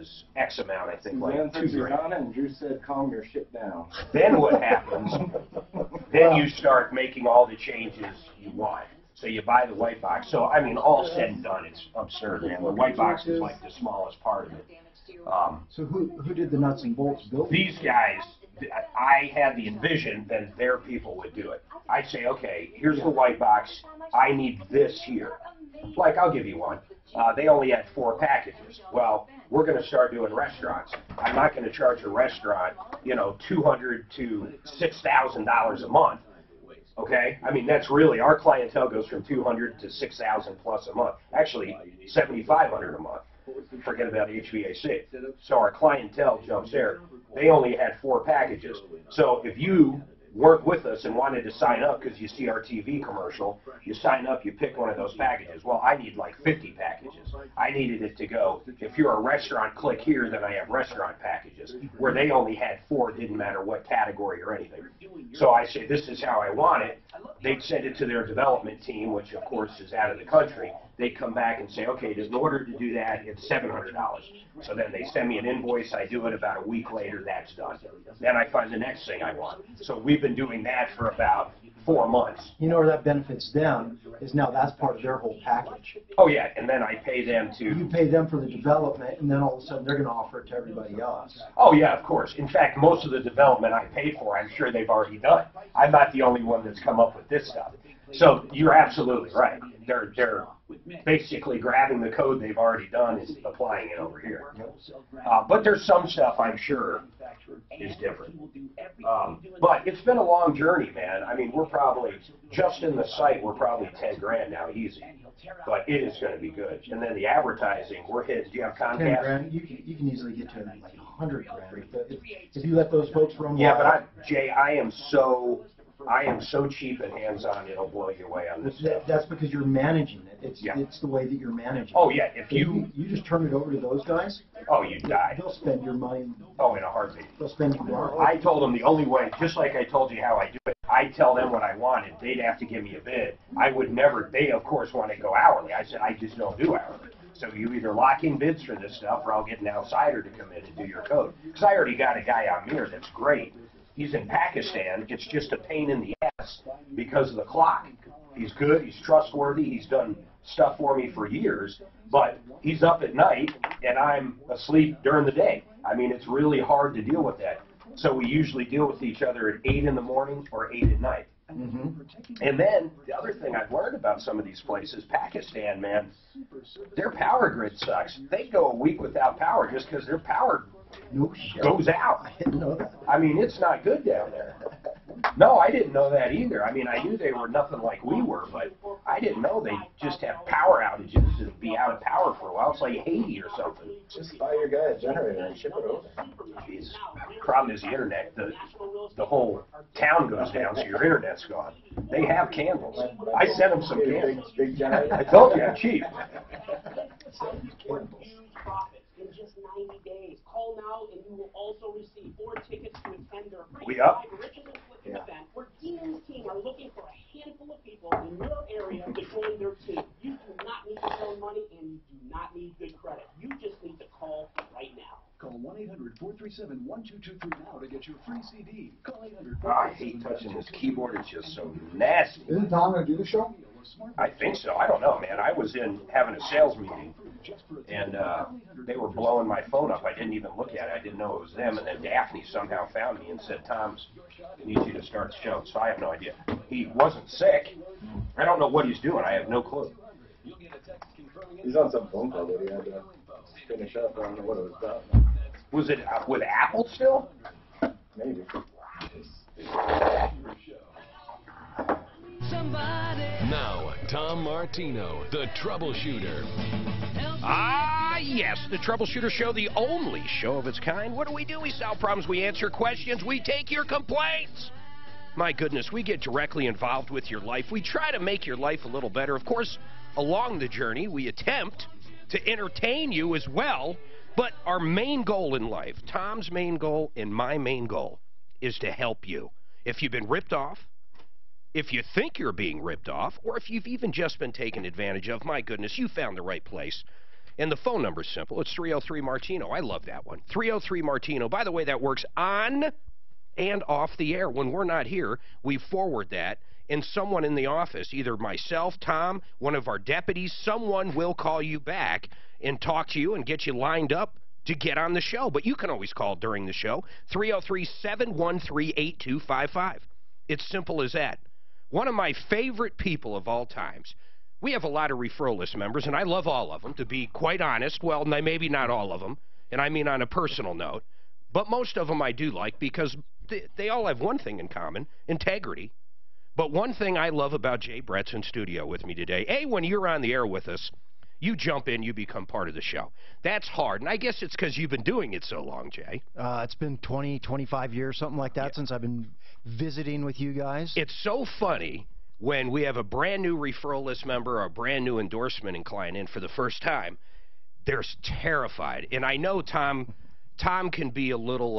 was X amount, I think, like Suzanne said $2,000. Rihanna, and Drew said, calm your shit down. Then what happens? Then you start making all the changes you want. So you buy the white box. So, I mean, all said and done, it's absurd, man. The white box is like the smallest part of it. So who did the nuts and bolts building? These guys, I had the envision that their people would do it. I'd say, okay, here's the white box. I need this here. Like, I'll give you one. They only had 4 packages. Well, we're going to start doing restaurants. I'm not going to charge a restaurant, you know, $200 to $6,000 a month. Okay? I mean, that's really, our clientele goes from $200 to $6,000 plus a month. Actually, $7,500 a month. Forget about HVAC. So our clientele jumps there. They only had 4 packages. So if you weren't with us and wanted to sign up because you see our TV commercial, you sign up, you pick one of those packages. Well, I need like 50 packages. I needed it to go, if you're a restaurant, click here, then I have restaurant packages. Where they only had 4, didn't matter what category or anything. So I say, this is how I want it. They'd send it to their development team, which of course is out of the country. They'd come back and say, okay, in order to do that, it's $700. So then they send me an invoice, I do it, about a week later, that's done. Then I find the next thing I want. So we've been doing that for about 4 months. You know where that benefits them is now that's part of their whole package. Oh yeah, and then I pay them to... You pay them for the development, and then all of a sudden they're going to offer it to everybody else. Oh yeah, of course. In fact, most of the development I paid for, I'm sure they've already done. I'm not the only one that's come up with this stuff. So you're absolutely right. They're basically grabbing the code they've already done and applying it over here. But there's some stuff I'm sure is different. But it's been a long journey, man. I mean, we're probably, just in the site, we're probably 10 grand now, easy. But it is going to be good. And then the advertising, we're hitting, do you have Comcast? 10 grand, you can easily get to like 100 grand. If you let those folks run Yeah, wild. but Jay, I am so cheap and hands-on, it'll blow you away on this stuff. That's because you're managing it. Yeah. It's the way that you're managing Oh, it. yeah, if you... You just turn it over to those guys, Oh, you die. they'll spend your money. Oh, in a heartbeat. They'll spend you money. I told them the only way, just like I told you how I do it, I tell them what I wanted. They'd have to give me a bid. I would never, they of course want to go hourly. I said, I just don't do hourly. So you either lock in bids for this stuff or I'll get an outsider to come in and do your code. Because I already got a guy out here that's great. He's in Pakistan. It's just a pain in the ass because of the clock. He's good. He's trustworthy. He's done stuff for me for years. But he's up at night, and I'm asleep during the day. I mean, it's really hard to deal with that. So we usually deal with each other at 8 in the morning or 8 at night. Mm-hmm. And then the other thing I've learned about some of these places, Pakistan, man, their power grid sucks. They go a week without power just because their power goes out. I didn't know that. I mean, it's not good down there. No, I didn't know that either. I mean, I knew they were nothing like we were, but I didn't know they just have power outages and be out of power for a while. It's like Haiti or something. Just buy your guy a generator and ship it over. Jeez. Problem is the internet. The whole town goes down, so your internet's gone. They have candles. I sent them some candles. Big generator. I told you, I'm cheap. In just 90 days. Call now and you will also receive 4 tickets to attend their We up? event where Dean and his team are looking for a handful of people in your area to join their team. You do not need to spend money and you do not need good credit. You just need to call right now. Call 1-800-437-1223 now to get your free CD. Call 800 I hate touching this keyboard. It's just so nasty. Isn't Tom going to do the show? I think so. I don't know, man. I was in having a sales meeting, and they were blowing my phone up. I didn't even look at it. I didn't know it was them. And then Daphne somehow found me and said, Tom, I need you to start the show. So I have no idea. He wasn't sick. I don't know what he's doing. I have no clue. He's on some phone call that he had to finish up. I don't know what it was about. Was it with Apple still? Maybe. Now, Tom Martino, the Troubleshooter. Ah, yes, the Troubleshooter Show, the only show of its kind. What do? We solve problems, we answer questions, we take your complaints. My goodness, we get directly involved with your life. We try to make your life a little better. Of course, along the journey, we attempt to entertain you as well. But our main goal in life, Tom's main goal and my main goal, is to help you. If you've been ripped off, if you think you're being ripped off, or if you've even just been taken advantage of, my goodness, you found the right place. And the phone number's simple. It's 303-MARTINO. I love that one. 303-MARTINO. By the way, that works on and off the air. When we're not here, we forward that, and someone in the office, either myself, Tom, one of our deputies, someone will call you back and talk to you and get you lined up to get on the show. But you can always call during the show, 303-713-8255. It's simple as that. One of my favorite people of all times. We have a lot of referral list members, and I love all of them, to be quite honest. Well, maybe not all of them, and I mean on a personal note. But most of them I do like because they all have one thing in common, integrity. But one thing I love about Jay Brett's in studio with me today, A, when you're on the air with us, you jump in, you become part of the show. That's hard, and I guess it's because you've been doing it so long, Jay. It's been 20, 25 years, something like that, since I've been visiting with you guys. It's so funny when we have a brand new referral list member or a brand new endorsement client in for the first time. They're terrified, and I know Tom can be a little,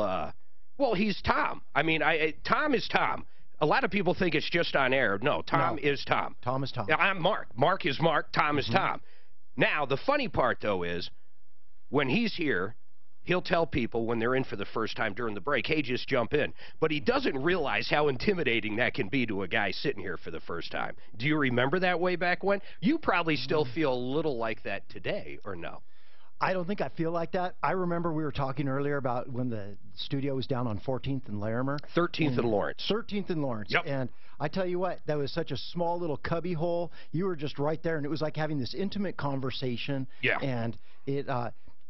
well, he's Tom. I mean, Tom is Tom. A lot of people think it's just on air. No, Tom is Tom. Tom is Tom. I'm Mark. Mark is Mark. Tom is Tom. Now, the funny part, though, is when he's here, he'll tell people when they're in for the first time during the break, hey, just jump in. But he doesn't realize how intimidating that can be to a guy sitting here for the first time. Do you remember that way back when? You probably still feel a little like that today, or no? I don't think I feel like that. I remember we were talking earlier about when the studio was down on 14th and Larimer. 13th and Lawrence. 13th and Lawrence. Yep. And I tell you what, that was such a small little cubby hole. You were just right there, and it was like having this intimate conversation. Yeah. And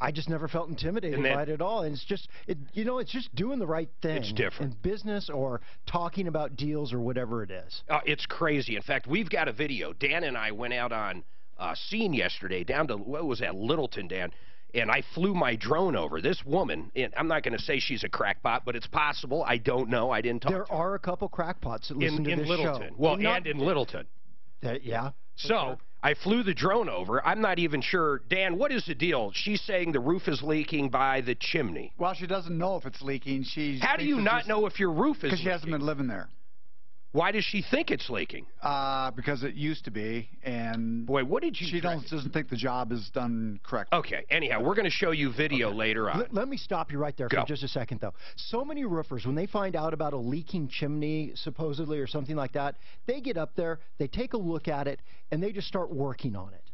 I just never felt intimidated by it at all. And it's just, it's just doing the right thing. It's different. In business or talking about deals or whatever it is. It's crazy. In fact, we've got a video. Dan and I went out on scene yesterday down to, what was that, Littleton, Dan, and I flew my drone over. This woman, and I'm not going to say she's a crackpot, but it's possible. I don't know. I didn't talk to her. There are a couple crackpots that listen to this Littleton. show. Well, and in Littleton. Yeah. So I flew the drone over. I'm not even sure. Dan, what is the deal? She's saying the roof is leaking by the chimney. Well, she doesn't know if it's leaking. How do you not know if your roof is leaking? Because she hasn't been living there. Why does she think it's leaking? Because it used to be, and boy, what did you? She doesn't think the job is done correctly. Okay. Anyhow, we're going to show you video later on. Let me stop you right there for just a second, though. So many roofers, when they find out about a leaking chimney, supposedly, or something like that, they get up there, they take a look at it, and they just start working on it.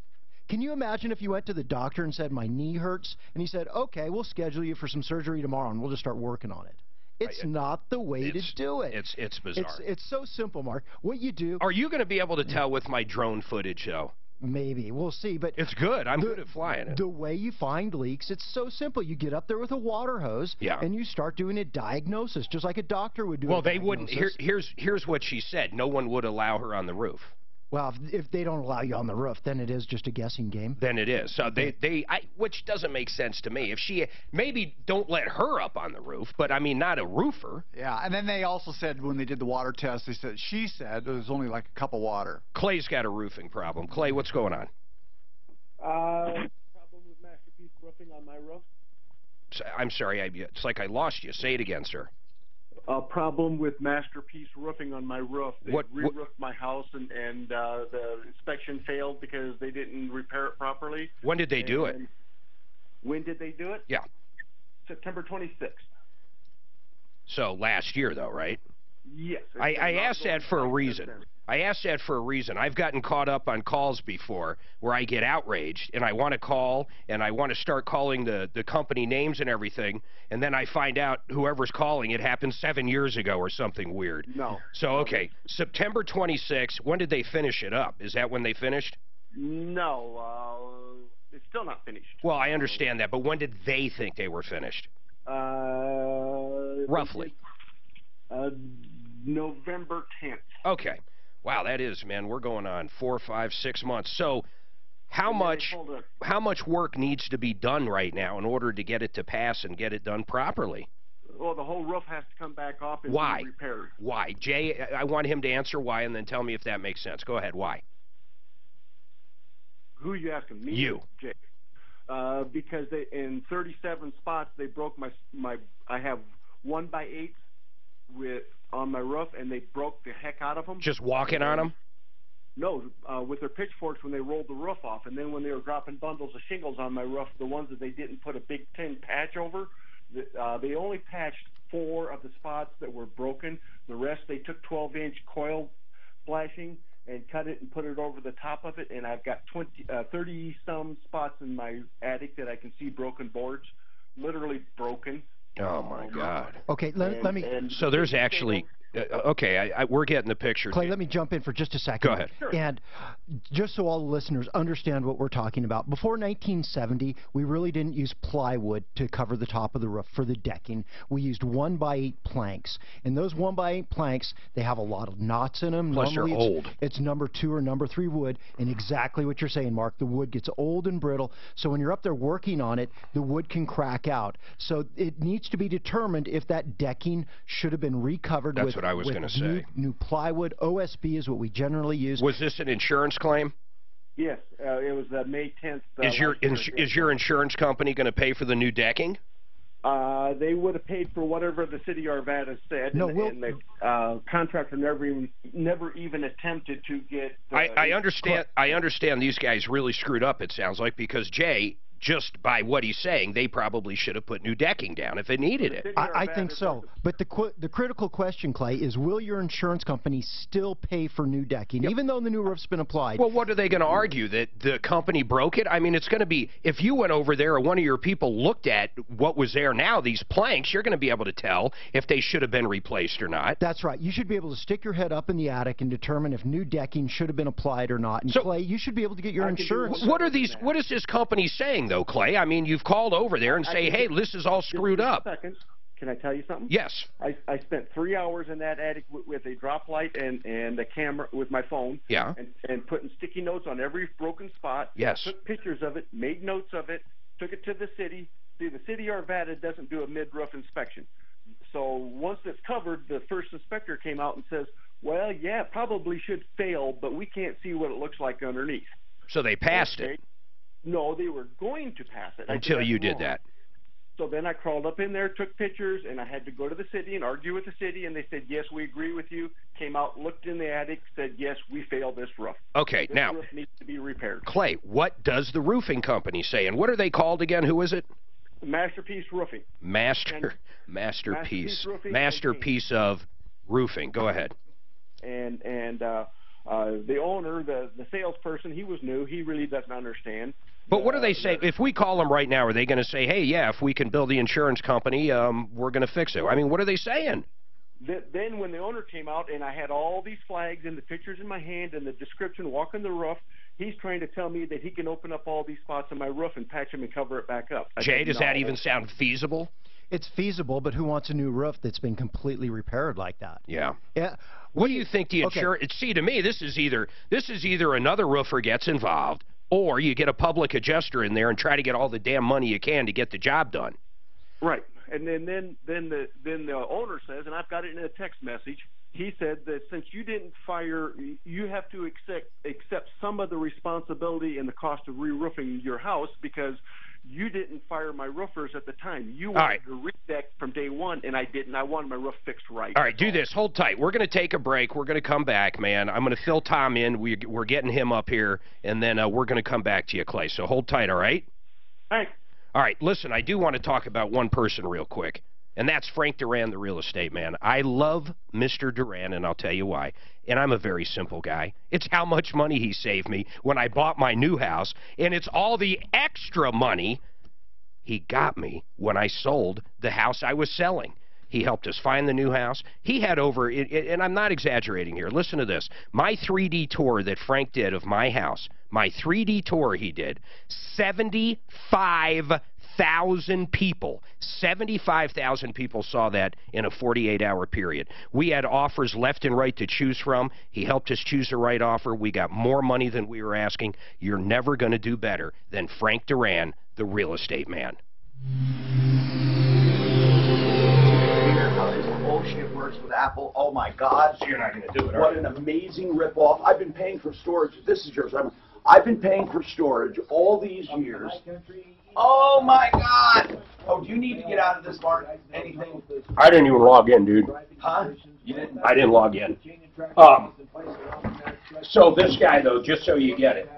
Can you imagine if you went to the doctor and said, my knee hurts, and he said, okay, we'll schedule you for some surgery tomorrow, and we'll just start working on it. It's not the way to do it. It's bizarre. It's so simple, Mark. What you do... Are you going to be able to tell with my drone footage, though? Maybe. We'll see. But it's good. I'm good at flying it. The way you find leaks, it's so simple. You get up there with a water hose, and you start doing a diagnosis, just like a doctor would do. Well, they wouldn't. Here's what she said. No one would allow her on the roof. Well, if they don't allow you on the roof, then it is just a guessing game. Then it is. So which doesn't make sense to me. If she, maybe don't let her up on the roof, but I mean, not a roofer. Yeah, and then they also said when they did the water test, she said there was only like a cup of water. Clay's got a roofing problem. Clay, what's going on? Problem with Masterpiece Roofing on my roof. I'm sorry, it's like I lost you. Say it again, sir. A problem with Masterpiece Roofing on my roof. They re-roofed my house, and the inspection failed because they didn't repair it properly. When did they do it? When did they do it? Yeah. September 26th. So last year, though, right? Yes. I asked that for a reason. I asked that for a reason. I've gotten caught up on calls before where I get outraged, and I want to call, and I want to start calling the company names and everything, and then I find out whoever's calling, it happened 7 years ago or something weird. No. So, okay, September 26th, when did they finish it up? Is that when they finished? No, it's still not finished. Well, I understand that, but when did they think they were finished? Roughly. November 10th. Okay. Wow, that is, man, we're going on 4, 5, 6 months. So how much work needs to be done right now in order to get it to pass and get it done properly? Well, the whole roof has to come back off and be repaired. Why? Jay, I want him to answer why and then tell me if that makes sense. Go ahead. Why? Who are you asking? Me? You. Jay. Because in 37 spots, they broke I have 1x8 on my roof, and they broke the heck out of them. Just walking on them? No, with their pitchforks when they rolled the roof off, and then when they were dropping bundles of shingles on my roof, the ones that they didn't put a big tin patch over, they only patched 4 of the spots that were broken. The rest, they took 12-inch coil flashing and cut it and put it over the top of it, and I've got 30-some spots in my attic that I can see broken boards, literally broken. Oh, my God. Okay, let me... So there's actually... Okay, we're getting the picture. Clay, let me jump in for just a second. Go ahead. Sure. And just so all the listeners understand what we're talking about, before 1970, we really didn't use plywood to cover the top of the roof for the decking. We used 1x8 planks. And those 1x8 planks, they have a lot of knots in them. Plus Normally they're old. It's number 2 or number 3 wood, and exactly what you're saying, Mark. The wood gets old and brittle, so when you're up there working on it, the wood can crack out. So it needs to be determined if that decking should have been recovered with... What I was going to say. New plywood. OSB is what we generally use. Was this an insurance claim? Yes, it was May 10th. Is your insurance company going to pay for the new decking? They would have paid for whatever the city of Arvada said, no, and the contractor never even attempted to get... I understand these guys really screwed up, it sounds like, because Jay... Just by what he's saying, they probably should have put new decking down if it needed it. I think so. But the critical question, Clay, is will your insurance company still pay for new decking, even though the new roof's been applied? Well, what are they going to argue, that the company broke it? I mean, it's going to be, if you went over there or one of your people looked at what was there now, these planks, you're going to be able to tell if they should have been replaced or not. That's right. You should be able to stick your head up in the attic and determine if new decking should have been applied or not. And so, Clay, you should be able to get your insurance. What is this company saying, though, Clay? I mean, you've called over there and say, hey, this is all screwed up. Second. Can I tell you something? Yes. I spent 3 hours in that attic with a drop light and a camera with my phone. Yeah. And putting sticky notes on every broken spot. Yes. Took pictures of it, made notes of it, took it to the city. See, the city of Arvada doesn't do a mid-roof inspection. So once it's covered, the first inspector came out and says, well, yeah, it probably should fail, but we can't see what it looks like underneath. So they passed it. No, they were going to pass it. Until you did that. So then I crawled up in there, took pictures, and I had to go to the city and argue with the city, and they said, yes, we agree with you. Came out, looked in the attic, said, yes, we failed this roof. Okay, this now, roof needs to be repaired. Clay, what does the roofing company say? And what are they called again? Who is it? Masterpiece Roofing. Masterpiece. Masterpiece of roofing. Go ahead. And the owner, the salesperson, he was new. He really doesn't understand. But what do they say? If we call them right now, are they going to say, hey, yeah, if we can build the insurance company, we're going to fix it? I mean, what are they saying? Then when the owner came out and I had all these flags and the pictures in my hand and the description, walking the roof, he's trying to tell me that he can open up all these spots on my roof and patch them and cover it back up. Jay, does that even sound feasible? It's feasible, but who wants a new roof that's been completely repaired like that? Yeah. Yeah. What do you think the insurance... Okay. See, to me, this is either another roofer gets involved, or you get a public adjuster in there and try to get all the damn money you can to get the job done. Right. And then the owner says, and I've got it in a text message, he said that since you didn't fire, you have to accept some of the responsibility and the cost of re-roofing your house because you didn't fire my roofers at the time. You wanted to re-deck from day one, and I didn't. I wanted my roof fixed right. All right, do this. Hold tight. We're going to take a break. We're going to come back, man. I'm going to fill Tom in. We're getting him up here, and then we're going to come back to you, Clay. So hold tight, all right? All right. All right, listen, I do want to talk about one person real quick, and that's Frank Duran, the real estate man. I love Mr. Duran, and I'll tell you why. And I'm a very simple guy. It's how much money he saved me when I bought my new house, and it's all the extra money he got me when I sold the house I was selling. He helped us find the new house. He had over, and I'm not exaggerating here, listen to this. My 3D tour that Frank did of my house, my 3D tour he did, 75,000 people. 75,000 people saw that in a 48-hour period. We had offers left and right to choose from. He helped us choose the right offer. We got more money than we were asking. You're never going to do better than Frank Duran, the real estate man. How this bullshit works with Apple. Oh my God. So you're not going to do it, What an amazing ripoff. I've been paying for storage. This is yours. I've been paying for storage all these years. Oh my God. Oh, do you need to get out of this, Mark? Anything? I didn't even log in, dude. Huh? You didn't? I didn't log in. So this guy, though, just so you get it,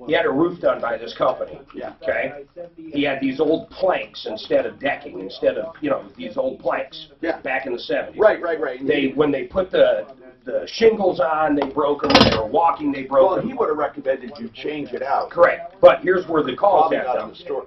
he had a roof done by this company. Yeah. Okay? He had these old planks instead of decking, instead of, these old planks. Yeah. Back in the 70s. Right. When they put the shingles on, they broke them. When they were walking, they broke them. Well, he would have recommended you change it out. Correct. But here's where the call's Probably at, not though. in the store.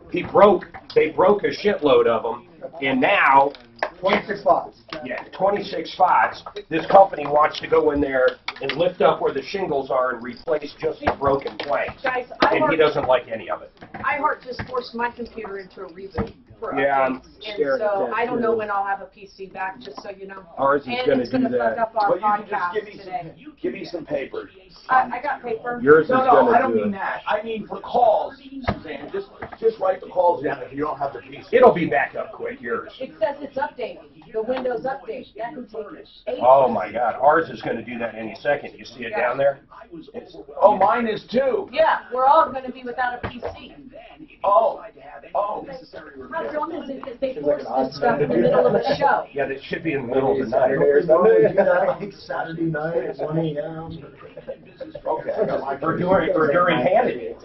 They broke a shitload of them, and now 26 spots. Yeah, 26 spots. This company wants to go in there and lift up where the shingles are and replace just the broken planks. Guys, And he doesn't like any of it. iHeart just forced my computer into a reboot for Yeah, I'm updates. scared And of so that, I don't know too. when I'll have a PC back, just so you know. Ours is And gonna it's do gonna that. fuck up our Well, you can just podcast give me today. give me some paper. I got paper. Yours is No, gonna I don't do mean it. that. I mean for calls, Suzanne. Just write the calls down if you don't have the PC. It'll be back up quick, yours. It says it's updated. The Windows update. That can take 8 Oh my God, ours is going to do that any second. You see it down there? Oh, mine is too. Yeah, we're all going to be without a PC. Oh. How dumb is it that they force this stuff in the middle of a show? Yeah, that should be in the middle of the night. Saturday night at 1 a.m. Okay, I got my Or during Hannity.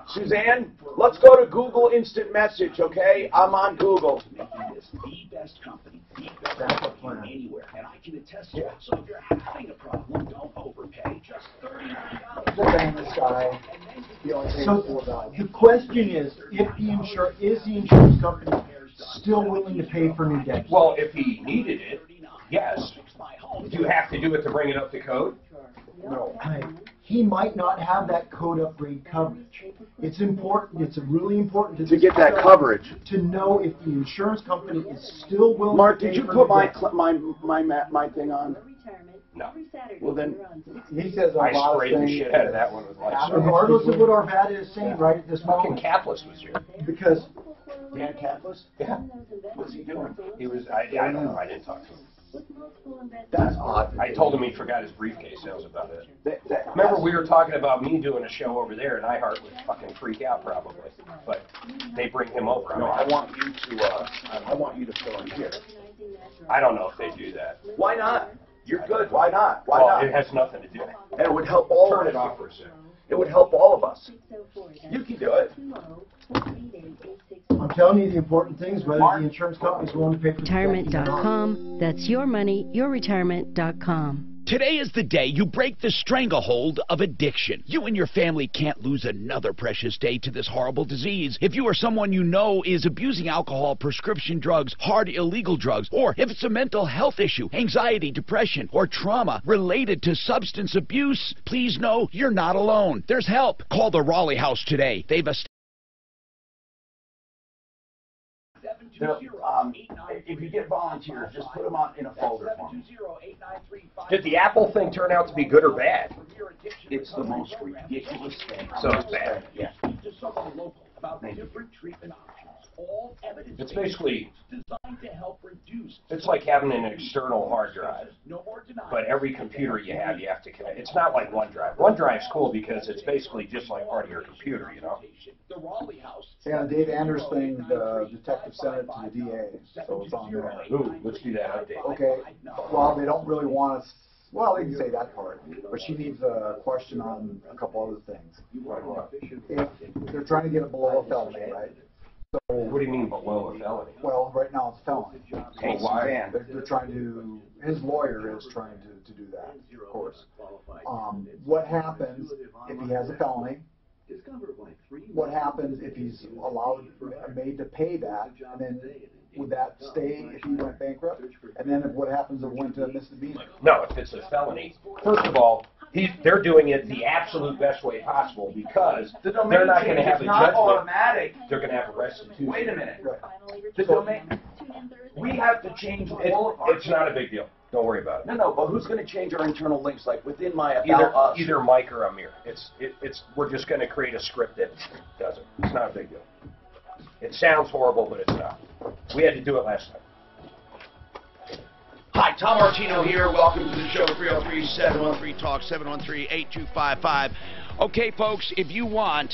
Suzanne, let's go to Google Instant Message, okay? I'm on Google. The best company, the best company anywhere, and I can attest to it. So if you're having a problem, don't overpay. Just $39. So the question is, is the insurance company still willing to pay for new decks? Well, if he needed it, yes. Do you have to do it to bring it up to code? No. He might not have that code upgrade coverage. It's important. It's really important To get that coverage. to know if the insurance company is still willing. Mark, to pay did you for put new my decks. my thing on? No. Well then, He says a I lot of sprayed the things. shit out of that one with Lysol. Regardless of what our VAT is saying, right? This Fucking moment, Capless was here. because Dan Capless? Yeah. What's he doing? He was, I don't know, I didn't talk to him. That's odd. I told him he forgot his briefcase, that was about it. That- Remember, we were talking about me doing a show over there, and iHeart would fucking freak out probably. But they bring him over. No, I want you to fill in here. I don't know if they do that. Why not? You're good. Why not? Why Well, not? it has nothing to do. And it would help all Turn of it us. off for a second. It would help all of us. You can do it. I'm telling you the important things, whether the insurance company is willing to pay for the decks or not. Retirement.com. That's your money, yourretirement.com. Today is the day you break the stranglehold of addiction. You and your family can't lose another precious day to this horrible disease. If you or someone you know is abusing alcohol, prescription drugs, hard illegal drugs, or if it's a mental health issue, anxiety, depression, or trauma related to substance abuse, please know you're not alone. There's help. Call the Raleigh House today. They've If you get volunteers, just put them on in a folder for me. Did the Apple thing turn out to be good or bad? It's the most ridiculous thing. So it's bad. Yeah. It's basically, it's like having an external hard drive. But every computer you have to connect. It's not like OneDrive. OneDrive's cool because it's basically just like part of your computer, you know? Yeah, Dave Anders thing, the detective sent it to the DA, so it's on there. Ooh, let's do that update. Okay, well, they don't really want us, well, they can say that part, but she needs a question on a couple other things. If they're trying to get it below a felony, right? So, What do you mean below a felony? well, right now it's felony. Hey, why? They're trying to, his lawyer is trying to do that, of course. What happens if he has a felony? What happens if he's made to pay that, and then would that stay if he went bankrupt? And then what happens if it went to misdemeanor? No, if it's a felony, first of all, they're doing it the absolute best way possible because they're not going to have a judgment. Automatic. They're going to have a restitution. Wait a minute. Right. The domain. We have to change all of our. It's not a big deal. Don't worry about it. No, but who's going to change our internal links, like within my About Us? Either Mike or Amir. We're just going to create a script that does it. It's not a big deal. It sounds horrible, but it's not. We had to do it last time. Hi, Tom Martino here. Welcome to the show, 303-713-TALK, 713-8255. Okay, folks, if you want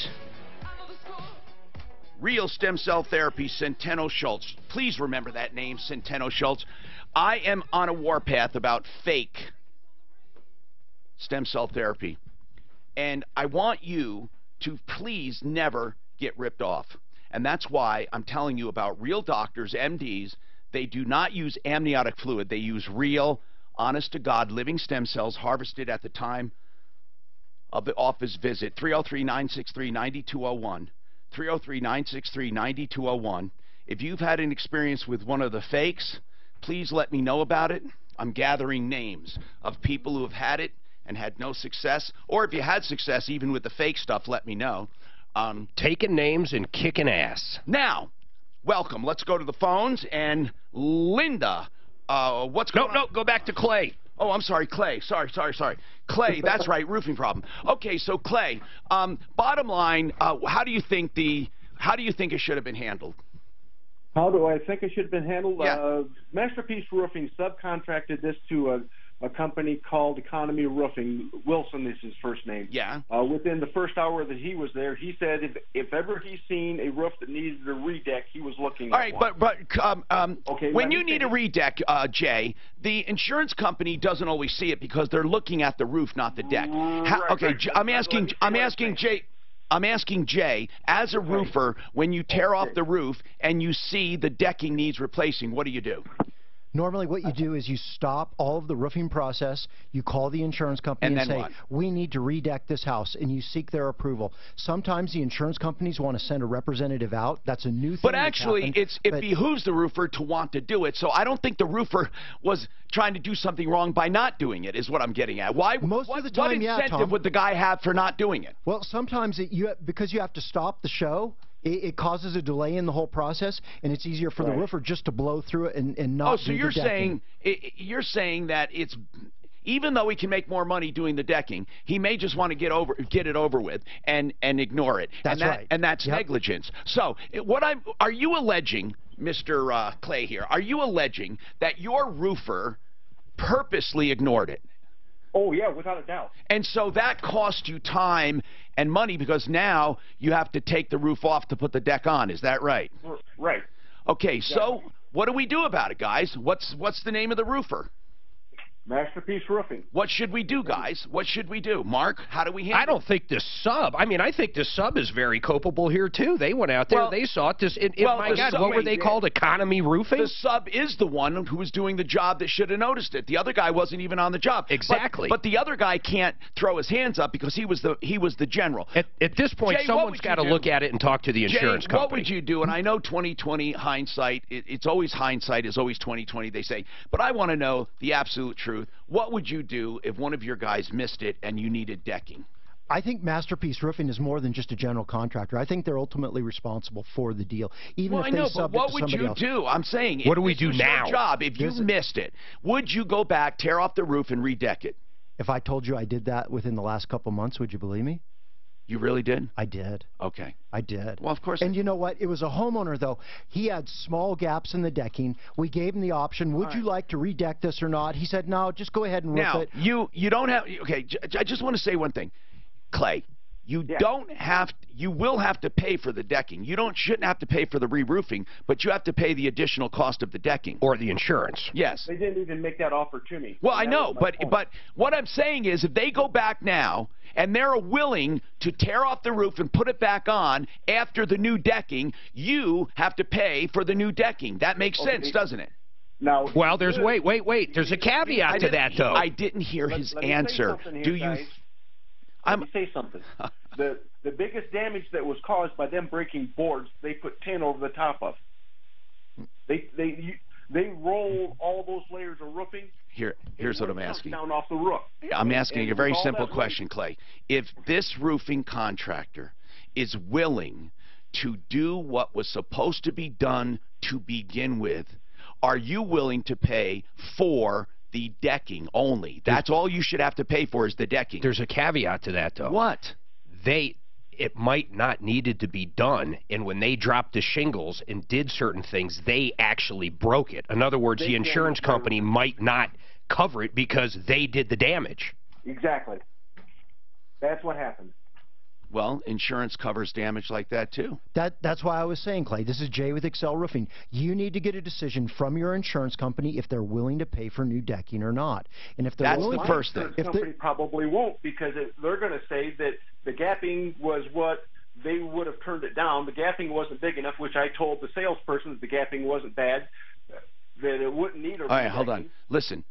real stem cell therapy, Centeno Schultz, please remember that name, Centeno Schultz. I am on a warpath about fake stem cell therapy. And I want you to please never get ripped off. And that's why I'm telling you about real doctors, MDs. They do not use amniotic fluid. They use real, honest-to-God, living stem cells harvested at the time of the office visit. 303-963-9201. 303-963-9201. If you've had an experience with one of the fakes, please let me know about it. I'm gathering names of people who have had it and had no success. Or if you had success, even with the fake stuff, let me know. Taking names and kicking ass. Now, welcome. Let's go to the phones. And Linda, what's going on? No, go back to Clay. Oh, I'm sorry, Clay. Sorry. Clay, that's right, roofing problem. Okay, so Clay, bottom line, how do you think it should have been handled? How do I think it should have been handled? Yeah. Masterpiece Roofing subcontracted this to a company called Economy Roofing. Wilson is his first name. Yeah. Within the first hour that he was there, he said if ever he's seen a roof that needed a redeck, he was looking at one. But okay, when you need a redeck, Jay, the insurance company doesn't always see it because they're looking at the roof, not the deck. I'm asking Jay, as a roofer, when you tear off the roof and you see the decking needs replacing, what do you do? Normally what you do is you stop all of the roofing process, you call the insurance company and say, we need to redeck this house, and you seek their approval. Sometimes the insurance companies want to send a representative out. That's a new thing. But actually, it behooves the roofer to want to do it, so I don't think the roofer was trying to do something wrong by not doing it, is what I'm getting at. What incentive would the guy have for not doing it? Well, sometimes because you have to stop the show, it causes a delay in the whole process, and it's easier for the roofer just to blow through it and not. Oh, so you're saying that it's, even though he can make more money doing the decking, he may just want to get it over with and ignore it. That's right. And that's negligence. So are you alleging, Mr. Clay here, are you alleging that your roofer purposely ignored it? Oh, yeah, without a doubt. And so that cost you time and money because now you have to take the roof off to put the deck on. Is that right? Right. Okay, so what do we do about it, guys? What's the name of the roofer? Masterpiece Roofing. What should we do, guys? What should we do? Mark, how do we handle it? I don't think the sub. I think the sub is very culpable here, too. They went out there. They saw it. My God, what were they called? Economy Roofing? The sub is the one who was doing the job that should have noticed it. The other guy wasn't even on the job. Exactly. But the other guy can't throw his hands up because he was the general. At this point, Jay, someone's got to look at it and talk to the insurance company. What would you do? And I know 20/20 hindsight. It's always hindsight is always 20/20, they say. But I want to know the absolute truth. What would you do if one of your guys missed it and you needed decking? I think Masterpiece Roofing is more than just a general contractor. I think they're ultimately responsible for the deal. Even if they sub it to somebody else. What would you do? I'm saying, what do we do now? Your job, if you missed it, would you go back, tear off the roof, and redeck it? If I told you I did that within the last couple months, would you believe me? You really did? I did. Okay. I did. Well, of course. And you know what? It was a homeowner, though. He had small gaps in the decking. We gave him the option, would you like to redeck this or not? He said, no, just go ahead and roof it. Now, you don't have, okay, I just want to say one thing. Clay, you will have to pay for the decking. You shouldn't have to pay for the re-roofing, but you have to pay the additional cost of the decking. Or the insurance. Yes. They didn't even make that offer to me. Well, I know, but what I'm saying is if they go back now and they're willing to tear off the roof and put it back on after the new decking, you have to pay for the new decking. That makes sense, doesn't it? Now, well, there's wait. There's a caveat to that, though. I didn't hear his answer. Let me say something. The biggest damage that was caused by them breaking boards, they put tin over the top of. They rolled all those layers of roofing. Here's what I'm asking. Down off the roof. I'm asking a very simple question, Clay. If this roofing contractor is willing to do what was supposed to be done to begin with, are you willing to pay for the decking only? That's all you should have to pay for is the decking. There's a caveat to that, though. What? It might not needed to be done, and when they dropped the shingles and did certain things, they actually broke it. In other words, the insurance company might not cover it because they did the damage. Exactly. That's what happened. Well, insurance covers damage like that, too. That's why I was saying, Clay, this is Jay with Excel Roofing. You need to get a decision from your insurance company if they're willing to pay for new decking or not. And if they're That's willing, the first thing. The company probably won't, because they're going to say that the gapping was what they would have turned it down. The gapping wasn't big enough, which I told the salesperson that the gapping wasn't bad, that it wouldn't need a All right, hold on. Listen.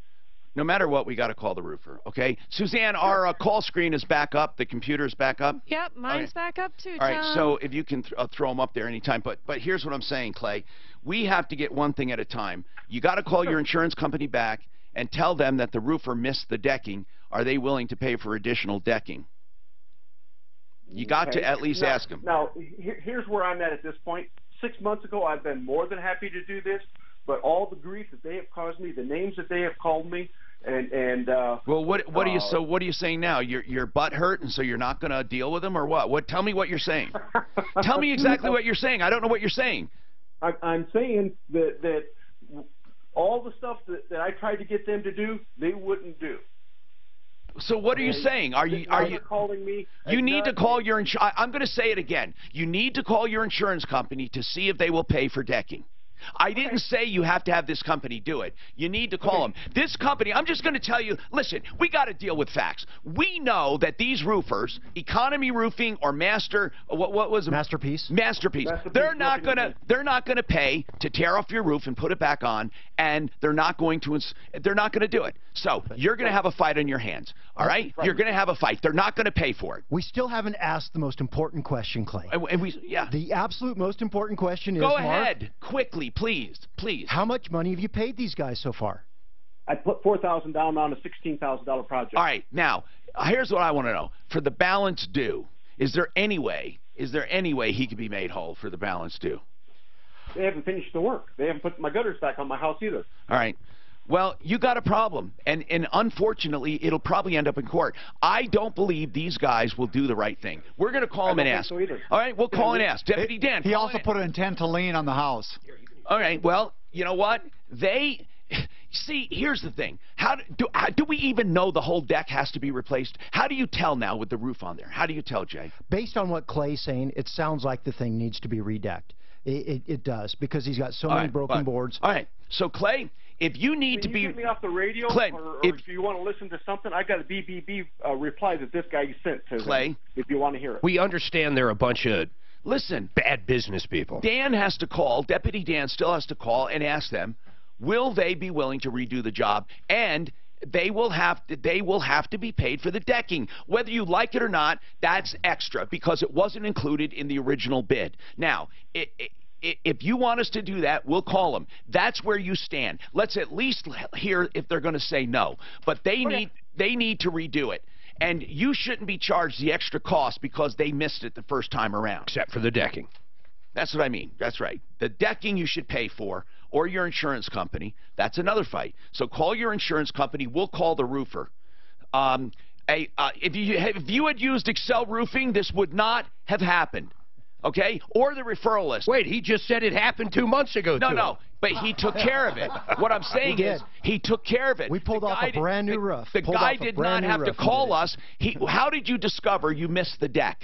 No matter what, we got to call the roofer, okay? Suzanne, our call screen is back up. The computer's back up. Yep, mine's back up too, Tom. All right, so if you can throw them up there anytime. But here's what I'm saying, Clay. We have to get one thing at a time. You got to call your insurance company back and tell them that the roofer missed the decking. Are they willing to pay for additional decking? You got to at least ask them. Now, here's where I'm at this point. 6 months ago, I've been more than happy to do this, but all the grief that they have caused me, the names that they have called me, well, what are you saying now? Your butt hurt, and so you're not going to deal with them, or what? Tell me what you're saying. Tell me exactly what you're saying. I don't know what you're saying. I'm saying that all the stuff that I tried to get them to do, they wouldn't do. So what are you saying? Are you calling me? You need to call your insurance. I'm going to say it again. You need to call your insurance company to see if they will pay for decking. I didn't say you have to have this company do it. You need to call them. This company, I'm just going to tell you, listen, we got to deal with facts. We know that these roofers, Economy Roofing or what was it? Masterpiece. Masterpiece. They're not going to pay to tear off your roof and put it back on, and they're not going to do it. So you're going to have a fight on your hands. All right? You're going to have a fight. They're not going to pay for it. We still haven't asked the most important question, Clay. The absolute most important question is, Go ahead, quickly, please. How much money have you paid these guys so far? I put $4,000 down on a $16,000 project. All right, now here's what I want to know: for the balance due, is there any way he could be made whole for the balance due? They haven't finished the work. They haven't put my gutters back on my house either. All right. Well, you got a problem, and unfortunately, it'll probably end up in court. I don't believe these guys will do the right thing. We're going to call them and ask. So either. All right, we'll call and ask. Deputy Dan. He also put an intent to lien on the house. All right, well, you know what? See, here's the thing. How do we even know the whole deck has to be replaced? How do you tell now with the roof on there? How do you tell, Jay? Based on what Clay's saying, it sounds like the thing needs to be redecked. It does, because he's got so many broken boards. All right, so Clay, if you need to be... Can you get me off the radio, Clay, or if you want to listen to something, I got a BBB reply that this guy sent to Clay, him, if you want to hear it. We understand they're a bunch of bad business people. Dan has to call, Deputy Dan still has to call and ask them, will they be willing to redo the job? And they will have to be paid for the decking. Whether you like it or not, that's extra, because it wasn't included in the original bid. Now, if you want us to do that, we'll call them. That's where you stand. Let's at least hear if they're going to say no. But they need to redo it. And you shouldn't be charged the extra cost because they missed it the first time around. Except for the decking. That's what I mean. That's right. The decking you should pay for, or your insurance company. That's another fight. So call your insurance company. We'll call the roofer. If you had used Excel Roofing, this would not have happened. Okay? Or the referral list. Wait, he just said it happened 2 months ago. No, but he took care of it. What I'm saying is he took care of it. We pulled off a brand new roof. The guy did not have to call us. How did you discover you missed the deck?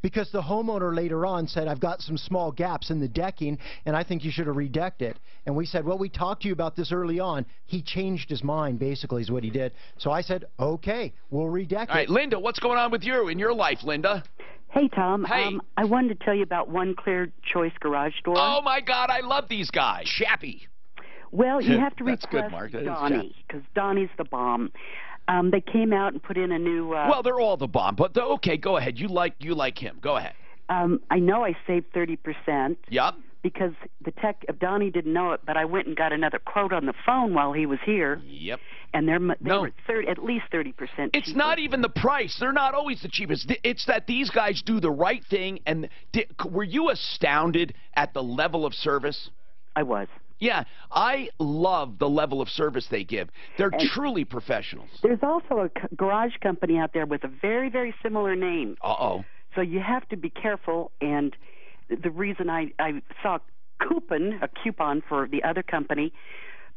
Because the homeowner later on said, I've got some small gaps in the decking, and I think you should have redecked it. And we said, well, we talked to you about this early on. He changed his mind, basically, is what he did. So I said, okay, we'll redeck it. All right, Linda, what's going on with you in your life, Linda? Hey, Tom. Hey. I wanted to tell you about One Clear Choice Garage Door. Oh, my God, I love these guys. Chappy. Well, you have to That's request good, Mark. Donnie, because Donnie's the bomb. They came out and put in a new... well, they're all the bomb, but okay, go ahead. You like him. Go ahead. I know I saved 30%. Yep. Because the tech, if Donnie didn't know it, but I went and got another quote on the phone while he was here. Yep. And they were at least 30% cheaper. It's not even the price. They're not always the cheapest. It's that these guys do the right thing. And were you astounded at the level of service? I was. Yeah, I love the level of service they give. They're truly professionals. There's also a garage company out there with a very, very similar name. Uh-oh. So you have to be careful, and the reason I saw a coupon for the other company,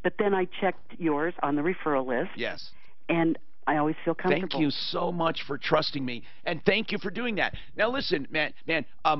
but then I checked yours on the referral list. Yes. And I always feel comfortable. Thank you so much for trusting me, and thank you for doing that. Now, listen, man,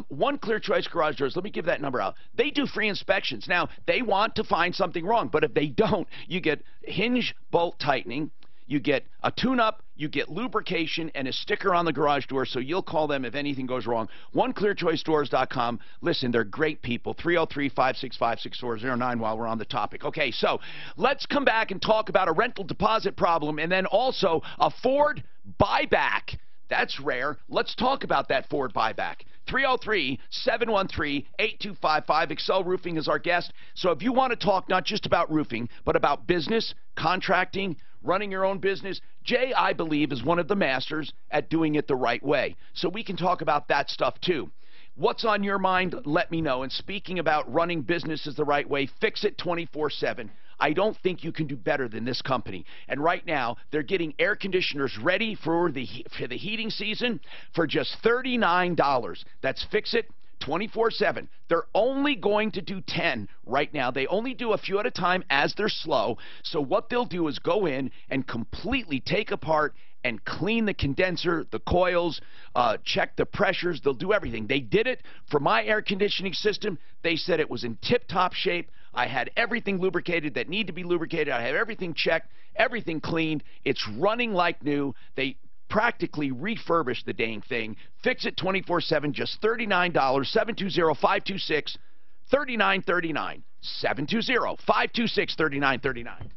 One Clear Choice Garage Doors, let me give that number out. They do free inspections. Now, they want to find something wrong, but if they don't, you get hinge bolt tightening, you get a tune-up, you get lubrication, and a sticker on the garage door, so you'll call them if anything goes wrong. OneClearChoiceDoors.com. Listen, they're great people. 303-565-6409 while we're on the topic. Okay, so let's come back and talk about a rental deposit problem and then also a Ford buyback. That's rare. Let's talk about that Ford buyback. 303-713-8255. Excel Roofing is our guest. So if you want to talk not just about roofing, but about business, contracting, running your own business, Jay, I believe, is one of the masters at doing it the right way. So we can talk about that stuff too. What's on your mind? Let me know. And speaking about running businesses the right way, Fix It 24/7. I don't think you can do better than this company. And right now, they're getting air conditioners ready for the heating season for just $39. That's Fix It 24/7. They're only going to do 10 right now. They only do a few at a time as they're slow. So what they'll do is go in and completely take apart and clean the condenser, the coils, check the pressures. They'll do everything. They did it for my air conditioning system. They said it was in tip-top shape. I had everything lubricated that needed to be lubricated. I had everything checked, everything cleaned. It's running like new. They practically refurbished the dang thing. Fix It 24/7, just $39. 720-526-3939. 720-526-3939.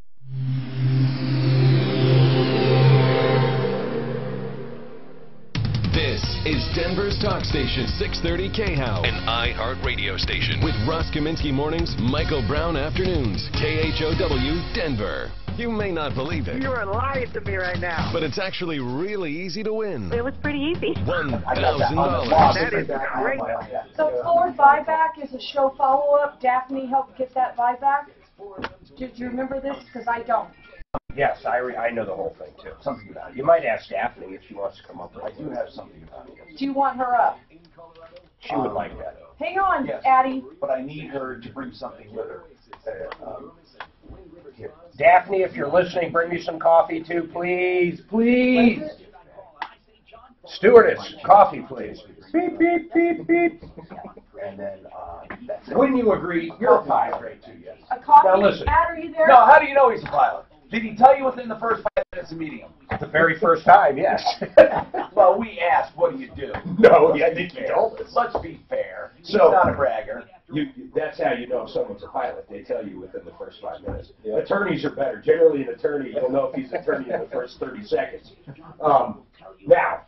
This is Denver's talk station, 630 KHOW, an iHeart radio station with Ross Kaminsky mornings, Michael Brown afternoons, KHOW, Denver. You may not believe it. You are lying to me right now. But it's actually really easy to win. It was pretty easy. $1,000. That is great. So Ford buyback is a show follow-up. Daphne helped get that buyback. Do you remember this? Because I don't. Yes, I know the whole thing, too. Something about it. You might ask Daphne if she wants to come up with it. I do have something about it. Do you want her up? She would like that. Hang on, Yes. Addie. But I need her to bring something with her. Here. Daphne, if you're listening, bring me some coffee, too, please. Please. Stewardess, coffee, please. Beep, beep, beep, beep. And then, that's it. Wouldn't you agree? You're a pilot. Great, too, yes. A coffee. Now listen. Ad, are you there? No, how do you know he's a pilot? Did he tell you within the first 5 minutes of meeting him? The very first time, yes. Well, we asked, what do you do? No, I think you told us. Let's be fair. He's So- not a bragger. That's how you know if someone's a pilot. They tell you within the first 5 minutes. Yeah. Attorneys are better. Generally, an attorney, you'll know if he's an attorney in the first 30 seconds. Now,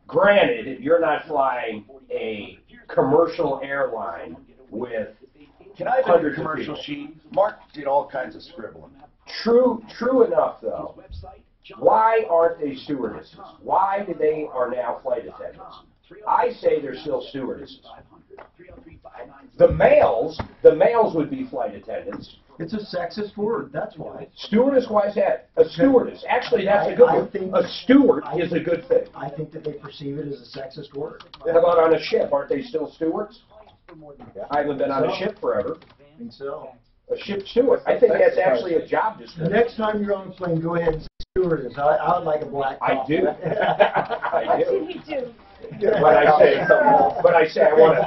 granted, you're not flying a commercial airline with Can I have a hundreds of commercial people. sheet? Mark did all kinds of scribbling. True enough, though. Why aren't they stewardesses? Why do they are now flight attendants? I say they're still stewardesses. The males would be flight attendants. It's a sexist word, that's why. Stewardess, why is that? A stewardess. Actually, that's a good one. A steward is a good thing. I think that they perceive it as a sexist word. How about on a ship? Aren't they still stewards? I haven't been on a ship forever. I think so. A ship steward. I think that's actually a job The description. next time you're on a plane, go ahead and say stewardess. I would like a black I coffee. do. I What do. did he do? But I say I want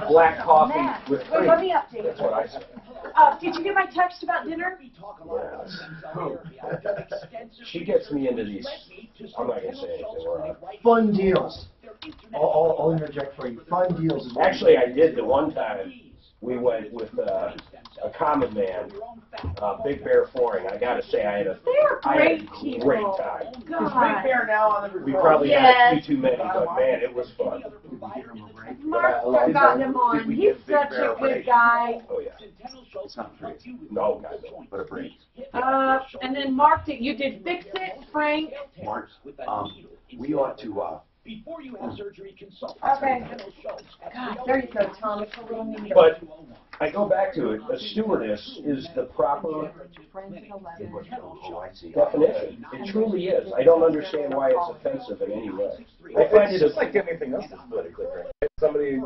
a black coffee Matt, with wait, cream. let me update That's you. what I say. Did you get my text about dinner? She gets me into these. I'm not gonna say anything wrong. Fun deals. I'll interject for you. Fun deals. Is Actually, I did the one time. We went with a common man, Big Bear Flooring. I gotta say, I had a great time. Is Big Bear now on the We report? probably had a few too many, but man, it was fun. Mark's forgotten him on. He's such a good guy. Oh yeah. It's not free. No, God, no. But a break. And then Mark, you did Fix It, Frank. Mark, we ought to, Before you have surgery, consult. Okay. God, there you go, Tom. It's a little neater. But I go back to it. A stewardess is the proper definition. It truly is. I don't understand why it's offensive in any way. I find It's it just like anything else that's politically correct. Somebody,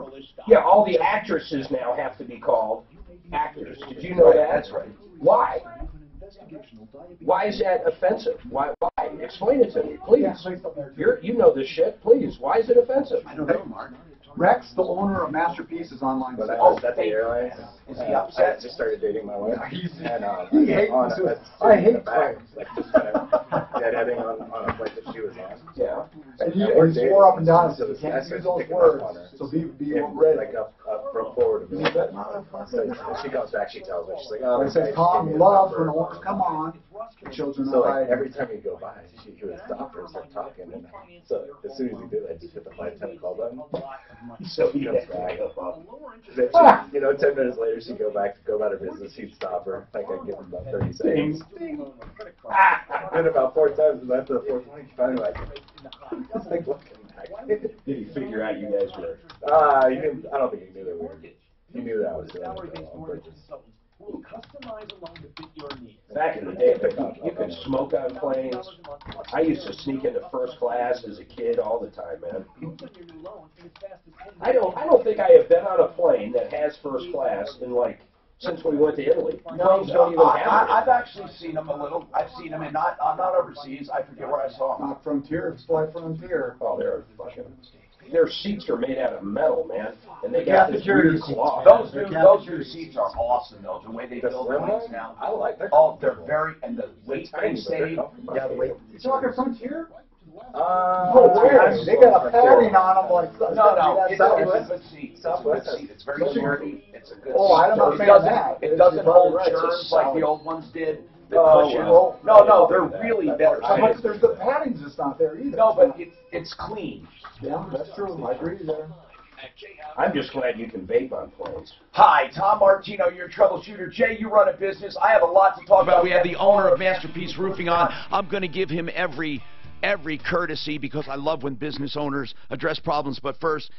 yeah, all the actresses now have to be called actors. Did you know that? That's right. Why? Why is that offensive? Why? Explain it to me, please. You know this shit. Please. Why is it offensive? I don't know, Mark. Rex, the owner of Masterpiece, is online. But Oh, is that the airline? Is he upset? I just started dating my wife. He hates I hate planes. Like just kind of deadheading on a flight that she was on. Yeah. And he swore up and down, so he can't use those words. So be ready. Like up broke forward. So she comes back, she tells me, she's like, oh, It says, Tom loves when owners come on. The children so are like, every time you go by, he would stop her and start talking. And so as soon as he did, I just hit the 510 call button. So he comes back. Then she, 10 minutes later, she'd go back to go about her business. He'd stop her. Like I'd give him about 30 seconds. And about 4 times, and after the fourth one, he finally like, it's like looking back. Did he figure out you guys were? He didn't. I don't think he knew that we were. He knew that I was doing it on purpose. Back in the day, you could smoke on planes. I used to sneak into first class as a kid all the time, man. I don't think I have been on a plane that has first class since we went to Italy. Planes don't even have it. I've actually seen them a little. I've seen them, and not overseas. I forget where I saw them. Frontier, Fly Frontier. Oh, they're fucking. Their seats are made out of metal, man, and they got this weird cloth. Those new seats are awesome, though. The way they build planes now. I like them. Oh, they're very, and the weight they save. Yeah, the weight. You talking Frontier? Oh, they got a padding on them like. No, it's a good seat. It's a good seat. It's very sturdy. It's a good seat. Oh, I'm not saying that. It doesn't hold germs like the old ones did. No, they're really better. But there's the padding's just not there either. No, but it's clean. Yeah, that's true. I agree there. I'm just glad you can vape on planes. Hi, Tom Martino, your troubleshooter. Jay, you run a business. I have a lot to talk about. We have the owner of Masterpiece Roofing on. I'm going to give him every courtesy because I love when business owners address problems. But first,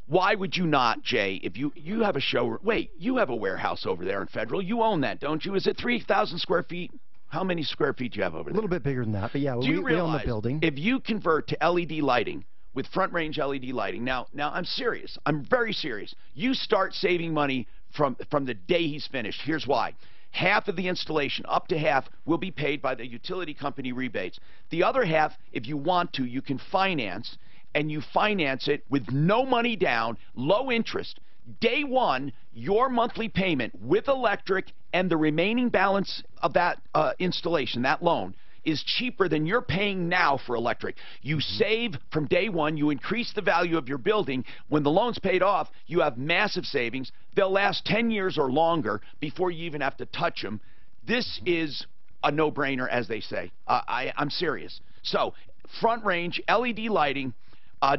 why would you not, Jay, if you have a show? Wait, you have a warehouse over there in Federal. You own that, don't you? Is it 3,000 square feet? How many square feet do you have over there? A little bit bigger than that, but yeah, we own the building. If you convert to LED lighting, with front range LED lighting. Now I'm serious. I'm very serious. You start saving money from the day he's finished. Here's why. Half of the installation, up to half, will be paid by the utility company rebates. The other half, if you want to, you can finance, and you finance it with no money down, low interest. Day one, your monthly payment with electric and the remaining balance of that installation, that loan, is cheaper than you're paying now for electric. You save from day one. You increase the value of your building. When the loan's paid off, you have massive savings. They'll last 10 years or longer before you even have to touch them. This is a no-brainer, as they say. I'm serious. So, front range, LED lighting.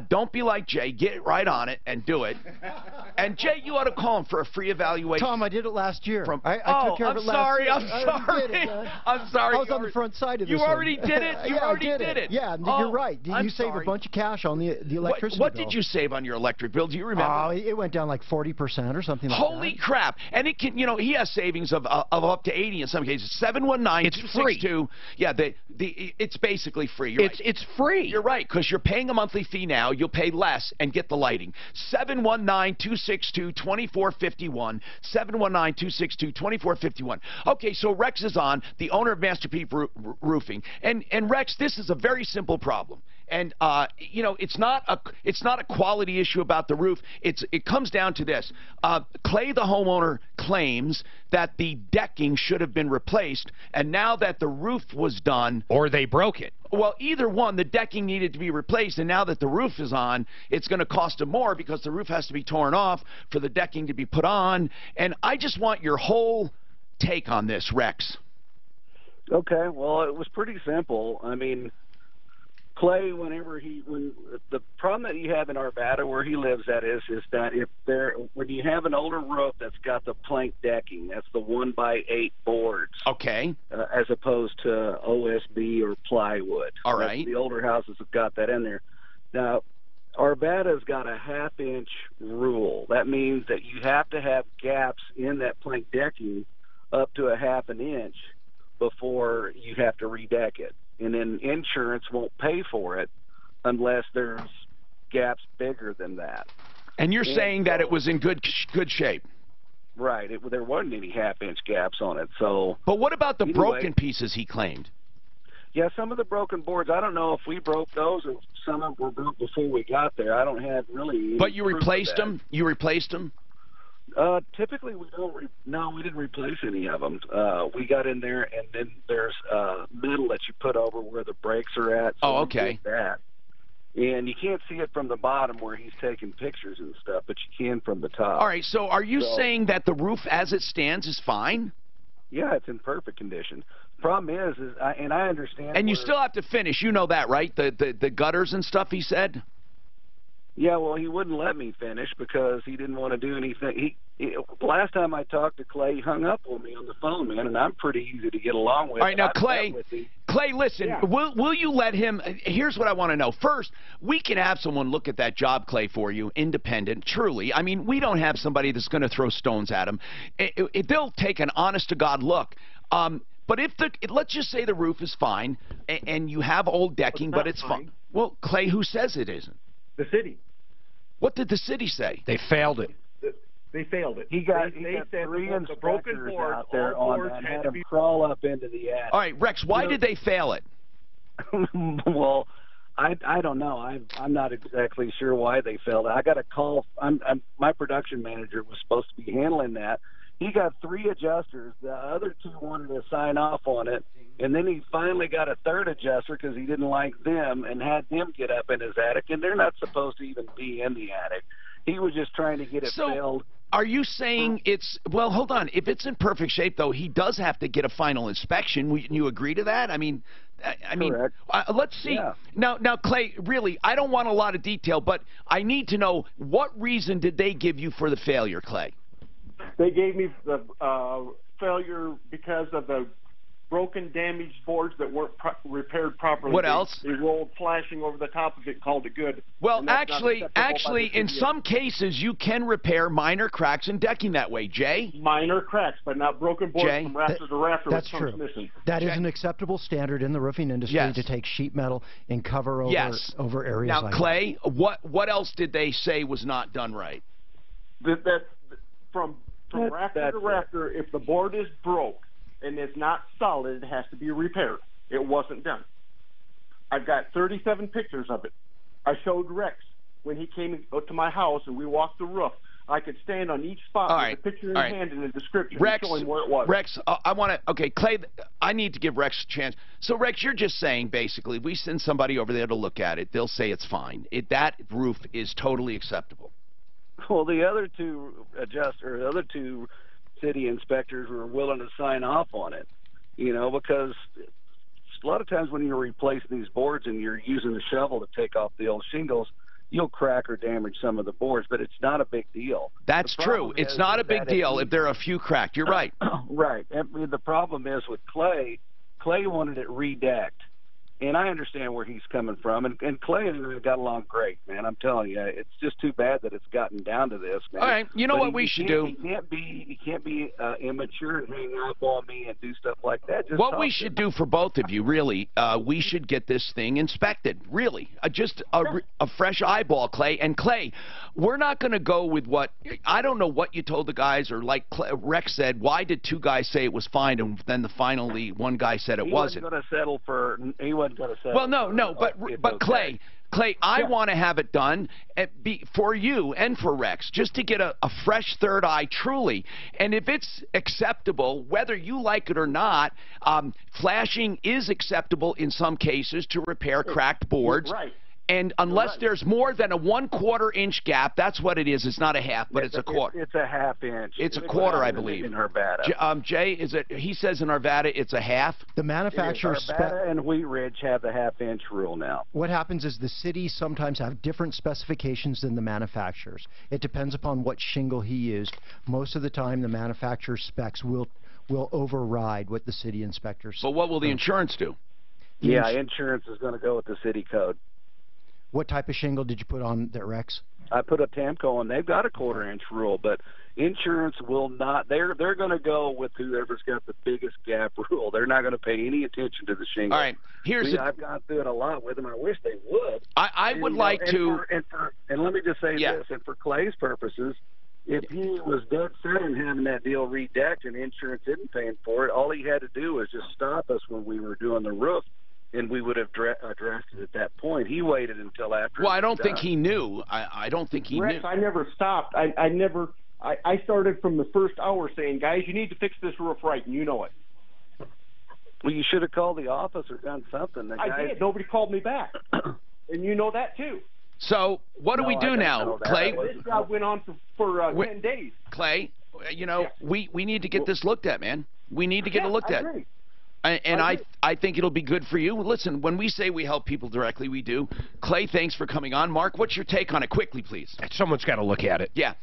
Don't be like Jay. Get right on it and do it. And Jay, you ought to call him for a free evaluation. Tom, I did it last year. I took care of it last year. I'm sorry. I'm sorry. I was on the front side of this. You already did it? You already did it? Yeah, you're right. You save a bunch of cash on the electricity What bill. did you save on your electric bill? Do you remember? Oh, it went down like 40% or something like that. Holy crap. And it can, he has savings of up to 80 in some cases. 719 It's free. Yeah, it's basically free. It's free. You're right, because you're paying a monthly fee now. You'll pay less and get the lighting. 719-262-2451. 719-262-2451. Okay, so Rex is on, the owner of Masterpiece Roofing. And Rex, this is a very simple problem. And it's not a quality issue about the roof. It comes down to this. Clay, the homeowner, claims that the decking should have been replaced, and now that the roof was done, or they broke it. Well, either one, the decking needed to be replaced, and now that the roof is on, it's going to cost them more because the roof has to be torn off for the decking to be put on. And I just want your whole take on this, Rex. Okay, well, it was pretty simple. I mean, Clay, when the problem that you have in Arvada where he lives at is that when you have an older roof that's got the plank decking, that's the 1x8 boards. Okay. As opposed to OSB or plywood. All right. The older houses have got that in there. Now, Arvada's got a half-inch rule. That means that you have to have gaps in that plank decking up to a half an inch before you have to redeck it. And then insurance won't pay for it unless there's gaps bigger than that. And you're saying that it was in good shape? Right. There wasn't any half-inch gaps on it. So. But what about the anyway, broken pieces he claimed? Yeah, some of the broken boards, I don't know if we broke those or some of them were broke before we got there. I don't have really any But you proof of replaced that. them? You replaced them? Typically, we don't. No, we didn't replace any of them. We got in there, and then there's metal that you put over where the brakes are at. So okay. That. And you can't see it from the bottom where he's taking pictures and stuff, but you can from the top. All right, so are you saying that the roof as it stands is fine? Yeah, it's in perfect condition. Problem is and I understand. And you still have to finish. You know that, right? The gutters and stuff, he said? Yeah, well, he wouldn't let me finish because he didn't want to do anything. Last time I talked to Clay, he hung up on me on the phone, man, and I'm pretty easy to get along with. All right, now, Clay, listen, yeah. will you let him – here's what I want to know. First, we can have someone look at that job, Clay, for you, independent, truly. I mean, we don't have somebody that's going to throw stones at him. They'll take an honest-to-God look. But let's just say the roof is fine, and you have old decking, but it's fine. Well, Clay, who says it isn't? The city. What did the city say? They failed it. They failed it. He got said three the broken inspectors boards, out there all on boards that, had had to him be crawl up into the attic. All right, Rex, why did they fail it? Well, I don't know. I'm not exactly sure why they failed. I got a call. My production manager was supposed to be handling that. He got 3 adjusters. The other 2 wanted to sign off on it, and then he finally got a 3rd adjuster because he didn't like them and had them get up in his attic, and they're not supposed to even be in the attic. He was just trying to get it filled. Are you saying it's – well, hold on. If it's in perfect shape, though, he does have to get a final inspection. You agree to that? I mean, let's see. Yeah. Now, Clay, really, I don't want a lot of detail, but I need to know what reason did they give you for the failure, Clay? They gave me the failure because of the broken, damaged boards that weren't repaired properly. What else? They rolled flashing over the top of it, called it good. Well, actually, in some cases, you can repair minor cracks in decking that way. Jay? Minor cracks, but not broken boards from rafter to rafter. That's true. Missing. That is an acceptable standard in the roofing industry to take sheet metal and cover over areas now, like Clay, what else did they say was not done right? From rafter to rafter, if the board is broke and it's not solid, it has to be repaired. It wasn't done. I've got 37 pictures of it. I showed Rex when he came to my house and we walked the roof. I could stand on each spot with a picture in hand and a description and show him where it was. Rex, I want to, okay, Clay, I need to give Rex a chance. So, Rex, you're just saying, basically, we send somebody over there to look at it. They'll say it's fine. That roof is totally acceptable. Well, the other 2 the other 2 city inspectors were willing to sign off on it, because a lot of times when you're replacing these boards and you're using a shovel to take off the old shingles, you'll crack or damage some of the boards, but it's not a big deal. That's true. It's not a big deal if there are a few cracked. You're right. Right. And the problem is with Clay wanted it redecked. And I understand where he's coming from. And Clay and I got along great, man. I'm telling you, it's just too bad that it's gotten down to this, man. All right, you know what we should do? He can't be immature and hang up on me and do stuff like that. Just what we should do for both of you, really, we should get this thing inspected, really. Just a fresh eyeball, Clay. And Clay, we're not going to go with what – I don't know what you told the guys, or like Rex said, why did 2 guys say it was fine and then finally one guy said it wasn't? He wasn't going to settle for – he wasn't going to settle. Well, no, but Clay, I want to have it done for you and for Rex, just to get a fresh third eye, truly. And if it's acceptable, whether you like it or not, flashing is acceptable in some cases to repair cracked boards. Right. And unless there's more than a 1/4 inch gap, that's what it is. It's not a half, but it's a quarter. It's a half inch. It's a quarter, I believe. In Arvada. Jay, is it? He says in Arvada it's a half. The manufacturer Arvada and Wheat Ridge have the half-inch rule now. What happens is the cities sometimes have different specifications than the manufacturers. It depends upon what shingle he used. Most of the time, the manufacturer's specs will override what the city inspectors. But what will the insurance do? Yeah, insurance is going to go with the city code. What type of shingle did you put on there, Rex? I put a Tamco on. They've got a 1/4 inch rule, but insurance will not. They're going to go with whoever's got the biggest gap rule. They're not going to pay any attention to the shingle. All right, I've gone through it a lot with them. I wish they would. I would like to. And let me just say this, and for Clay's purposes, if he was dead set on having that deal redecked and insurance isn't paying for it, all he had to do was just stop us when we were doing the roof, and we would have addressed it at that point. He waited until after. Well, I don't think he knew. I don't think he Rex, knew. I never stopped. I started from the first hour saying, guys, you need to fix this roof right, and you know it. Well, you should have called the office or done something. I did. Nobody called me back. And you know that, too. So what do we do now, Clay? This job went on for 10 days. Clay, you know, we need to get this looked at, man. We need to get it looked at. Agree. And I think it'll be good for you. Listen, when we say we help people directly, we do. Clay, thanks for coming on. Mark, what's your take on it quickly, please? Someone's got to look at it. Yeah.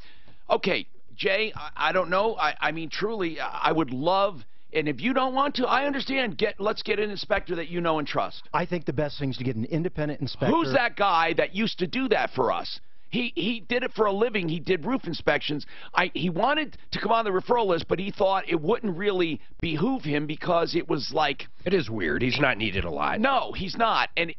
Okay, Jay, I don't know. I mean, truly, I would love... And if you don't want to, I understand. Let's get an inspector that you know and trust. I think the best thing is to get an independent inspector. Who's that guy that used to do that for us? He did it for a living. He did roof inspections. He wanted to come on the referral list, but he thought it wouldn't really behoove him because it was like... It is weird. He's not needed a lot. No, he's not. And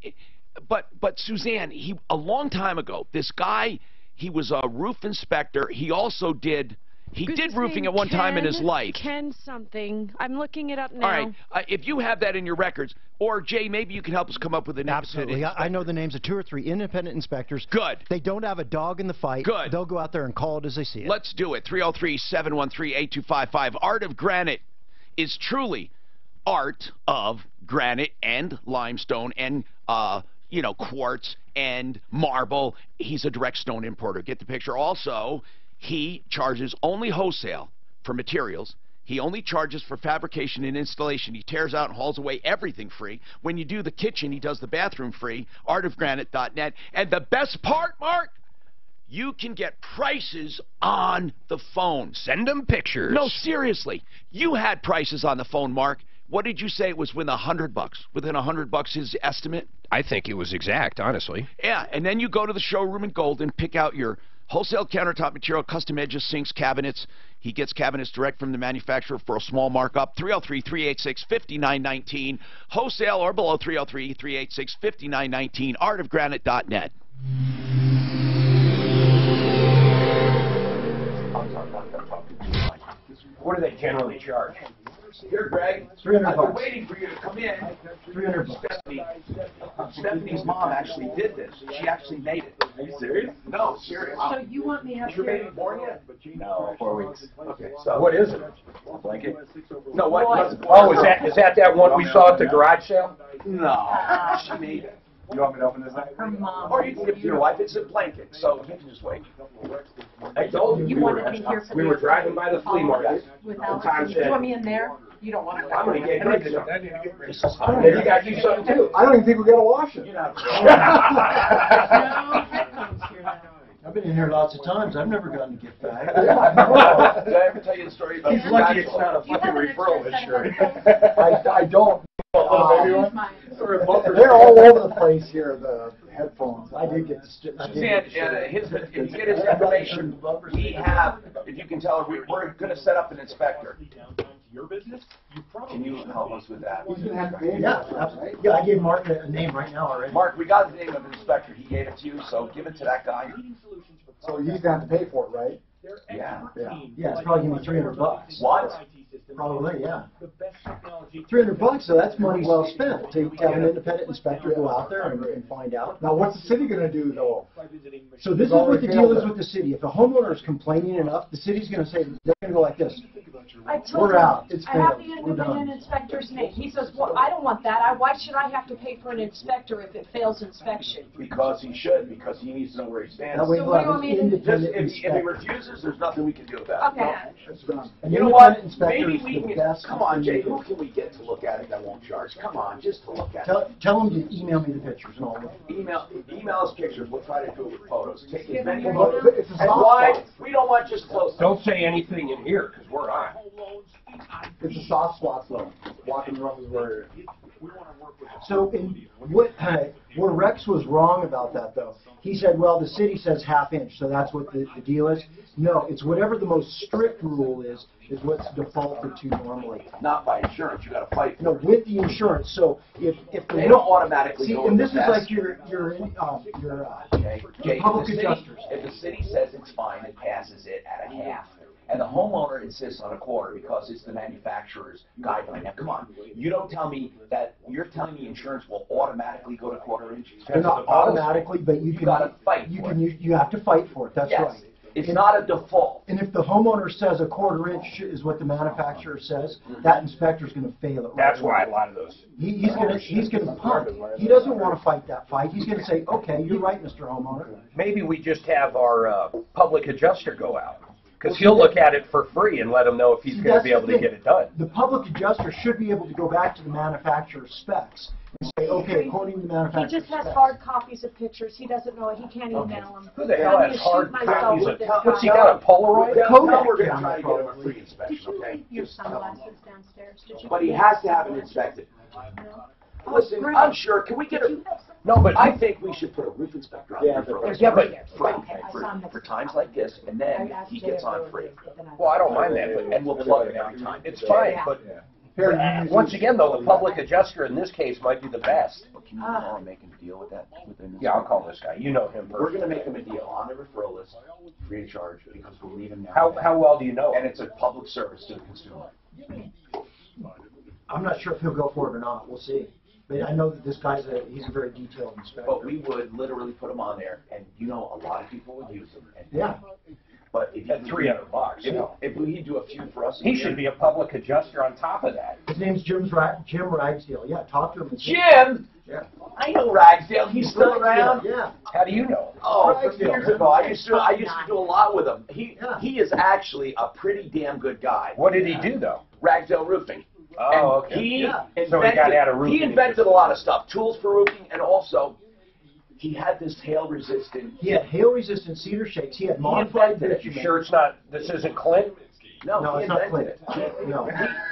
but Suzanne, a long time ago, this guy, he was a roof inspector. He also did... He did roofing at one time in his life. Ken something. I'm looking it up now. All right. If you have that in your records, or Jay, maybe you can help us come up with an Absolutely. I know the names of 2 or 3 independent inspectors. Good. They don't have a dog in the fight. Good. They'll go out there and call it as they see it. Let's do it. 303-713-8255. Art of Granite is truly art of granite and limestone and quartz and marble. He's a direct stone importer. Get the picture. Also, he charges only wholesale for materials. He only charges for fabrication and installation. He tears out and hauls away everything free. When you do the kitchen, he does the bathroom free. artofgranite.net. And the best part, Mark, you can get prices on the phone. Send them pictures. No, seriously. You had prices on the phone, Mark. What did you say it was within $100? Within $100 his estimate? I think it was exact, honestly. Yeah, and then you go to the showroom in Golden, pick out your wholesale countertop material, custom edges, sinks, cabinets. He gets cabinets direct from the manufacturer for a small markup. 303-386-5919. Wholesale or below 303-386-5919. artofgranite.net. What do they generally charge? Here, Greg. $300. I've been waiting for you to come in. $300. Stephanie's mom actually did this. She actually made it. Are you serious? No, serious. So you want me to have Is your baby born yet? No, 4 weeks. Okay, so What is it? blanket. No, what? Oh, is that one we saw at the garage sale? No, she made it. You want me to open this up? her mom? Or you can give it to your wife. It's a blanket, so you can just wait. I told you. You wanted me here for We were driving by the flea market. Without, Tom you said, want me in there? You don't want to. I'm going to get Greg something. Maybe you got you something too. I don't even think we got to wash it. I've been in here lots of times. I've never gotten a gift bag. Did I ever tell you the story about He's the lucky bachelor? it's not a fucking referral insurance. I don't. Mine. They're all over the place here, the headphones. I did get Suzanne, if you get his information, we have, if you can tell her, we're going to set up an inspector. Can you help us with that? Yeah, absolutely. Yeah, I gave Mark a name right now already. Mark, we got the name of the inspector. He gave it to you, so give it to that guy. So he's going to have to pay for it, right? Yeah. Yeah, it's probably going to be $300. What? Probably, yeah. $300, so that's money well spent to have an independent inspector go out there and find out. Now, what's the city going to do, though? So this is what the deal is with the city. If a homeowner is complaining enough, the city's going to say, they're going to go like this. I told We're him, out. It's I have failed. the We're done. independent inspector's name. He says, well, I don't want that. Why should I have to pay for an inspector if it fails inspection? Because he should, because he needs to know where he stands. That way So we'll what do have you an want me to do? Just, independent if he inspector. refuses, there's nothing we can do about it. Okay. It's done. An You know what? independent inspector Maybe is we the can. best. Come on, Jay. Who can we get to look at it that won't charge? Come on, just to look at it. Tell them to email me the pictures and all that. Email us pictures. We'll try to do it with photos. Take as many Well, photos. it's a And soft why? spot. We don't want just close. Don't say anything in here because we're on. It's a soft spot, though. Walking rough is where So where Rex was wrong about that, though, he said, well, the city says half-inch, so that's what the deal is. No, it's whatever the most strict rule is what's defaulted to normally. Not by insurance. You got to fight for No, it. with the insurance. So if They don't automatically see, go and with this the is best. like your Jay, public if adjusters. the city says it's fine, it passes it at a half. And the homeowner insists on a quarter because it's the manufacturer's guideline. Now, come on. You don't tell me that you're telling me insurance will automatically go to quarter-inch? They're not automatically, but you can. gotta fight for it. You have to fight for it. That's Yes. right. It's not a default. And if the homeowner says a quarter-inch is what the manufacturer says, that inspector's going to fail it. That's why a lot of those. He's going to punt. He doesn't want to fight that fight. He's going to say, okay, you're right, Mr. Homeowner. Maybe we just have our public adjuster go out. Because he'll look at it for free and let him know if he's going to be able to get it done. The public adjuster should be able to go back to the manufacturer's specs and say, okay, according to the He manufacturer's just has specs. hard copies of pictures. He doesn't know it. He can't email them. Who the hell I'm has gonna hard shoot myself copies with of? this What's he guy. got, a Polaroid? Tell him we're going to try to get him a free inspection, Did you okay? leave your sunglasses downstairs? Did you? But he has to have it inspected. Listen, I'm sure. Can we get a... No, but I think we should put a roof inspector on there for for times like this, and then he gets on free. Well, I don't mind that, but And we'll plug him every time. it's fine. But once again, though, the public adjuster in this case might be the best. Can you call and make him a deal with that? Yeah, I'll call this guy. You know him We're personally. going to make him a deal on the referral list, free of charge, because we'll leave him now. How well do you know And him? it's a public service to the consumer. I'm not sure if he'll go for it or not. We'll see. But I know that this guy's he's a very detailed inspector. But we would literally put him on there, and you know, a lot of people would use them. And Yeah. But if At $300, you know. if he'd do a few for us, He should be a public adjuster on top of that. His name's Jim Ragsdale. Yeah, talk to him. And see. Jim. Yeah. I know Ragsdale. He's still around. Yeah. How do you know? Oh, from Ragsdale. years ago, I used to do a lot with him. He is actually a pretty damn good guy. What did he do, though? Ragsdale Roofing. Oh, And okay. he invented, So he got out of roofing. He invented a lot of stuff, tools for roofing, and also he had this hail-resistant. He had hail-resistant cedar shakes. He had modified invented it. You bitumen. sure it's not? This isn't Clint? No, he it's not invented Clint. it. No.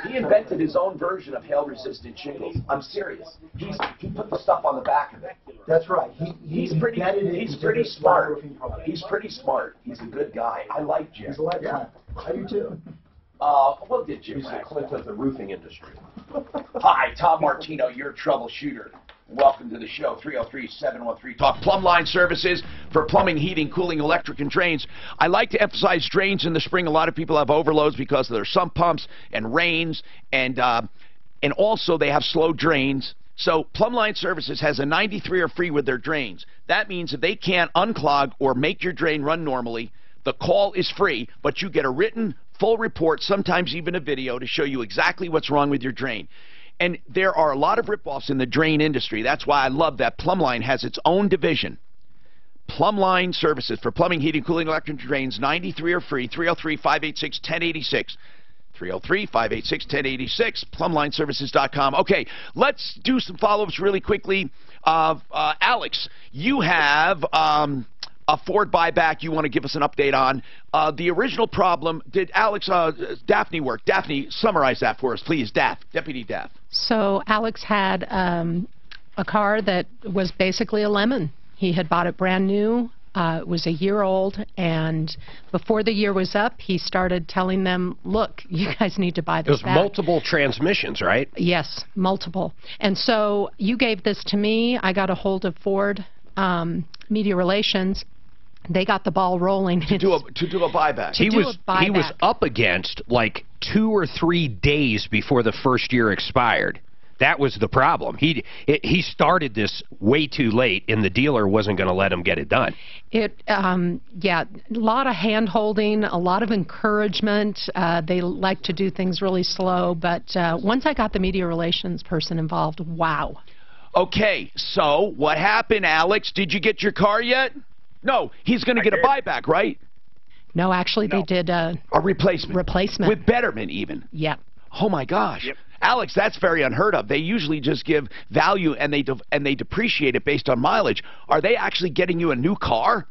He invented his own version of hail-resistant shingles. I'm serious. He put the stuff on the back of it. That's right. He's pretty smart. He's pretty smart. He's a good guy. I like Jim. He's a lifetime. I do too. What did Jim? He's the Clint of the roofing industry. Hi, Tom Martino, your troubleshooter. Welcome to the show, 303-713-TALK. Plumbline Services for plumbing, heating, cooling, electric, and drains. I like to emphasize drains in the spring. A lot of people have overloads because of their sump pumps and rains, and also they have slow drains. So Plumbline Services has a 93 or free with their drains. That means if they can't unclog or make your drain run normally, the call is free, but you get a written full report, sometimes even a video, to show you exactly what's wrong with your drain. And there are a lot of ripoffs in the drain industry. That's why I love that Plumbline has its own division. Plumbline Services for plumbing, heating, cooling, electric, drains, 93 are free, 303-586-1086. 303-586-1086, plumlineservices.com. Okay, let's do some follow-ups really quickly. Alex, you have a Ford buyback you want to give us an update on. The original problem, did Alex, Daphne work? Daphne, summarize that for us, please. Deputy Daph. So Alex had a car that was basically a lemon. He had bought it brand new. It was a year old, and before the year was up, he started telling them, look, you guys need to buy this It was back. multiple transmissions, right? Yes, multiple. And so you gave this to me. I got a hold of Ford Media Relations. They got the ball rolling. To do a buyback. He was up against like 2 or 3 days before the first year expired. That was the problem. He started this way too late, and the dealer wasn't going to let him get it done. Yeah, a lot of hand-holding, a lot of encouragement. They like to do things really slow, but once I got the media relations person involved, wow. Okay, so what happened, Alex? Did you get your car yet? No, he's going to get a buyback, right? No, actually, they did a replacement. Replacement. With betterment, even. Yeah. Oh, my gosh. Yep. Alex, that's very unheard of. They usually just give value and they depreciate it based on mileage. Are they actually getting you a new car?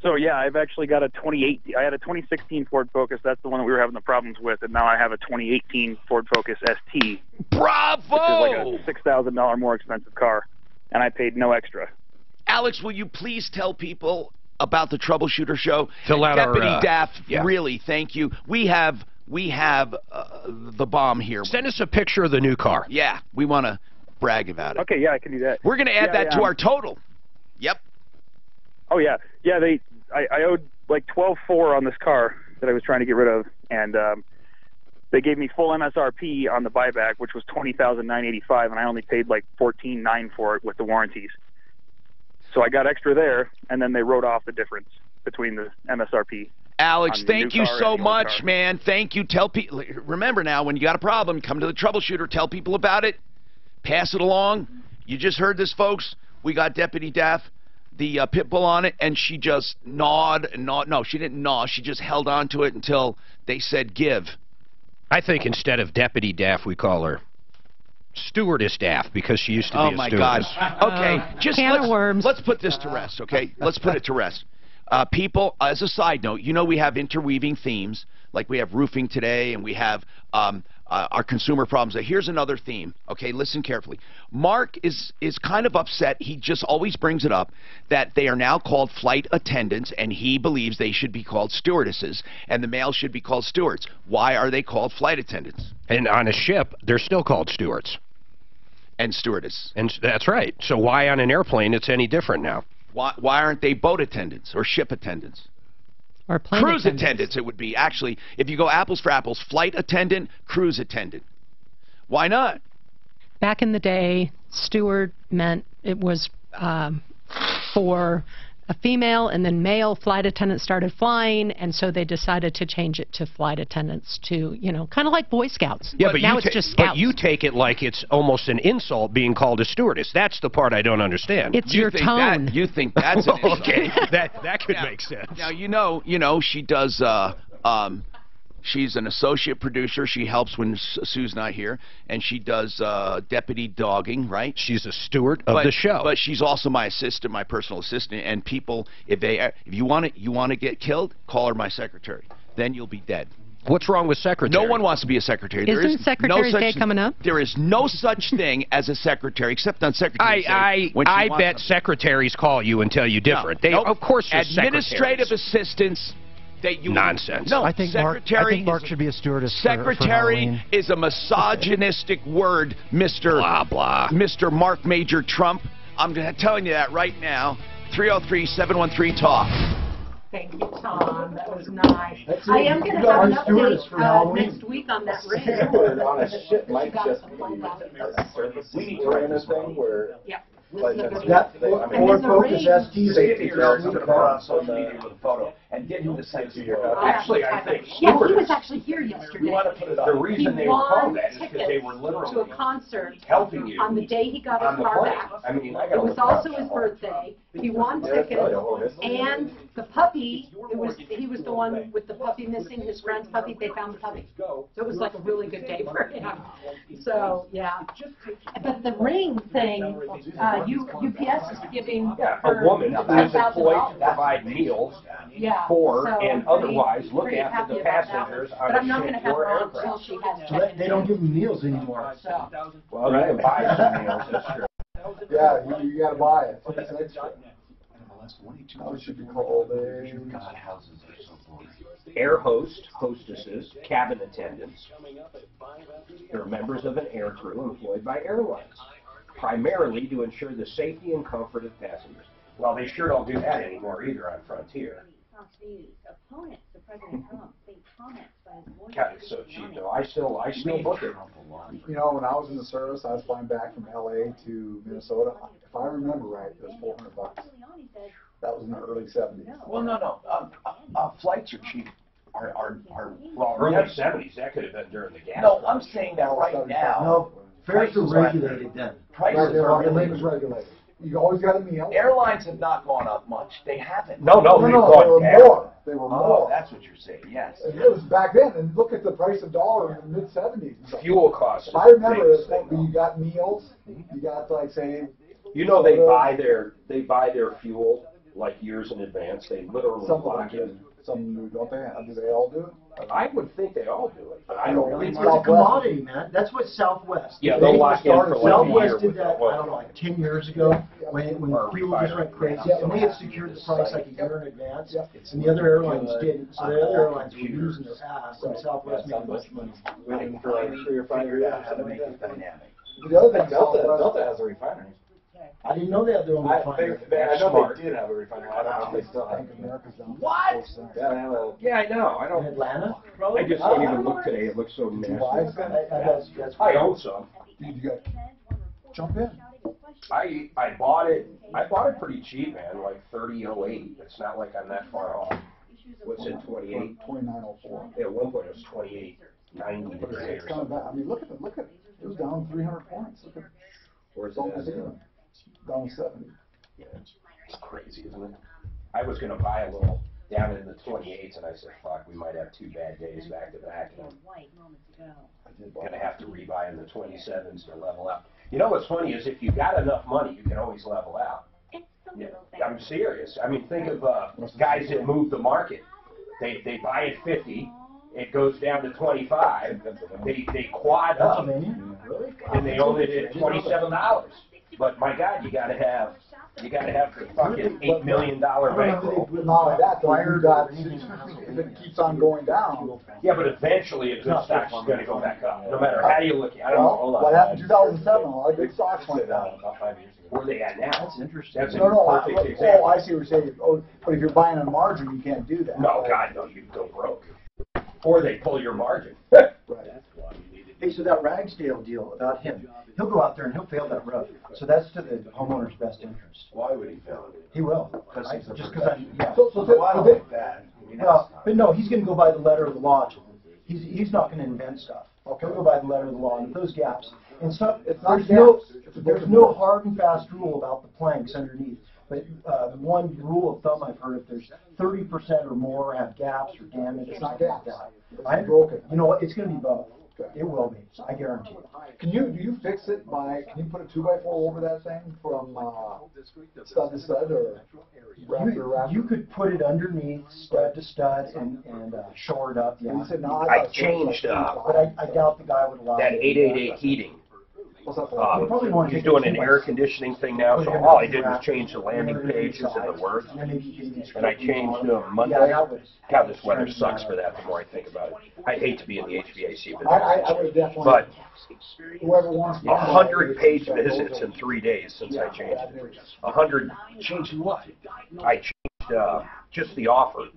So yeah, I've actually got a 28. I had a 2016 Ford Focus. That's the one that we were having the problems with, and now I have a 2018 Ford Focus ST. Bravo! Which is like a $6,000 more expensive car, and I paid no extra. Alex, will you please tell people about the Troubleshooter Show? Fill out Deputy our, Daff, yeah. really, thank you. We have the bomb here. Send us a picture of the new car. Yeah, we want to brag about it. Okay, yeah, I can do that. We're going to add that to our total. Yep. Oh yeah, yeah. I owed like $12,400 on this car that I was trying to get rid of, and they gave me full MSRP on the buyback, which was $20,985, and I only paid like $14,900 for it with the warranties. So I got extra there, and then they wrote off the difference between the MSRP. Alex, thank you so much, man. Thank you. Tell people. Remember now, when you got a problem, come to the Troubleshooter. Tell people about it. Pass it along. You just heard this, folks. We got Deputy Daff, the pit bull on it, and she just gnawed and gnawed. No, she didn't gnaw. She just held on to it until they said give. I think instead of Deputy Daff, we call her Stewardess Daff, because she used to be a stewardess. Oh, my God. Okay, just let's put this to rest, okay? Let's put it to rest. People, as a side note, you know we have interweaving themes, like we have roofing today, and we have our consumer problems. Here's another theme, okay? Listen carefully. Mark is kind of upset. He just always brings it up that they are now called flight attendants, and he believes they should be called stewardesses, and the males should be called stewards. Why are they called flight attendants? And on a ship, they're still called stewards. And stewardess. And that's right. So why on an airplane it's any different now? Why aren't they boat attendants or ship attendants? Or plane cruise attendants, it would be. Actually, if you go apples for apples, flight attendant, cruise attendant. Why not? Back in the day, steward meant it was for a female, and then male flight attendants started flying, and so they decided to change it to flight attendants to, you know, kind of like Boy Scouts. Yeah, but now it's just Scouts. But you take it like it's almost an insult being called a stewardess. That's the part I don't understand. It's your tone. You think that's an insult. Okay, that could make sense. Now, you know, she does, she's an associate producer. She helps when Sue's not here, and she does deputy dogging, right? She's a steward of the show. But she's also my assistant, my personal assistant. And people, if you want to get killed, call her my secretary. Then you'll be dead. What's wrong with secretary? No one wants to be a secretary. Isn't Secretary's Day coming up? There is no such thing as a secretary, except on Secretary's Day. I bet secretaries call you and tell you different. They, of course, administrative assistants. Nonsense. No, I think Mark should be a stewardess. Secretary is a misogynistic word, Mr. Blah, blah. Mr. Mark Major Trump. I'm telling you that right now. 303-713-TALK. Thank you, Tom. That was nice. I am going to have an update next week on that ring. Steward on a ship might just be a service thing where... Yeah. That Ford Focus ST Safety girls are going to put on social media with a photo and get him to send to you. Actually, I think yeah, he was actually here yesterday. We want to put it on. The reason they were called that is because they were literally to a concert helping you on the day he got his car back. I mean, it was also his birthday. He won tickets, and the puppy. He was the one with the puppy missing. His friend's puppy. They found the puppy. So it was like a really good day for him. So yeah, but the ring thing. UPS is giving a woman who is employed to provide meals for and otherwise look after the passengers on a ship or aircraft. They don't give them meals anymore. Well, you can buy some meals, that's true. Yeah, you got to buy it. It's extra. It should be called air host, hostesses, cabin attendants. They're members of an air crew employed by airlines, primarily to ensure the safety and comfort of passengers. Well, they sure don't do that anymore either on Frontier. God, it's so cheap though. I still book it. You know, when I was in the service, I was flying back from LA to Minnesota. If I remember right, it was $400. That was in the early 70s. Well, no. Flights are cheap. Well, early 70s. That could have been during the gas. No, I'm saying that right now. No, fares are regulated then. Prices are really regulated. You always got a meal. Airlines have not gone up much. They haven't. No, they were more. They were more. Oh, that's what you're saying. Yes. And it was back then, and look at the price of dollar in the mid 70s. Fuel costs. I remember you got meals. You got like say. You know they buy their fuel like years in advance. They literally Some of lock them in. do. Some don't they? Do they all do it? I would think they all do it, but I don't really. It's a commodity, man. That's what Southwest. Yeah, they'll lock in for like a year. Southwest did that, I don't know, like 10 years ago, when fuel just went crazy, and they had secured the price like a year in advance, and the other airlines didn't. So the other airlines were losing their ass, and Southwest made a bunch of money. Waiting for like 3 or 5 years. How to make it dynamic. The other thing, Delta has a refinery. I didn't know they had their own refinery. I know they did have a refinery. I don't know if they still have it. What? Yeah, they have a. Yeah, I know. I don't. In Atlanta? I just don't even look today. It looks so nasty. I own some. You got jump in. I bought it. I bought it pretty cheap, man. Like 30.08. It's not like I'm that far off. What's it? 28. 29.04. Yeah, at one point it was 28.90 today It's or coming something. back. I mean, look at it. Look at it. It was down 300 points. Look at it. Where's It's almost it? even. Down 70. Yeah, it's crazy, isn't it? I was going to buy a little down in the 28s, and I said, fuck, we might have 2 bad days back to back, and I'm going to have to rebuy in the 27s to level out. You know what's funny is if you got enough money, you can always level out. Yeah, I'm serious. I mean, think of guys that move the market. They buy at 50. It goes down to 25. They quad up, and they only did $27. But my God, you gotta have the fucking $8 million bankroll. Not like that, though. You got, if it keeps on going down. Yeah, but eventually a good stock's gonna go back up, no matter how you look at it. What happened in 2007? A lot of good stocks went down. About 5 years ago. Where they at now? That's interesting. That's a perfect Oh, example. I see what you're saying. Oh, but if you're buying on margin, you can't do that. No, God, no, you go broke. Or they pull your margin. Right. Hey, so that Ragsdale deal about him, he'll go out there and he'll fail that roof. So that's to the homeowner's best interest. Why would he fail it? He will. Just because yeah. But no, he's going to go by the letter of the law. He's not going to invent stuff. He'll go by the letter of the law. And if those gaps, and so there's no hard and fast rule about the planks underneath. But the one rule of thumb I've heard, if there's 30% or more have gaps or damage, It's not gaps. I broken. You know what? It's going to be both. It will be. I guarantee it. Do you fix it by? Can you put a 2x4 over that thing from stud to stud or rack to rack? You could put it underneath stud to stud and shore it up. Yeah. I changed but I doubt the guy would allow that it. 888 heating. Probably want to He's take doing it an to air conditioning thing now, so all I did was change the landing pages and the words. And I changed them Monday. God, this weather sucks for that the more I think about it. I hate to be in the HVAC business. I would definitely. But whoever wants 100-page visits in 3 days since I changed it. 100. Changing what? I changed just the offer.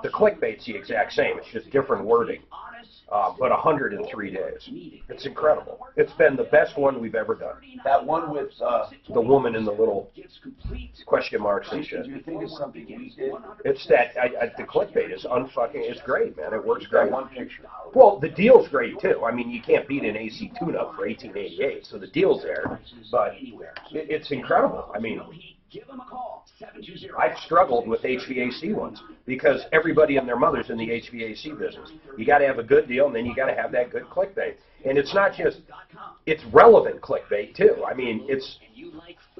The clickbait's the exact same. It's just different wording. But 100 in 3 days. It's incredible. It's been the best one we've ever done. That one with The woman in the little question marks and shit. Do you think it's something we did? It's that the clickbait is unfucking. It's great, man. It works great. That one picture. Well, the deal's great too. I mean, you can't beat an AC tune-up for $18.88, so the deal's there. But it's incredible. I mean, I've struggled with HVAC ones because everybody and their mother's in the HVAC business. You got to have a good deal, and then you got to have that good clickbait. And it's not just, it's relevant clickbait too. I mean, it's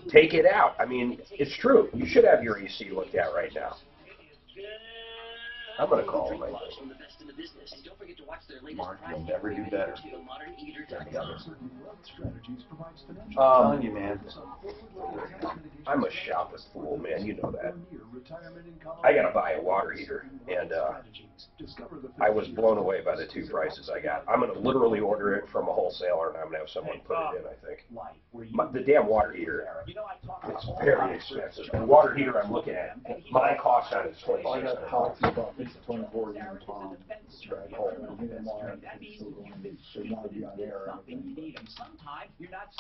take it out. I mean, it's true. You should have your AC looked at right now. I'm going to call him. Mark, you'll never do better. I'm telling you, man. I'm a shopless fool, man. You know that. I got to buy a water heater, and I was blown away by the 2 prices I got. I'm going to literally order it from a wholesaler, and I'm going to have someone put it in, I think. The damn water heater, it's very expensive. The water heater I'm looking at, my cost on it is $2,600. It's 24 year Tom drag hole. He didn't want it. They want to be on air.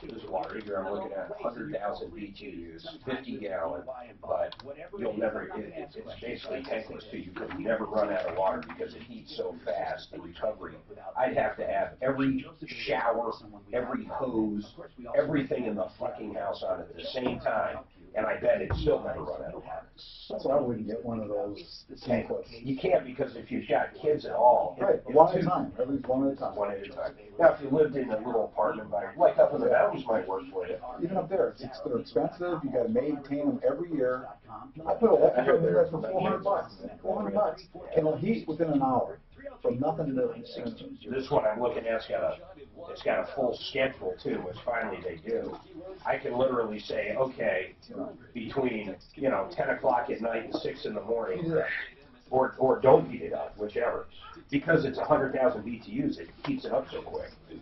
This water heater I'm looking at, 100,000 BTUs, 50 gallon, but you'll never, it's basically tankless too. You could never run out of water because it heats so fast, the recovery. I'd have to have every shower, every hose, everything in the fucking house on at the same time and I bet it still never run out of parts. That's why I wouldn't get one of those templates. You can't, because if you've got kids at all, Right, one at a time, at least one at a time. One at a time. Now, if you lived in a little apartment, like up in the mountains, might work for you. Even up there, they're expensive. You got to maintain them every year. I put electric in there for $400. $400, and it'll heat within an hour. From nothing to this one I'm looking at, it's got a full schedule too, which finally they do. I can literally say, okay, between 10 o'clock at night and 6 in the morning, or don't heat it up, whichever. Because it's 100,000 BTUs, it heats it up so quick. And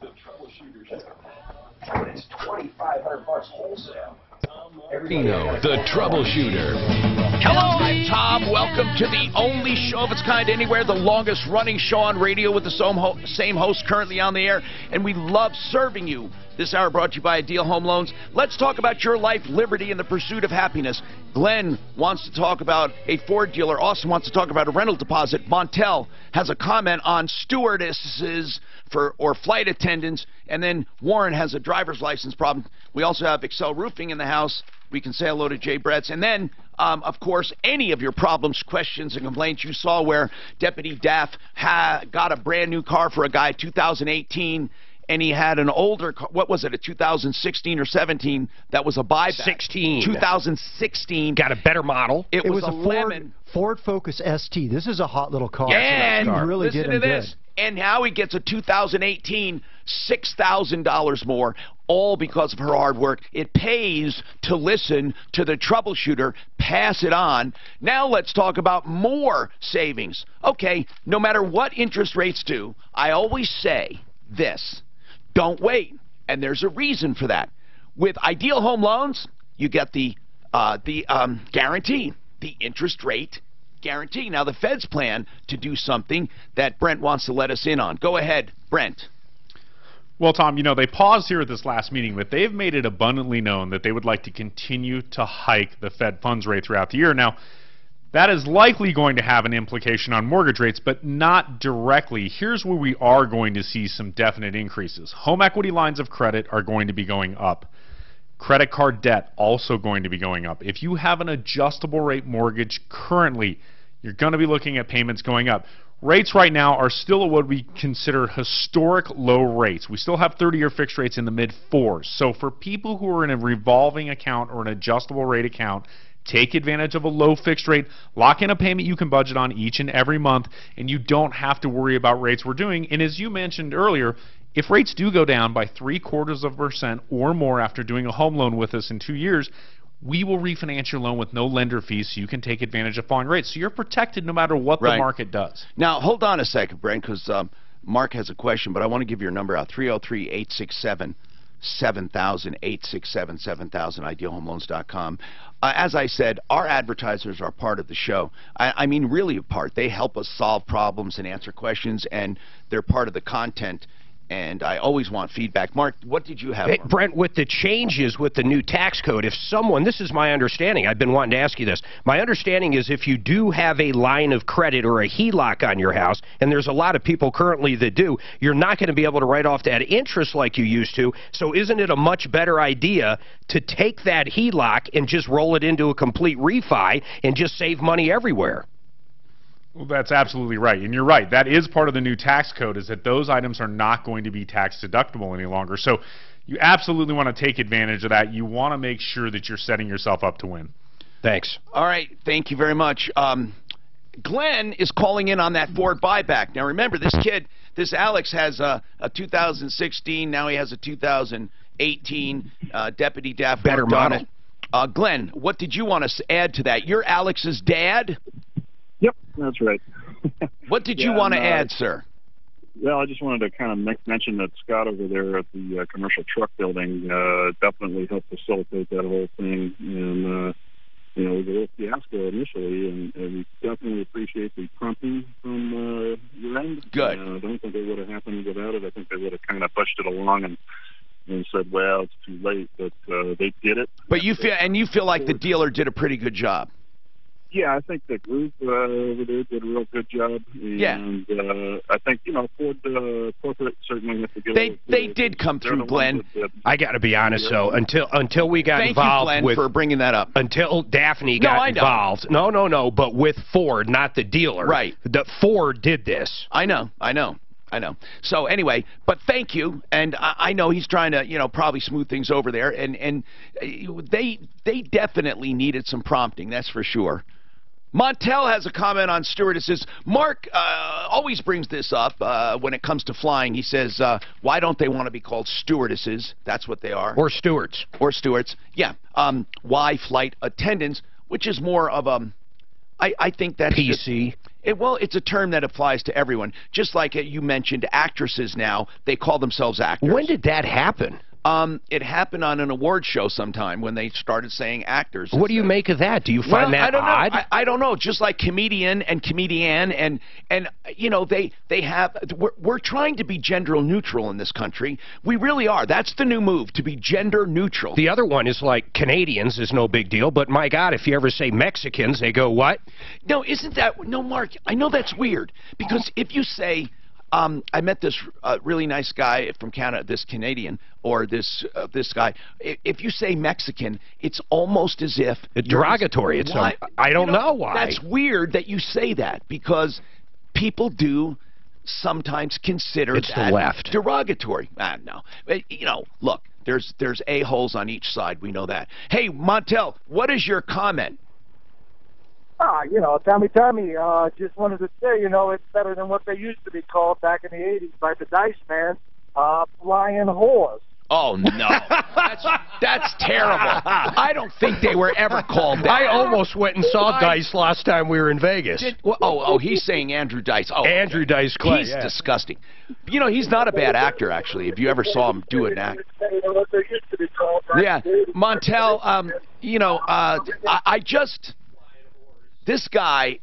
it's $2,500 wholesale. The Troubleshooter. Hello, I'm Tom. Welcome to the only show of its kind anywhere, the longest running show on radio with the same host currently on the air, and we love serving you. This hour brought to you by Ideal Home Loans. Let's talk about your life, liberty, and the pursuit of happiness. Glenn wants to talk about a Ford dealer. Austin wants to talk about a rental deposit. Montel has a comment on stewardesses or flight attendants. And then Warren has a driver's license problem. We also have Excel Roofing in the house. We can say hello to Jay Bretz. And then, of course, any of your problems, questions, and complaints. You saw where Deputy Daff got a brand new car for a guy, 2018, and he had an older car. What was it, a 2016 or 17 that was a buyback? 16. 2016. Got a better model. It was a Ford Focus ST. This is a hot little car. And really listen to this. And now he gets a 2018, $6,000 more, all because of her hard work. It pays to listen to the Troubleshooter. Pass it on. Now let's talk about more savings. Okay, no matter what interest rates do, I always say this: don't wait. And there's a reason for that. With Ideal Home Loans, you get the guarantee, the interest rate guarantee. Now, the Fed's plan to do something that Brent wants to let us in on. Go ahead, Brent. Well, Tom, they paused here at this last meeting, but they've made it abundantly known that they would like to continue to hike the Fed funds rate throughout the year. Now, that is likely going to have an implication on mortgage rates, but not directly. Here's where we are going to see some definite increases. Home equity lines of credit are going to be going up. Credit card debt also going to be going up. If you have an adjustable rate mortgage currently, you're going to be looking at payments going up. Rates right now are still at what we consider historic low rates. We still have 30-year fixed rates in the mid-4s. So for people who are in a revolving account or an adjustable rate account, take advantage of a low fixed rate, lock in a payment you can budget on each and every month, and you don't have to worry about rates we're doing. And as you mentioned earlier, if rates do go down by 0.75% or more after doing a home loan with us in 2 years, we will refinance your loan with no lender fees so you can take advantage of falling rates. So you're protected no matter what the market does. Now, hold on a second, Brent, because Mark has a question, but I want to give your number out, 303-867-7000, 867-7000, idealhomeloans.com. As I said, our advertisers are part of the show. I mean, really a part. They help us solve problems and answer questions, and they're part of the content. And I always want feedback. Mark, what did you have? Hey, Brent, with the changes with the new tax code, if someone, this is my understanding, I've been wanting to ask you this. My understanding is if you do have a line of credit or a HELOC on your house, and there's a lot of people currently that do, you're not going to be able to write off that interest like you used to. So isn't it a much better idea to take that HELOC and just roll it into a complete refi and just save money everywhere? Well, that's absolutely right. And you're right. That is part of the new tax code, is that those items are not going to be tax deductible any longer. So you absolutely want to take advantage of that. You want to make sure that you're setting yourself up to win. Thanks. All right. Thank you very much. Glenn is calling in on that Ford buyback. Now, remember, this kid, this Alex, has a 2016. Now he has a 2018 Deputy Daff. Better model. Glenn, what did you want to add to that? You're Alex's dad? Yep, that's right. What did you want to add, sir? Well, I just wanted to kind of mention that Scott over there at the commercial truck building definitely helped facilitate that whole thing. And, it was a little fiasco initially, and we definitely appreciate the prompting from your end. Good. I don't think it would have happened without it. I think they would have kind of pushed it along and said, well, it's too late, but they did it. But you feel like the dealer did a pretty good job. Yeah, I think the group over there did a real good job. And I think, Ford corporate certainly has to get They did come through, Glenn. I got to be honest, though. Until we got involved Thank you, Glenn, for bringing that up. Until Daphne got involved. No, but with Ford, not the dealer. Right. The Ford did this. I know. So anyway, but thank you, and I know he's trying to, probably smooth things over there, and they definitely needed some prompting, that's for sure. Montel has a comment on stewardesses. Mark always brings this up when it comes to flying. He says, why don't they want to be called stewardesses? That's what they are. Or stewards. Or stewards, yeah. Why flight attendants, which is more of a, I think that's PC. Well, it's a term that applies to everyone. Just like you mentioned, actresses now, they call themselves actors. When did that happen? It happened on an award show sometime when they started saying actors. What do you make of that? Do you find that odd? I don't know. Just like comedian and comedian, and they have. We're trying to be gender neutral in this country. We really are. That's the new move, to be gender neutral. The other one is like Canadians is no big deal, but my God, if you ever say Mexicans, they go what? No, isn't that Mark? I know that's weird because if you say. I met this really nice guy from Canada, this Canadian, or this guy. If you say Mexican, it's almost as if derogatory. I don't know why. That's weird that you say that because people do sometimes consider it's the left derogatory. No, look, there's a-holes on each side. We know that. Hey, Montel, what is your comment? Tommy, just wanted to say, it's better than what they used to be called back in the 80s by the Dice Man, flying whores. Oh, no. That's terrible. I don't think they were ever called that. I almost went and saw Dice last time we were in Vegas. He's saying Andrew Dice. Oh, Andrew Dice Clay. He's disgusting. He's not a bad actor, actually, if you ever saw him do an act. Yeah, Montel, This guy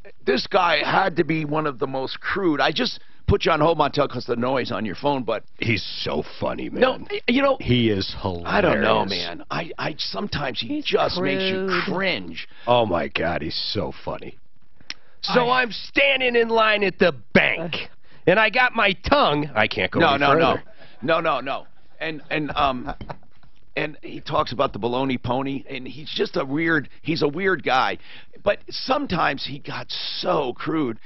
had to be one of the most crude. I just put you on hold, Montel, because the noise on your phone, but he's so funny, man. No, he is hilarious. I don't know, man. Sometimes he just makes you cringe. Oh my God, he's so funny. So I'm standing in line at the bank, and I got my tongue. I can't go any further. No. And he talks about the baloney pony, and he's just a weird guy. But sometimes he got so crude.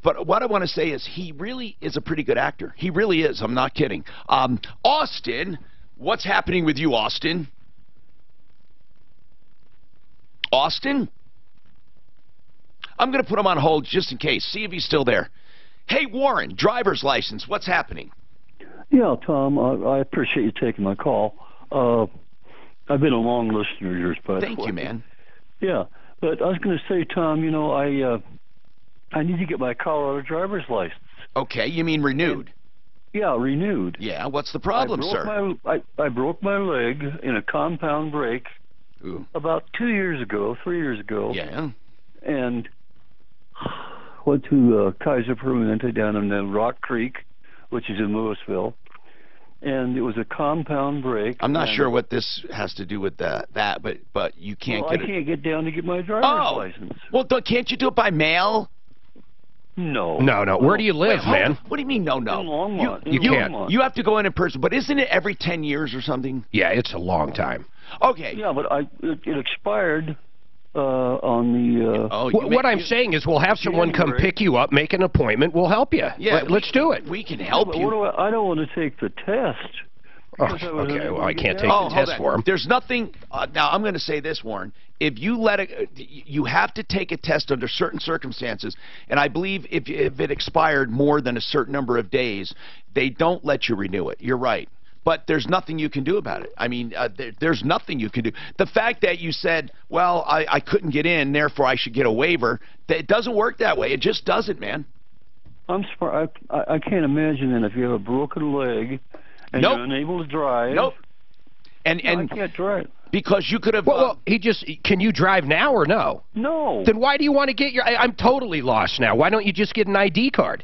But what I want to say is he really is a pretty good actor. He really is. I'm not kidding. Austin, what's happening with you, Austin? Austin? I'm going to put him on hold just in case. See if he's still there. Hey, Warren, driver's license. What's happening? Yeah, Tom, I appreciate you taking my call. I've been a long listener of yours, by the way. Thank you, man. Yeah, but I was going to say, Tom, I need to get my Colorado driver's license. Okay, you mean renewed? Yeah, renewed. Yeah, what's the problem, sir? I broke my leg in a compound break about 3 years ago. Yeah. And went to Kaiser Permanente down in Rock Creek, which is in Louisville. And it was a compound break. I'm not sure what this has to do with that, but you can't get it. I can't get down to get my driver's license. Well, can't you do it by mail? No. Where do you live, man? What do you mean, no? You can't. You have to go in person, but isn't it every 10 years or something? Yeah, it's a long time. Okay. Yeah, but it expired on the... what I'm saying is we'll have someone come pick you up, make an appointment, we'll help you. Yeah, let's do it. We can help you. I don't want to take the test. Okay, well, I can't take the test for him. There's nothing... now, I'm going to say this, Warren. If you let it... You have to take a test under certain circumstances, and I believe if it expired more than a certain number of days, they don't let you renew it. You're right. But there's nothing you can do about it. I mean, there's nothing you can do. The fact that you said, well, I couldn't get in, therefore I should get a waiver, it doesn't work that way. It just doesn't, man. I'm sorry. I can't imagine that if you have a broken leg and you're unable to drive. Nope. And I can't drive. Because you could have... Well, can you drive now or no? No. Then why do you want to get your... I'm totally lost now. Why don't you just get an ID card?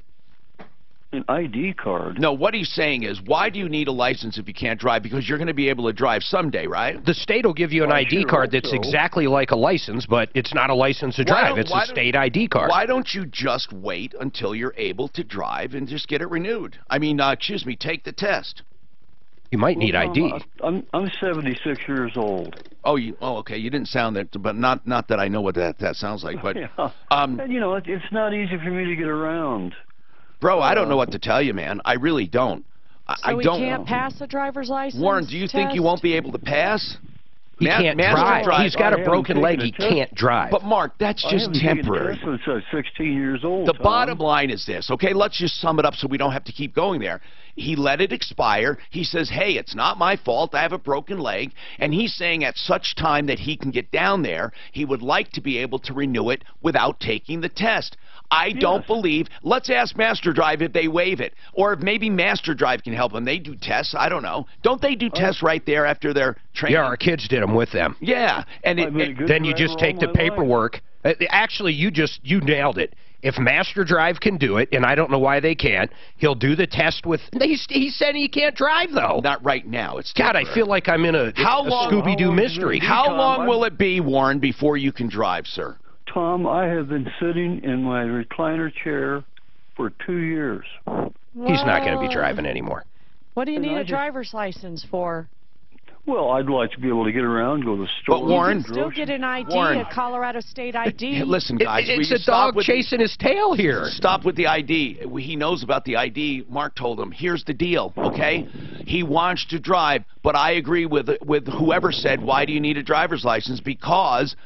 An ID card? No, what he's saying is, why do you need a license if you can't drive? Because you're going to be able to drive someday, right? The state will give you an ID card that's exactly like a license, but it's not a license to drive. It's a state ID card. Why don't you just wait until you're able to drive and just get it renewed? I mean, excuse me, take the test. You might need ID. I'm 76 years old. Oh, okay. You didn't sound that, but not that I know what that sounds like. But yeah. And, you know, it's not easy for me to get around. Bro, I don't know what to tell you, man. I really don't. I So he don't. can't pass a driver's license? Warren, do you think you won't be able to pass? He can't drive. He's got a broken leg. He can't drive. But, Mark, that's just temporary. Since I was 16 years old. The bottom line is this, okay? Let's just sum it up so we don't have to keep going there. He let it expire. He says, hey, it's not my fault. I have a broken leg. And he's saying at such time that he can get down there, he would like to be able to renew it without taking the test. I don't believe. Let's ask Master Drive if they waive it. Or if maybe Master Drive can help them. They do tests. I don't know. Don't they do tests right there after their training? Yeah, our kids did them with them. Yeah. And then you just take the paperwork. Actually, you nailed it. If Master Drive can do it, and I don't know why they can't, he'll do the test with... He said he can't drive, though. Not right now. It's God, I feel like I'm in a Scooby-Doo mystery. How long will it be, Warren, before you can drive, sir? Tom, I have been sitting in my recliner chair for 2 years. He's not going to be driving anymore. What do you need a driver's license for? Well, I'd like to be able to get around, go to the store. But Warren, you can still get an ID, a Colorado State ID. Hey, listen, guys, it's a dog chasing his tail here. Stop with the ID. He knows about the ID. Mark told him. Here's the deal, okay? He wants to drive, but I agree with whoever said, why do you need a driver's license? Because,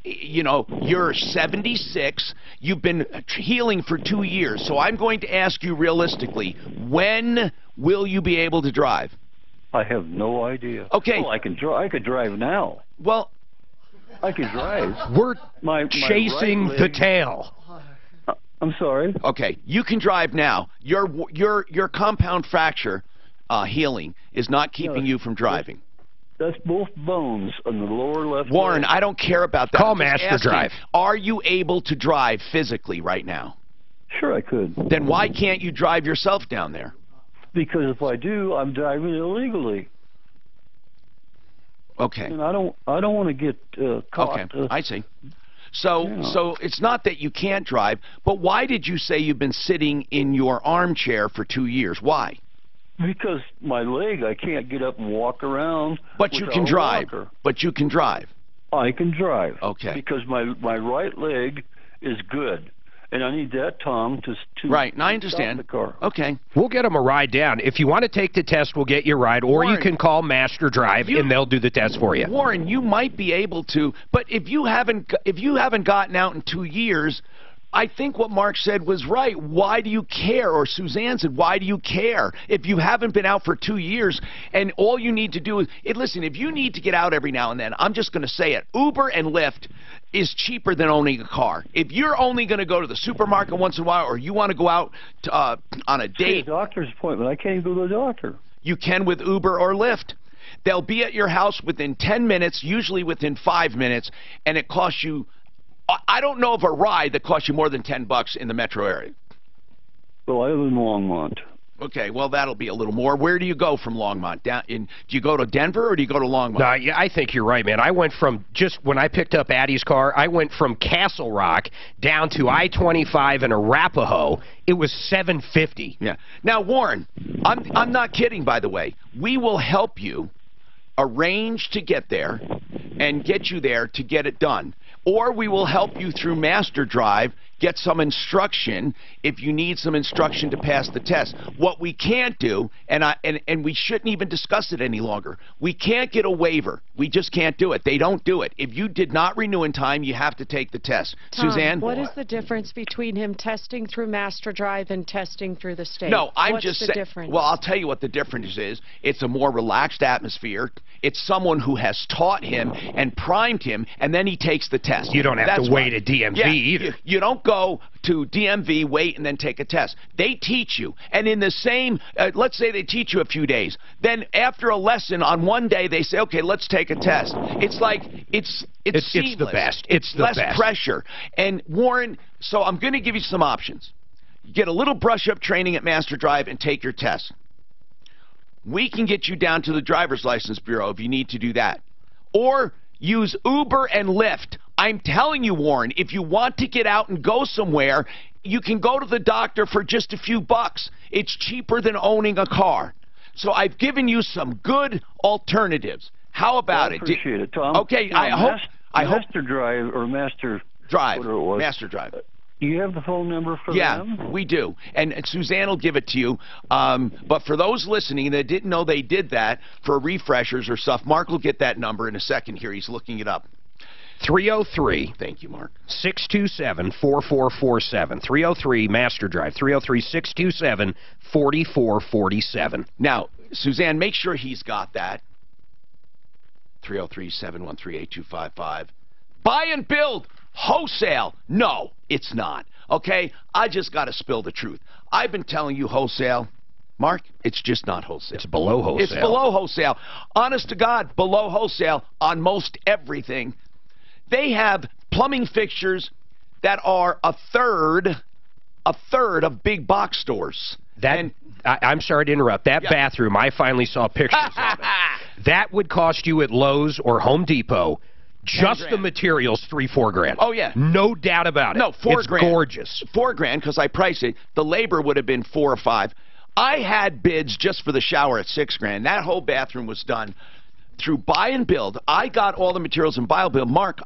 you know, you're 76. You've been healing for 2 years. So I'm going to ask you realistically, when will you be able to drive? I have no idea. Okay. Well, I could drive now. Well, I could drive. We're chasing the tail. I'm sorry. Okay, you can drive now. Your compound fracture healing is not keeping you from driving. That's both bones on the lower left. Warren, leg. I don't care about that. Call Master Drive. Are you able to drive physically right now? Sure, I could. Then why can't you drive yourself down there? Because if I do, I'm driving illegally. Okay. And I don't want to get caught. Okay, I see. So it's not that you can't drive, but why did you say you've been sitting in your armchair for 2 years? Why? Because my leg, I can't get up and walk around. But you can drive. But you can drive. I can drive. Okay. Because my right leg is good. And I need that, Tom, to right, and I understand. Stop the car. Okay. We'll get him a ride down. If you want to take the test, we'll get you a ride, or Warren, you can call Master Drive, and they'll do the test for you. Warren, you might be able to, but if you haven't gotten out in 2 years, I think what Mark said was right. Why do you care? Or Suzanne said, why do you care? If you haven't been out for 2 years, and all you need to do is, listen, if you need to get out every now and then, I'm just going to say it, Uber and Lyft is cheaper than owning a car. If you're only going to go to the supermarket once in a while, or you want to go out to, on a date. A doctor's appointment. I can't even go to the doctor. You can with Uber or Lyft. They'll be at your house within 10 minutes, usually within 5 minutes, and it costs you, I don't know of a ride that costs you more than $10 in the metro area. Well, I live in Longmont. Okay, well, that'll be a little more. Where do you go from Longmont? Do you go to Denver or do you go to Longmont? No, yeah, I think you're right, man. I went from, just when I picked up Addie's car, I went from Castle Rock down to I-25 in Arapahoe. It was $7.50. Yeah. Now, Warren, I'm not kidding, by the way. We will help you arrange to get there and get you there to get it done. Or we will help you through Master Drive get some instruction if you need some instruction to pass the test. What we can't do, and we shouldn't even discuss it any longer, we can't get a waiver. We just can't do it. They don't do it. If you did not renew in time, you have to take the test. Tom, Suzanne? What is the difference between him testing through Master Drive and testing through the state? No, I'm What's just the saying. difference? Well, I'll tell you what the difference is. It's a more relaxed atmosphere. It's someone who has taught him and primed him, and then he takes the test. You don't have to wait at DMV either. You don't go to DMV, wait, and then take a test. They teach you. And in the same, let's say they teach you a few days. Then after a lesson on one day, they say, okay, let's take a test. It's like, it's seamless. It's the best. It's the less best. Pressure. And Warren, so I'm going to give you some options. Get a little brush-up training at Master Drive and take your test. We can get you down to the Driver's License Bureau if you need to do that. Or use Uber and Lyft. I'm telling you, Warren, if you want to get out and go somewhere, you can go to the doctor for just a few bucks. It's cheaper than owning a car. So I've given you some good alternatives. How about it? Appreciate it, Tom. Okay, Now, I hope Master Drive or Master Drive. Whatever it was. Master Drive. You have the phone number for them? Yeah, we do. And Suzanne will give it to you. But for those listening that didn't know they did that, for refreshers or stuff, Mark will get that number in a second here. He's looking it up. 303. Thank you, Mark. 627-4447. 303 Master Drive. 303-627-4447. Now, Suzanne, make sure he's got that. 303-713-8255. Buy and build. Wholesale. No, it's not. Okay? I just got to spill the truth. I've been telling you wholesale. Mark, it's just not wholesale. It's below wholesale. It's below wholesale. Honest to God, below wholesale on most everything. They have plumbing fixtures that are a third of big box stores. I'm sorry to interrupt. That bathroom, I finally saw pictures of it. That would cost you at Lowe's or Home Depot, just the materials, $3-4 grand. Oh, yeah. No doubt about it. No, $4 grand. It's gorgeous. $4 grand because I priced it. The labor would have been $4 or $5. I had bids just for the shower at $6 grand. That whole bathroom was done through buy and build. I got all the materials in buy and build. Mark,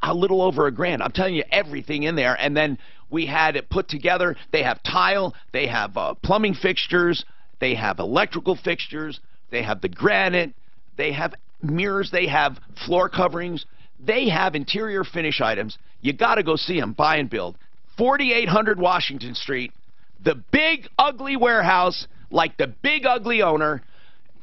a little over $1 grand. I'm telling you, everything in there. And then we had it put together. They have tile. They have plumbing fixtures. They have electrical fixtures. They have the granite. They have mirrors. They have floor coverings. They have interior finish items. You got to go see them. Buy and build. 4800 Washington Street. The big, ugly warehouse, like the big, ugly owner.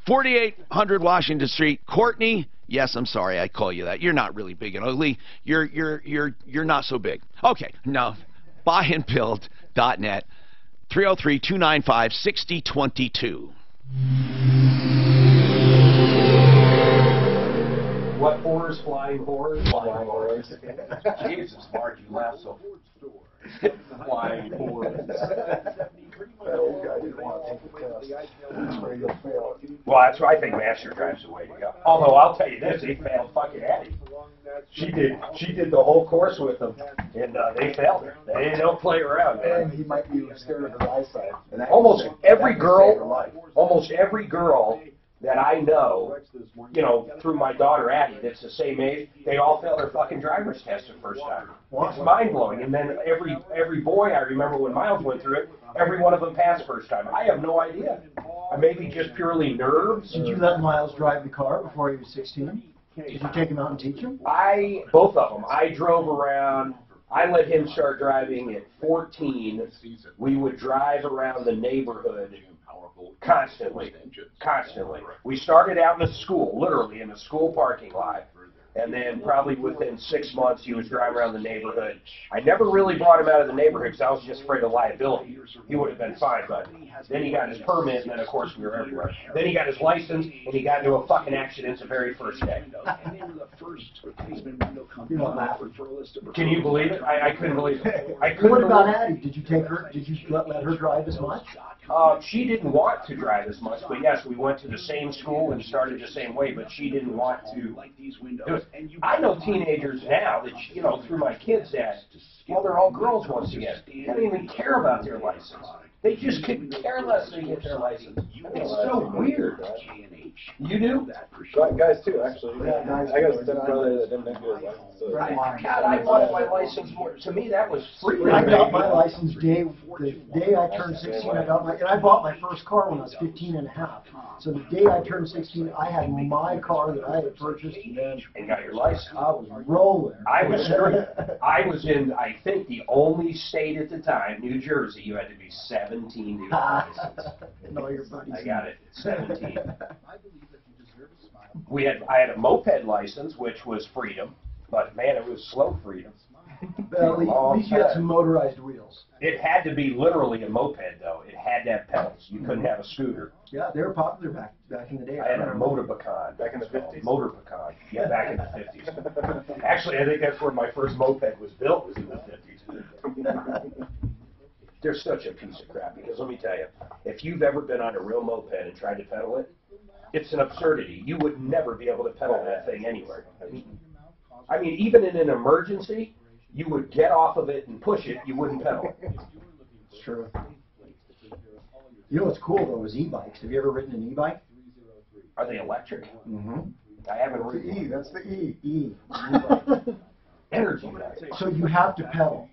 4800 Washington Street. Courtney, yes, I'm sorry I call you that. You're not really big and ugly. You're not so big. Okay, now, buyandbuild.net. 303-295-6022. What horrors? Flying horrors? Flying horrors. Jesus, Mark, you laugh so. Flying horrors. That old guy didn't want to take the test. That's where you'll fail. Well, that's why I think Master Drive's the way to go. Although I'll tell you this, they failed fucking Addie. She did the whole course with them, and they failed her. They don't play around, man. And he might be scared of her eyesight. Almost every girl that I know, through my daughter Addie, that's the same age, they all failed their fucking driver's test the first time. It's mind blowing. And then every boy, I remember when Miles went through it, every one of them passed first time. I have no idea. Maybe just purely nerves. Did you let Miles drive the car before he was 16? Did you take him out and teach him? Both of them. I drove around. I let him start driving at 14. We would drive around the neighborhood constantly. We started out in a school, literally in a school parking lot. And then probably within 6 months, he was driving around the neighborhood. I never really brought him out of the neighborhood because I was just afraid of liability. He would have been fine, but then he got his permit, and then, of course, we were everywhere. Then he got his license, and he got into a fucking accident the very first day. Can you believe it? I couldn't believe it. What about Addie? Did you let her drive as much? She didn't want to drive as much, but yes, we went to the same school and started the same way, but she didn't want to do it. I know teenagers now that, through my kids that, they're all girls once again. They don't even care about their license. They just couldn't care less they get their license. It's so weird. You do? Guys too, actually. I got a stepbrother that didn't do his license. So. God, I wanted my license more. To me, that was free. I got my license the day I turned 16. And I bought my first car when I was 15 and a half. So the day I turned 16, I had my car that I had purchased and got your license. I was rolling. I was screwed. I was in, I think, the only state at the time, New Jersey. You had to be 17 to get a license. No, your buddies. I got it. 17. I had a moped license, which was freedom, but man, it was slow freedom. Well, at least you had some motorized wheels. It had to be literally a moped, though. It had to have pedals. You couldn't have a scooter. Yeah, they were popular back in the day. I had a motor pecan. Back in the 50s? Motor pecan. Yeah, back in the 50s. Actually, I think that's where my first moped was built, was in the 50s. they're such a piece of crap, because let me tell you, if you've ever been on a real moped and tried to pedal it, it's an absurdity. You would never be able to pedal that thing anywhere. I mean, even in an emergency, you would get off of it and push it, you wouldn't pedal. It's true. You know what's cool, though, is e-bikes. Have you ever ridden an e-bike? Are they electric? Mm-hmm. I haven't The ridden. E, that's the E. E. Energy bike. So you have to pedal.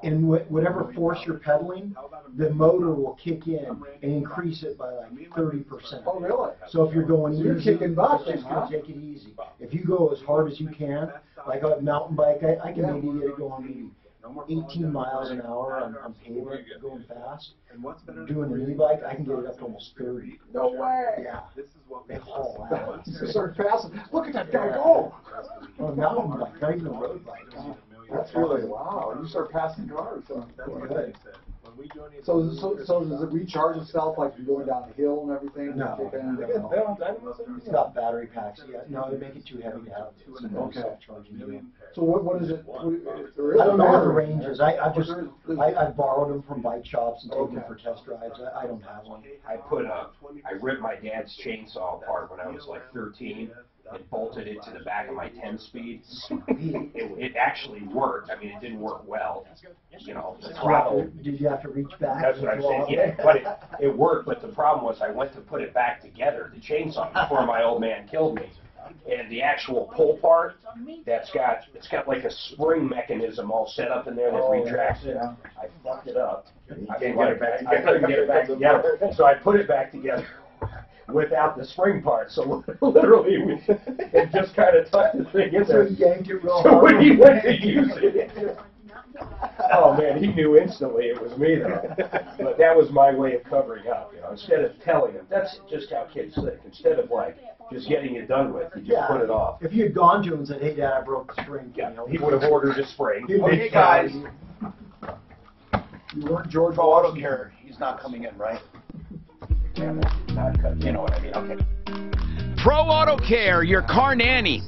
And whatever force you're pedaling, the motor will kick in and increase it by like 30%. Oh, really? So if you're going So easy, you're kicking butt, it's just huh? going to take it easy. If you go as hard as you can, like a mountain bike, I can maybe get it going maybe 18 miles an hour on pavement, going fast. Doing an e-bike, I can get it up to almost 30. No way. Yeah. They haul out. You start passing. Look at that guy go. Oh, mountain bike, not even a road bike. That's really, wow. You start passing cars. That's good. So does it recharge itself like you're going down a hill and everything? No. It's got battery packs. Yeah, no, they make it too heavy to have. Okay. Charging deal. So what is it? I don't know what the range is. I borrowed them from bike shops and taken them for test drives. I don't have one. I ripped my dad's chainsaw apart when I was like 13 and bolted it to the back of my 10-speed. It actually worked. I mean, it didn't work well. You know, the throttle. Did you have to reach back? That's what I'm saying. Yeah, but it worked. But the problem was I went to put it back together, the chainsaw, before my old man killed me. And the actual pull part, it's got like a spring mechanism all set up in there that retracts it. I fucked it up. I couldn't get it back together. So I put it back together without the spring part. So literally, it just kind of tucked the thing in there. So you yanked it real So hard. when he went to use it, oh man, he knew instantly it was me though. But that was my way of covering up, you know. Instead of telling him, that's just how kids think. Instead of like just getting it done with, you just put it off. If you had gone to him and said, "Hey, Dad, I broke the spring," Yeah, you know, he would have ordered a spring. Okay, guys. You weren't George Pro Auto Care, he's not coming in, right? Not cut, you know what I mean? Okay. Pro Auto Care, your car nanny.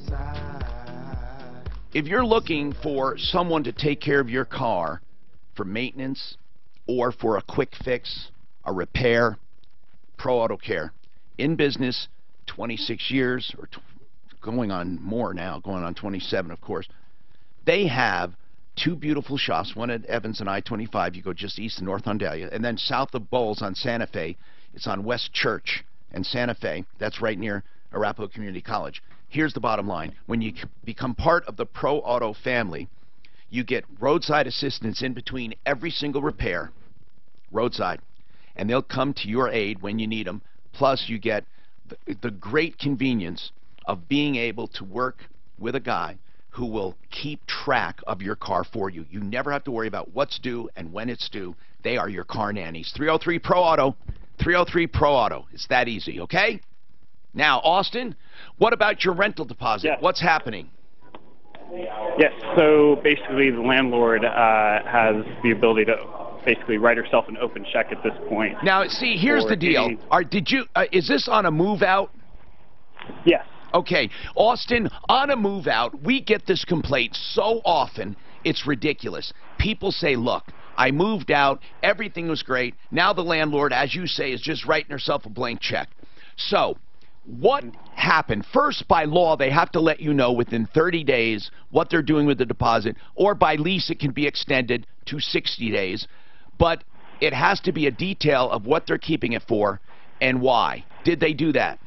If you're looking for someone to take care of your car for maintenance or for a quick fix, a repair, Pro Auto Care. In business, 26 years, or going on more now, going on 27, of course. They have two beautiful shops, one at Evans and I-25. You go just east of North Ondalia, and then south of Bowles on Santa Fe. It's on West Church and Santa Fe. That's right near Arapahoe Community College. Here's the bottom line. When you become part of the Pro Auto family, you get roadside assistance in between every single repair, roadside, and they'll come to your aid when you need them. Plus, you get the great convenience of being able to work with a guy who will keep track of your car for you. You never have to worry about what's due and when it's due. They are your car nannies. 303 Pro Auto. 303 Pro Auto. It's that easy, okay? Now, Austin, what about your rental deposit? Yes. What's happening? Yes, so basically the landlord has the ability to basically write herself an open check at this point. Now, see, here's the deal. Is this on a move out? Yes. Okay, Austin, on a move out, we get this complaint so often, it's ridiculous. People say, look, I moved out, everything was great, now the landlord, as you say, is just writing herself a blank check. So, what happened? First, by law, they have to let you know within 30 days what they're doing with the deposit, or by lease it can be extended to 60 days. But it has to be a detail of what they're keeping it for and why. Did they do that?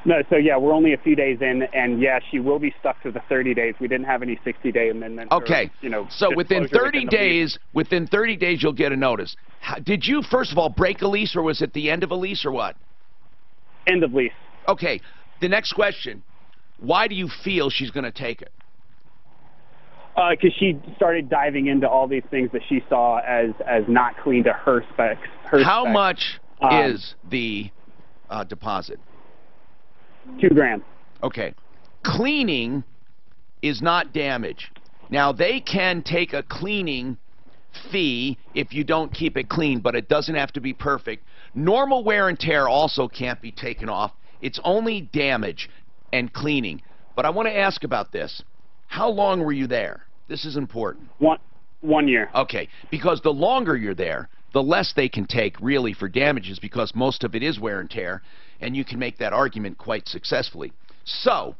No, so yeah, we're only a few days in, and yeah, she will be stuck to the 30 days. We didn't have any 60-day amendments. Okay, so within 30 days, you'll get a notice. Did you, first of all, break a lease, or was it the end of a lease, or what? End of lease. Okay, the next question, why do you feel she's going to take it? Because she started diving into all these things that she saw as not clean to her specs. How much is the deposit? $2,000. Okay. Cleaning is not damage. Now, they can take a cleaning fee if you don't keep it clean, but it doesn't have to be perfect. Normal wear and tear also can't be taken off. It's only damage and cleaning. But I want to ask about this. How long were you there? This is important. 1 year. Okay, because the longer you're there, the less they can take really for damages, because most of it is wear and tear, and you can make that argument quite successfully. So,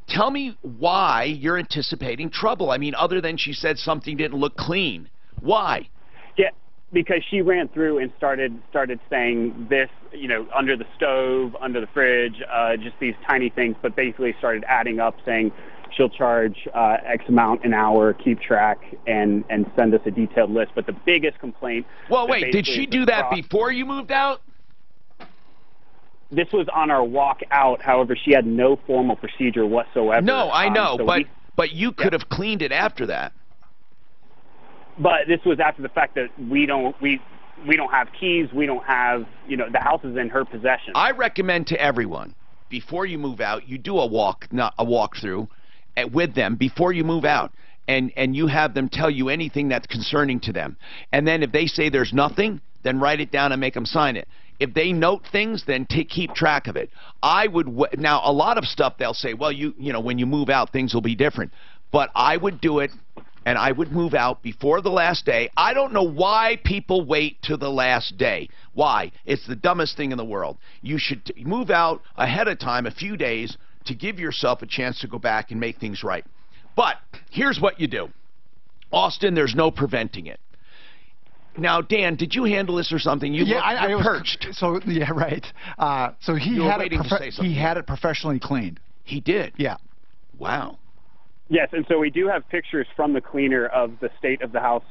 tell me why you're anticipating trouble. I mean, other than she said something didn't look clean. Why? Yeah, because she ran through and started saying this, you know, under the stove, under the fridge, just these tiny things, but basically started adding up, saying she'll charge X amount an hour, keep track, and send us a detailed list. But the biggest complaint... Well, wait, did she do that before you moved out? This was on our walk out. However, she had no formal procedure whatsoever. No, I know, so but you could have cleaned it after that. But this was after the fact that we don't have keys. We don't have, you know, the house is in her possession. I recommend to everyone, before you move out, you do a walkthrough with them before you move out, and you have them tell you anything that's concerning to them. And then if they say there's nothing, then write it down and make them sign it. If they note things, then keep track of it. I would now, a lot of stuff they'll say, well, you know, when you move out, things will be different. But I would do it, and I would move out before the last day. I don't know why people wait to the last day. Why? It's the dumbest thing in the world. You should move out ahead of time, a few days, to give yourself a chance to go back and make things right. But here's what you do. Austin, there's no preventing it. Now, Dan, did you handle this or something? Yeah, I was perched. So yeah, right. So he had it professionally cleaned. He did. Yeah. Wow. Yes, and so we do have pictures from the cleaner of the state of the house,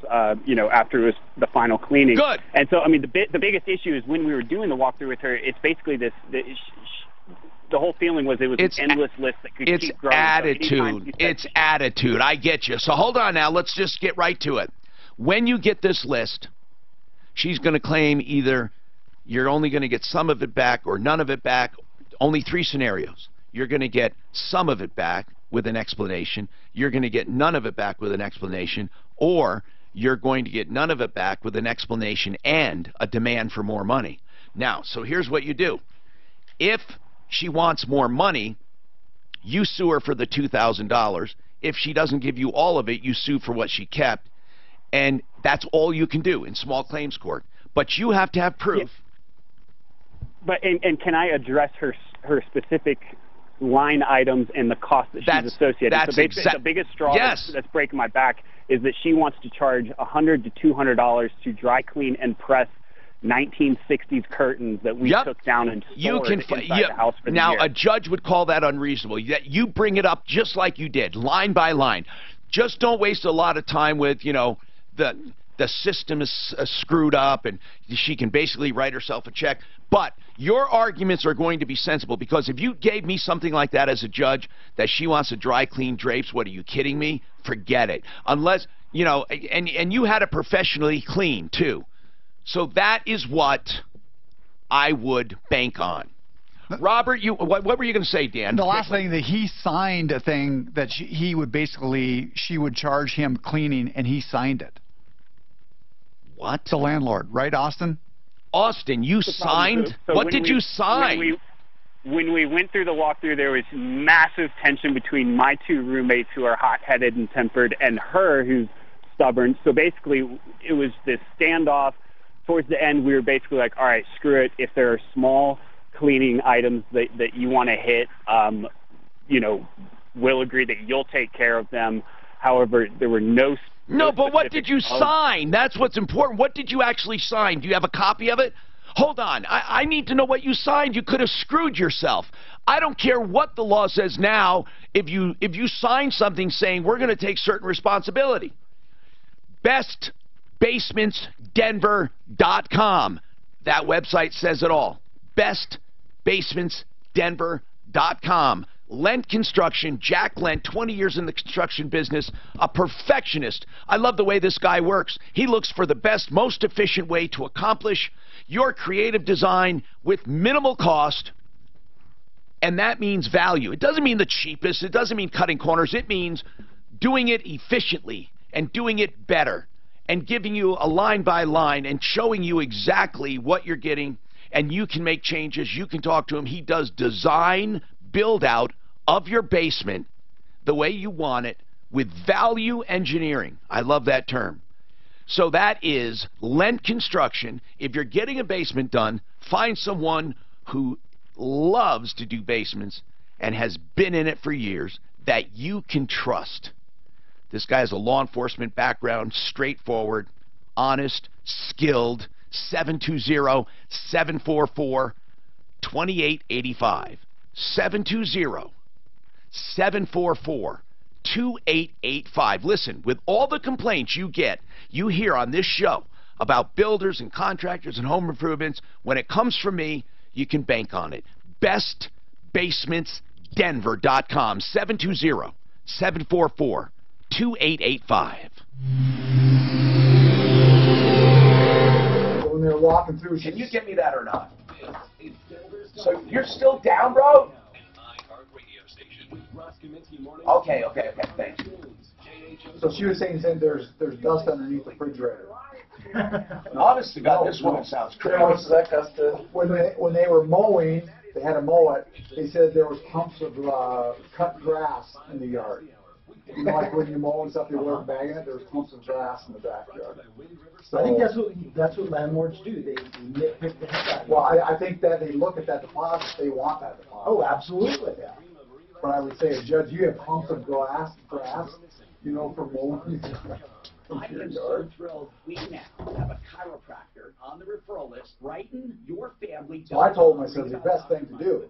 you know, after it was the final cleaning. Good. And so, I mean, the biggest issue is when we were doing the walkthrough with her, it's basically the whole feeling was it was an endless list that could keep growing. It's attitude. I get you. So hold on now. Let's just get right to it. When you get this list, she's going to claim either you're only going to get some of it back or none of it back. Only 3 scenarios. You're going to get some of it back with an explanation. You're going to get none of it back with an explanation. Or you're going to get none of it back with an explanation and a demand for more money. Now, so here's what you do. If she wants more money, you sue her for the $2,000. If she doesn't give you all of it, you sue for what she kept. And that's all you can do in small claims court. But you have to have proof. Yeah. But and can I address her specific line items and the cost that she's associated? That's the biggest straw that's breaking my back is that she wants to charge $100 to $200 to dry clean and press 1960s curtains that we took down and stored inside the house for the year. A judge would call that unreasonable. You bring it up just like you did, line by line. Just don't waste a lot of time with, you know, the system is screwed up and she can basically write herself a check. But your arguments are going to be sensible, because if you gave me something like that as a judge, that she wants to dry clean drapes, what, are you kidding me? Forget it. Unless, you know, and you had it professionally cleaned too. So that is what I would bank on. Robert, what were you going to say, Dan? The last thing, that he signed a thing that she would charge him cleaning, and he signed it. What? The landlord, right, Austin? Austin, you signed? So what did you sign? When we went through the walkthrough, there was massive tension between my 2 roommates, who are hot-headed and tempered, and her, who's stubborn. So basically, it was this standoff. Towards the end, we were basically like, all right, screw it. If there are small cleaning items that you want to hit, you know, we'll agree that you'll take care of them. However, there were no but what did you sign? That's what's important. What did you actually sign? Do you have a copy of it? Hold on. I need to know what you signed. You could have screwed yourself. I don't care what the law says now. If you sign something saying we're going to take certain responsibility. BestBasementsDenver.com. That website says it all. BestBasementsDenver.com. Lent Construction, Jack Lent, 20 years in the construction business, a perfectionist. I love the way this guy works. He looks for the best, most efficient way to accomplish your creative design with minimal cost, and that means value. It doesn't mean the cheapest. It doesn't mean cutting corners. It means doing it efficiently and doing it better and giving you a line by line and showing you exactly what you're getting, and you can make changes. You can talk to him. He does design, build out of your basement the way you want it with value engineering. I love that term. So that is Lent Construction. If you're getting a basement done, find someone who loves to do basements and has been in it for years that you can trust. This guy has a law enforcement background, straightforward, honest, skilled. 720-744-2885. 720-744-2885. Listen, with all the complaints you hear on this show about builders and contractors and home improvements, when it comes from me, you can bank on it. BestBasementsDenver.com. 720-744-2885. When they're walking through, can you get me that or not? So you're still down, bro? Okay, thanks. So she was saying there's dust underneath the refrigerator. Honest to God, this woman sounds crazy. How much does that cost? When they were mowing, they had to mow it. They said there was clumps of cut grass in the yard. You know, like when you mow and stuff, they weren't bagging it. There was clumps of grass in the backyard. So, I think that's what landlords do. They nitpick the heck out of it. Well, I think that they look at that deposit. They want that deposit. Oh, absolutely. Yeah. But I would say, Judge, you have clumps of grass, you know, for mowing. I am so thrilled we now have a chiropractor on the referral list. Brighten your family. So I told him, I said, the best thing to do is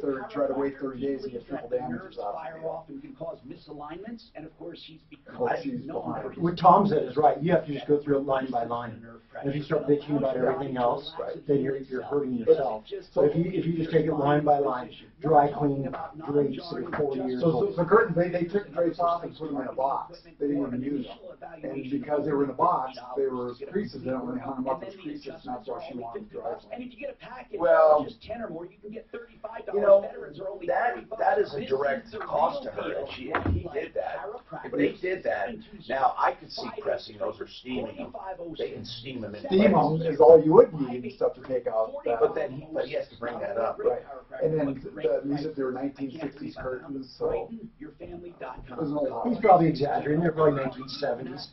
to try to wait 30 days and get triple damages out of it. Off and can cause misalignments, and of course she's What Tom said is right. You have to just go through it line by line. And if you start bitching about everything else, then you're hurting yourself. So if you just take it line by line, dry clean drapes that are 4 years old. So curtains, they took the drapes off and put them in a box. They didn't even use them. And because they were in a box, they were creases in it. When they hung them up as creases, and that's why she wanted to dry them. And if you get a package, well, just 10 or more, you can get $35. You know, that is a direct cost to her. He did that. If they did that, now I could see pressing those or steaming them. They can steam them in Steam them is all you would need and stuff to take out. But he has to bring that up. Right. And then these are their 1960s curtains, so he's probably exaggerating. They're probably 1970s.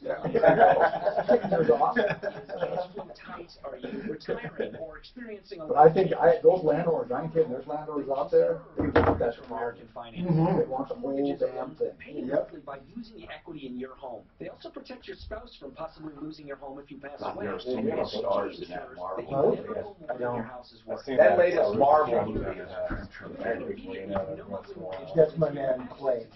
But I think those landlords, I ain't kidding, there's landlords out there, they want that American finance. They want the whole damn thing. Yep. By using the equity in your home. They also protect your spouse from possibly losing your home if you pass away. There's too many stars in that marble. I don't. That latest marble movie is That's my man Clay.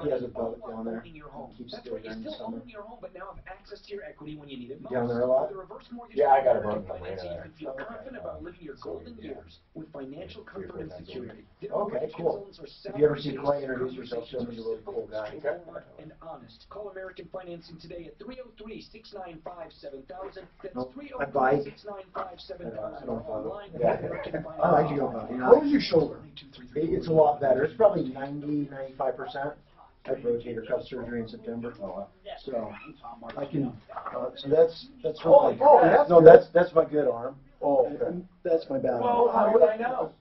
He has a boat down there. He keeps it there during the summer. But now have access to your equity when you need it most. Down there a lot? Yeah, I got a boat down there. You can feel confident about living your golden years with financial comfort and security. Okay, cool. If you ever see Clay introduce yourself to him, he's a really cool guy. And honest. Call American Financing today at 303-695-7000. That's I bike. 303-695-7000. I don't follow. Yeah. I like to go bike. What was your shoulder? It's a lot better. It's probably 90-95%. I had rotator cuff surgery in September, so I can. So that's that's my good arm. Oh, okay. That's my bad arm. Well, how would I know?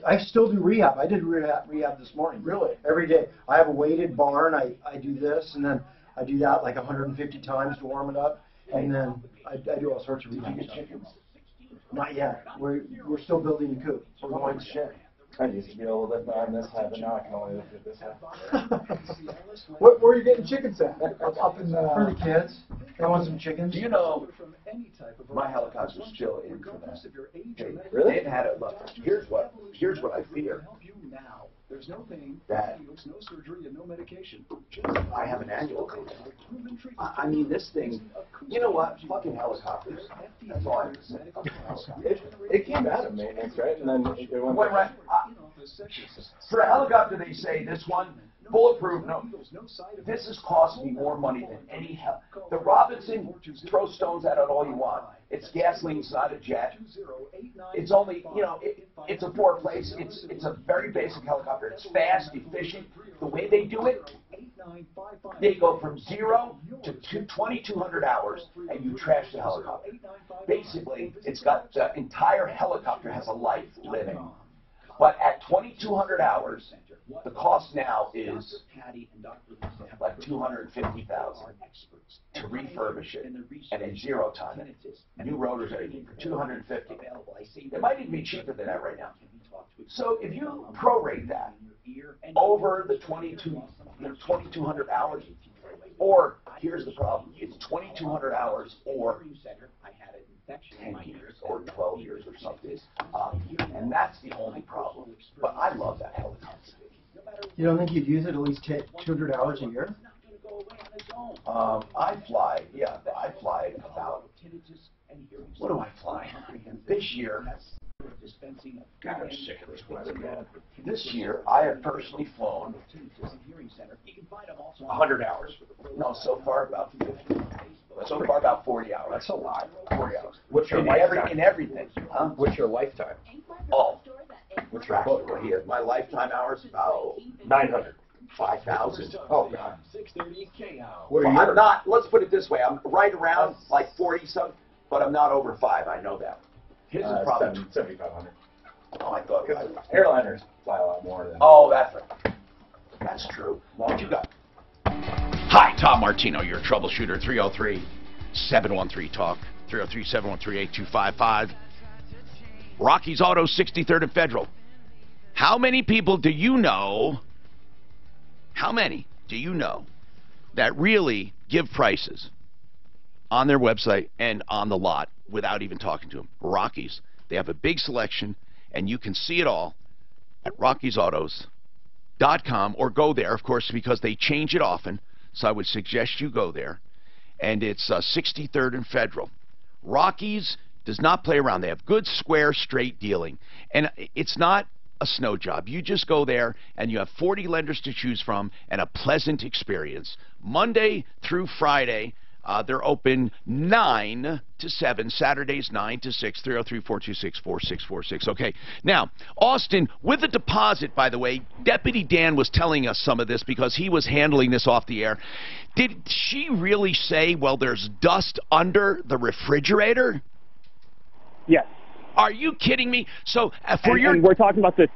I still do rehab. I did rehab this morning. Really? Every day. I have a weighted bar, and I do this, and then I do that like 150 times to warm it up, and then I do all sorts of rehab stuff. Not yet. We're still building the coop. We're going to shed. I used to be able to lift on this half, and now I can only lift it this half. Where are you getting chickens at? Up in For the kids. They want some chickens. Do you know my helicopter's still in for that? Hey, really? They've had it left. Here's what I fear. There's no pain, That no surgery, and no medication. I have an annual code. I mean, this thing, you know what? Fucking helicopters. That's all I have to say. It came out of maintenance, right? And then it went right. For a helicopter, they say this one, bulletproof. No, this has cost me more money than any hell. The Robinson, throw stones at it all you want. It's gasoline, it's not a jet. It's only, it's a four-place. It's a very basic helicopter. It's fast, efficient. The way they do it, they go from 0 to 2,200 hours, and you trash the helicopter. Basically, it's got the entire helicopter has a life living. But at 2,200 hours, The cost now is like $250,000 to refurbish it and in zero time it. New rotors are for $250,000. It might even be cheaper than that right now. So if you prorate that over the 2,200 hours, or here's the problem: it's 2,200 hours or 10 years or 12 years or something, and that's the only problem. But I love that helicopter. You don't think you'd use it at least 200 hours a year? I fly about, what do I fly? This year, God, I'm sick of this weather, man. This year, I have personally flown 100 hours. No, so far about 50. So far about 40 hours. That's a lot. 40 hours. What's your lifetime? In everything. Huh? What's your lifetime? Oh. What's your book? Well, here, my lifetime hours about 900. 5,000. Oh, God. Well, I'm not, let's put it this way, I'm right around like 40-something, but I'm not over 5, I know that. His is probably 7,500. Oh, I thought. Because airliners fly a lot more than. Oh, that's right. That's true. What you got? Hi, Tom Martino, your troubleshooter. 303-713-TALK. 303-713-8255. Rocky's Auto, 63rd and Federal. How many people do you know? How many do you know that really give prices on their website and on the lot without even talking to them? Rocky's. They have a big selection, and you can see it all at Rocky'sAutos.com, or go there, of course, because they change it often. So I would suggest you go there. And it's 63rd and Federal. Rocky's does not play around. They have good, square, straight dealing. And it's not a snow job. You just go there and you have 40 lenders to choose from and a pleasant experience. Monday through Friday, they're open 9 to 7. Saturdays 9 to 6. 303-426-4646. Okay. Now, Austin, with the deposit, by the way, Deputy Dan was telling us some of this because he was handling this off the air. Did she really say, well, there's dust under the refrigerator? Yes. Are you kidding me? So and we're talking about the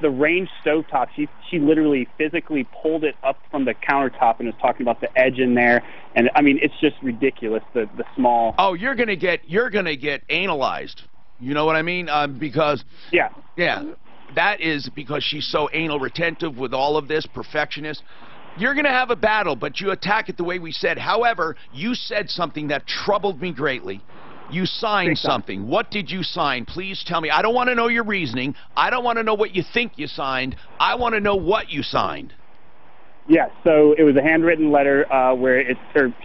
range stovetop. She literally physically pulled it up from the countertop and was talking about the edge in there. And I mean, it's just ridiculous. The small. Oh, you're gonna get analyzed. You know what I mean? Because yeah, that is because she's so anal retentive with all of this, perfectionist. You're going to have a battle, but you attack it the way we said. However, you said something that troubled me greatly. You signed something. What did you sign? Please tell me. I don't want to know your reasoning. I don't want to know what you think you signed. I want to know what you signed. Yes, so it was a handwritten letter where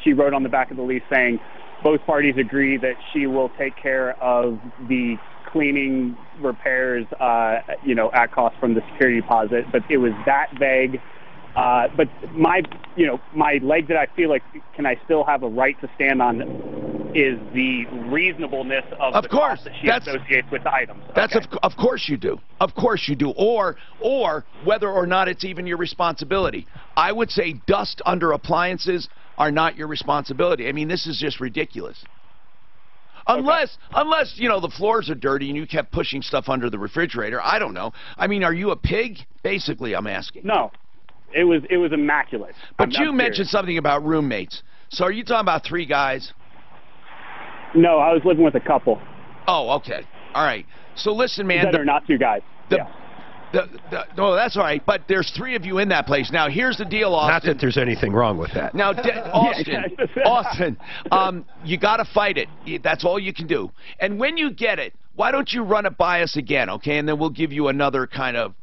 she wrote on the back of the lease saying both parties agree that she will take care of the cleaning, repairs, at cost from the security deposit. But it was that vague. But my leg that I feel like can I still have a right to stand on is the reasonableness of the cost that she associates with the items. That's of course you do. Of course you do. Or whether or not it's even your responsibility. I would say dust under appliances are not your responsibility. I mean, this is just ridiculous. Unless the floors are dirty and you kept pushing stuff under the refrigerator. I don't know. I mean, are you a pig? Basically, I'm asking. No. It was immaculate. But you mentioned something about roommates. So are you talking about 3 guys? No, I was living with a couple. Oh, okay. All right. So listen, man. They're not 2 guys. No, that's all right. But there's 3 of you in that place. Now, here's the deal, Austin. Not that there's anything wrong with that. Now, Austin, you got to fight it. That's all you can do. And when you get it, why don't you run it by us again, okay? And then we'll give you another kind of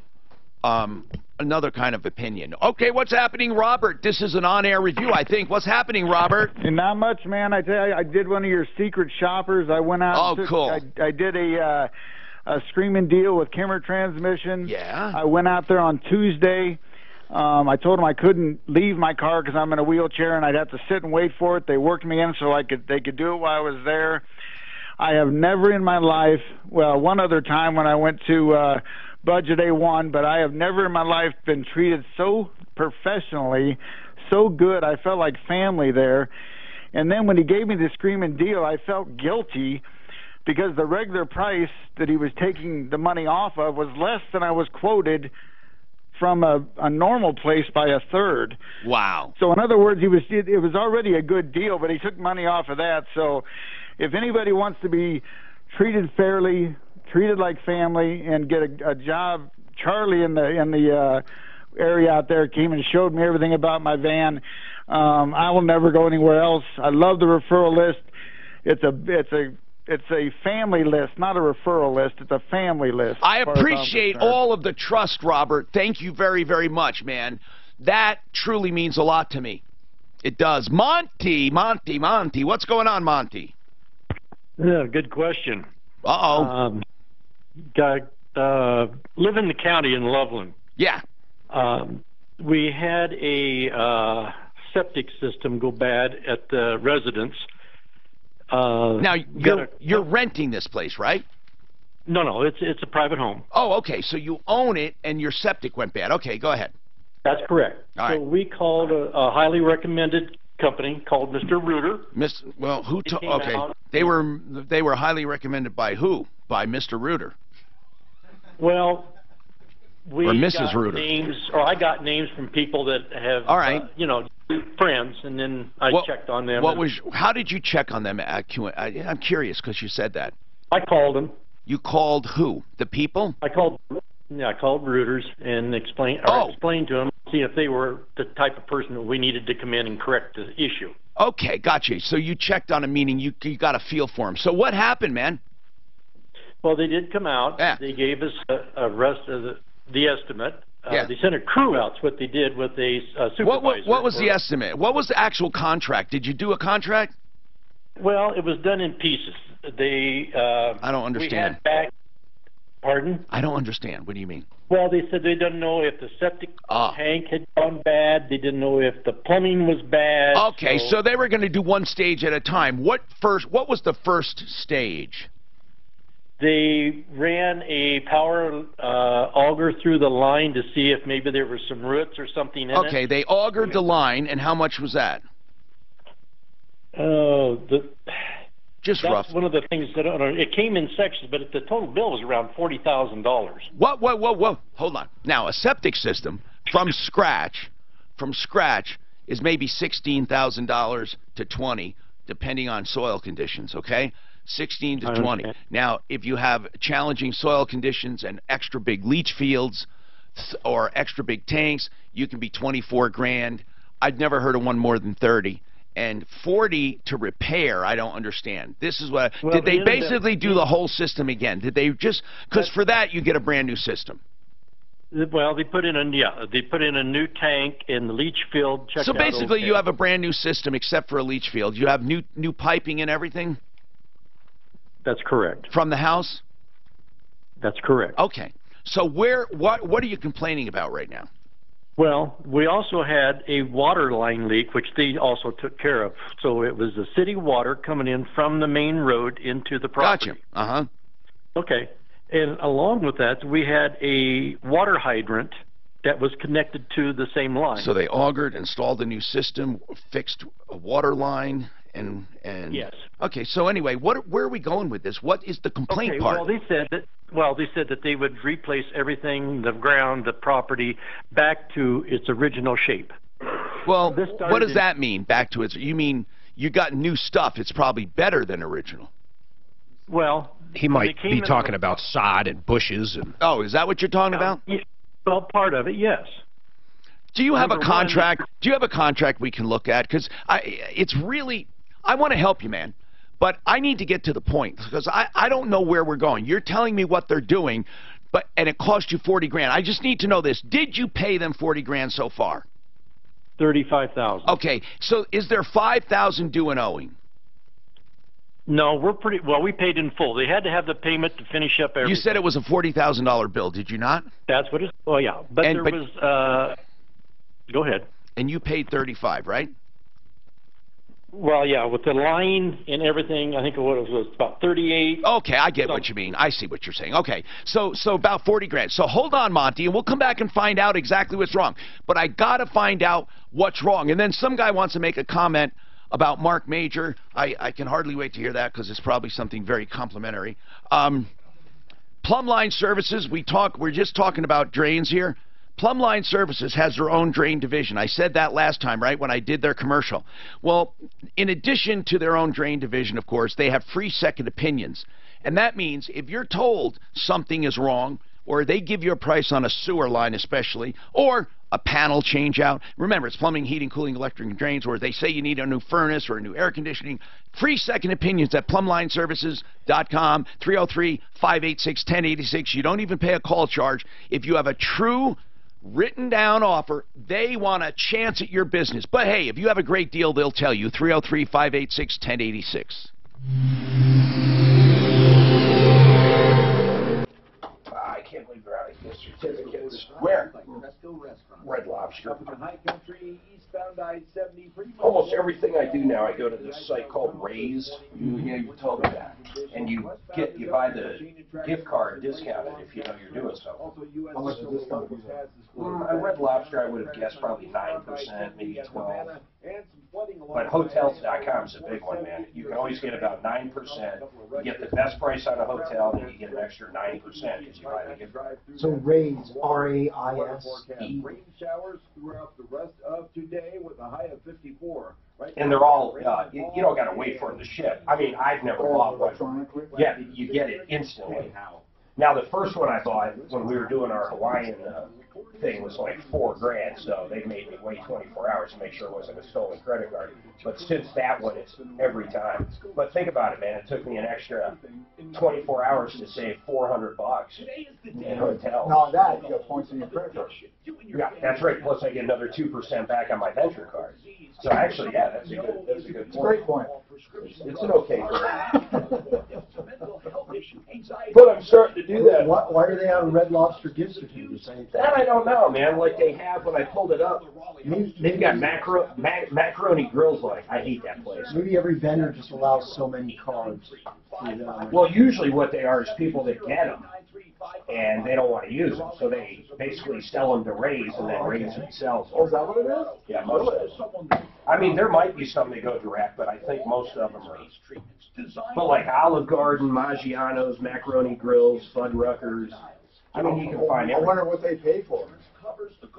opinion. Okay, what's happening, Robert? This is an on-air review, I think. What's happening, Robert? And not much, man. I tell you, I did one of your secret shoppers. I went out. Oh, cool. I did a screaming deal with Kimmer Transmission. Yeah. I went out there on Tuesday. I told them I couldn't leave my car because I'm in a wheelchair and I'd have to sit and wait for it. They worked me in so they could do it while I was there. I have never in my life, well, one other time when I went to Budget A1, but I have never in my life been treated so professionally, so good. I felt like family there. And then when he gave me the screaming deal, I felt guilty because the regular price that he was taking the money off of was less than I was quoted from a normal place by a third. Wow. So in other words, it was already a good deal, but he took money off of that. So if anybody wants to be treated fairly, treated like family, and get a job, Charlie in the area out there came and showed me everything about my van. I will never go anywhere else. I love the referral list. It's a family list, not a referral list. It's a family list. I appreciate all of the trust, Robert. Thank you very, very much, man. That truly means a lot to me. It does. Monty, what's going on, Monty? Yeah, good question. Uh-oh. Live in the county in Loveland. Yeah. We had a septic system go bad at the residence. Now, you're renting this place, right? No, it's a private home. Oh, okay. So you own it, and your septic went bad. Okay, go ahead. That's correct. All right. So we called a highly recommended company called Mr. Reuter. Well, who? Okay, they were highly recommended by who? By Mr. Reuter. Well, we or Mrs. got Reuter. names, or I got names from people that have, all right, friends, and then I checked on them. How did you check on them? I'm curious because you said that. I called them. You called who? The people? I called Reuters and explained to them, see if they were the type of person that we needed to come in and correct the issue. Okay, gotcha. So you checked on a meeting. You got a feel for them. So what happened, man? Well, they did come out. Yeah. They gave us a rest of the estimate. Yeah. They sent a crew out. What they did with a supervisor. What was the estimate? What was the actual contract? Did you do a contract? Well, it was done in pieces. I don't understand. Pardon? I don't understand. What do you mean? Well, they said they didn't know if the septic tank had gone bad. They didn't know if the plumbing was bad. Okay, so they were going to do one stage at a time. What was the first stage? They ran a power auger through the line to see if maybe there were some roots or something in it. Okay, they augered the line, and how much was that? Just that's rough. One of the things that it came in sections, but the total bill was around $40,000. Whoa! Hold on. Now, a septic system from scratch is maybe $16,000 to $20,000, depending on soil conditions. Okay, 16 to 20. Now, if you have challenging soil conditions and extra big leach fields or extra big tanks, you can be 24 grand. I've never heard of one more than 30. And 40 to repair, I don't understand. This is what did they basically do the whole system again? Did they just because for that you get a brand new system? Well, they put in a new tank in the leach field. So basically, you have a brand new system except for a leach field. You have new piping and everything. That's correct. From the house. That's correct. Okay. So what are you complaining about right now? Well, we also had a water line leak, which they also took care of. So it was the city water coming in from the main road into the property. Gotcha. Okay. And along with that, we had a water hydrant that was connected to the same line. So they augered, installed a new system, fixed a water line, and yes. Okay. So anyway, where are we going with this? What is the complaint part? Well, they said that they would replace everything, the ground, the property, back to its original shape. Well, what does that mean, back to its? You mean you got new stuff? It's probably better than original. Well, he might be talking about sod and bushes. And oh, is that what you're talking about? Yeah, well, part of it, yes. Do you have a contract? Do you have a contract we can look at? Because it's really, I want to help you, man. But I need to get to the point because I don't know where we're going. You're telling me what they're doing, and it cost you 40 grand. I just need to know this. Did you pay them 40 grand so far? 35,000. Okay. So is there 5,000 due and owing? No, we paid in full. They had to have the payment to finish up everything. You said it was a $40,000 bill, did you not? That's what it is. Oh, yeah. But go ahead. And you paid 35, right? Well, yeah, with the line and everything, I think it was about 38. Okay, I get what you mean. I see what you're saying. Okay, so about 40 grand. So hold on, Monty, and we'll come back and find out exactly what's wrong. But I got to find out what's wrong. And then some guy wants to make a comment about Mark Major. I can hardly wait to hear that because it's probably something very complimentary. Plumb Line Services, we're just talking about drains here. Plumline Services has their own drain division. I said that last time, right, when I did their commercial. Well, in addition to their own drain division, of course, they have free second opinions. And that means if you're told something is wrong, or they give you a price on a sewer line especially, or a panel change out. Remember, it's plumbing, heating, cooling, electric, and drains, or they say you need a new furnace or a new air conditioning. Free second opinions at plumlineservices.com, 303-586-1086. You don't even pay a call charge. If you have a true written down offer, they want a chance at your business. But hey, if you have a great deal, they'll tell you. 303-586-1086. I can't believe they're out of gift certificates. Where? Red Lobster. Almost everything I do now, I go to this site called Raise. You told me that. And you buy the gift card discounted if you know you're doing something. How much is this company? On Red Lobster, I would have guessed probably 9%, maybe 12%. But hotels.com is a big one, man. You can always get about 9%. You get the best price on a hotel, then you get an extra 9% because you buy the gift card. So Raise, R-A-I-S-E. Rain showers throughout the rest of today with a high of 54. And they're all, you don't got to wait for them to ship. I mean, I've never bought one. Yeah, you get it instantly. Now, the first one I bought when we were doing our Hawaiian thing was like $4,000, so they made me wait 24 hours to make sure it wasn't a stolen credit card. But since that one, it's every time. But think about it, man. It took me an extra 24 hours to save $400 in hotels. Now that, you got points in your credit card. Yeah, that's right. Plus, I get another 2% back on my venture card. So actually, yeah, that's a good point. It's a great point. It's an okay point. But I'm starting to do that. Why are they on Red Lobster gift certificates? That I don't know, man. Like they have when I pulled it up. They've got macaroni grills. Like I hate that place. Maybe every vendor just allows so many cards. Well, usually what they are is people that get them and they don't want to use them, so they basically sell them to Raise, and then Raise sells them. Oh, is that what it is? Yeah, most of them. I mean, there might be some that go direct, but I think most of them are. But like Olive Garden, Maggiano's, Macaroni Grills, Fuddruckers. I mean, you can find I everything. wonder what they pay for.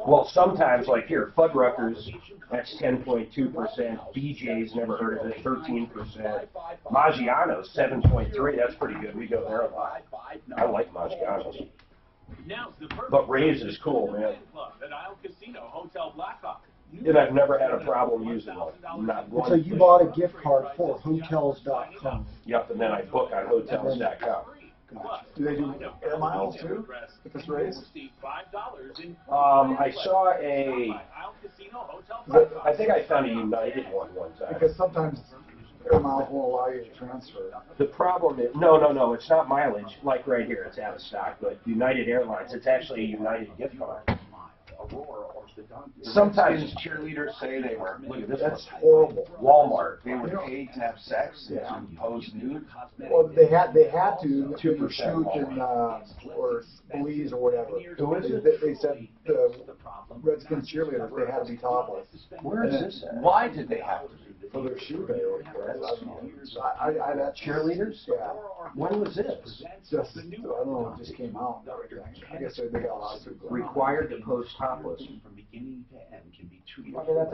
Well, sometimes, like here, Fuddruckers, that's 10.2%. BJ's, never heard of it, 13%. Maggiano's, 7.3%. That's pretty good. We go there a lot. I like Maggiano's. But Raise is cool, man. And I've never had a problem using one. Not one. So you bought a gift card for Hotels.com. Yep, and then I book on Hotels.com. Do they do air miles too? If it's Raised? I saw I think I found a United one time. Because sometimes air miles won't allow you to transfer. The problem is, no, it's not mileage. Like right here, it's out of stock. But United Airlines, it's actually a United gift card. Sometimes cheerleaders say they were. Look at this. That's horrible. Walmart. They were paid to have sex, to pose nude. Well, they had to shoot in or Belize or whatever. Who is it? They said the Redskins cheerleaders, they had to be topless. Where is this at? Why did they have to? For their shoe day. Cheerleaders? Yeah. When was this? Just, I don't know, it just came out. I guess they got a lot of people. Required to post topless.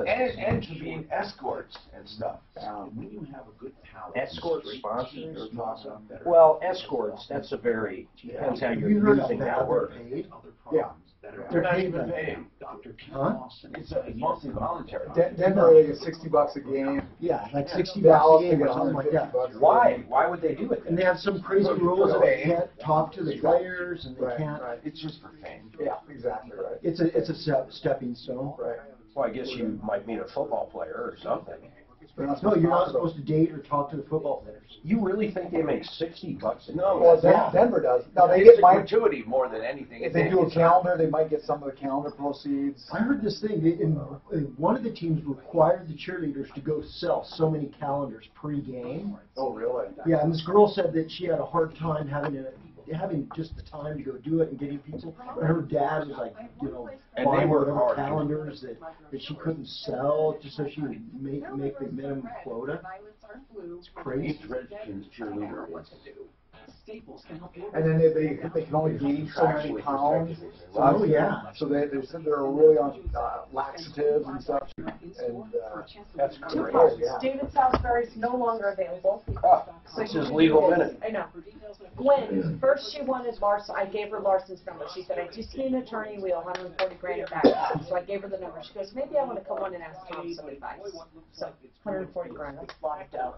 And to be escorts and stuff. Escort sponsors? Well, escorts, that's a very, depends how you're using that word. Yeah. They're not even paying. Huh? It's mostly voluntary. Denver, they get $60 a game. Yeah, like $60 Dallas, a they game get or something like that. $150. Why? Why would they do it then? And they have some crazy rules that they can't talk to the players, and they can't. Right. It's just for fame. Yeah, exactly right. It's a stepping stone. Right. Well, I guess you might meet a football player or something. No, you're not supposed to date or talk to the football players. You really think they make $60? No, Well, Denver does. Now they it's get a gratuity more than anything. If they do a calendar, they might get some of the calendar proceeds. I heard this thing. One of the teams required the cheerleaders to go sell so many calendars pre-game. Oh, really? Yeah, and this girl said that she had a hard time having just the time to go do it and getting people. And her dad was like, And buying they were whatever hard. calendars that she couldn't sell just so she would make the minimum quota. It's crazy. Each Redskins cheerleader is And then they can only be so many pounds. So, yeah. So they said they're really on laxatives and stuff. And that's Two great. parts. Yeah. David Salisbury's no longer available. This is legal minute. I know. Gwen, first she wanted Larson. I gave her Larson's number. She said, I just need an attorney. We owe 140 grand in back. So I gave her the number. She goes, maybe I want to come on and ask Tom some advice. So 140 grand. That's a lot of dough.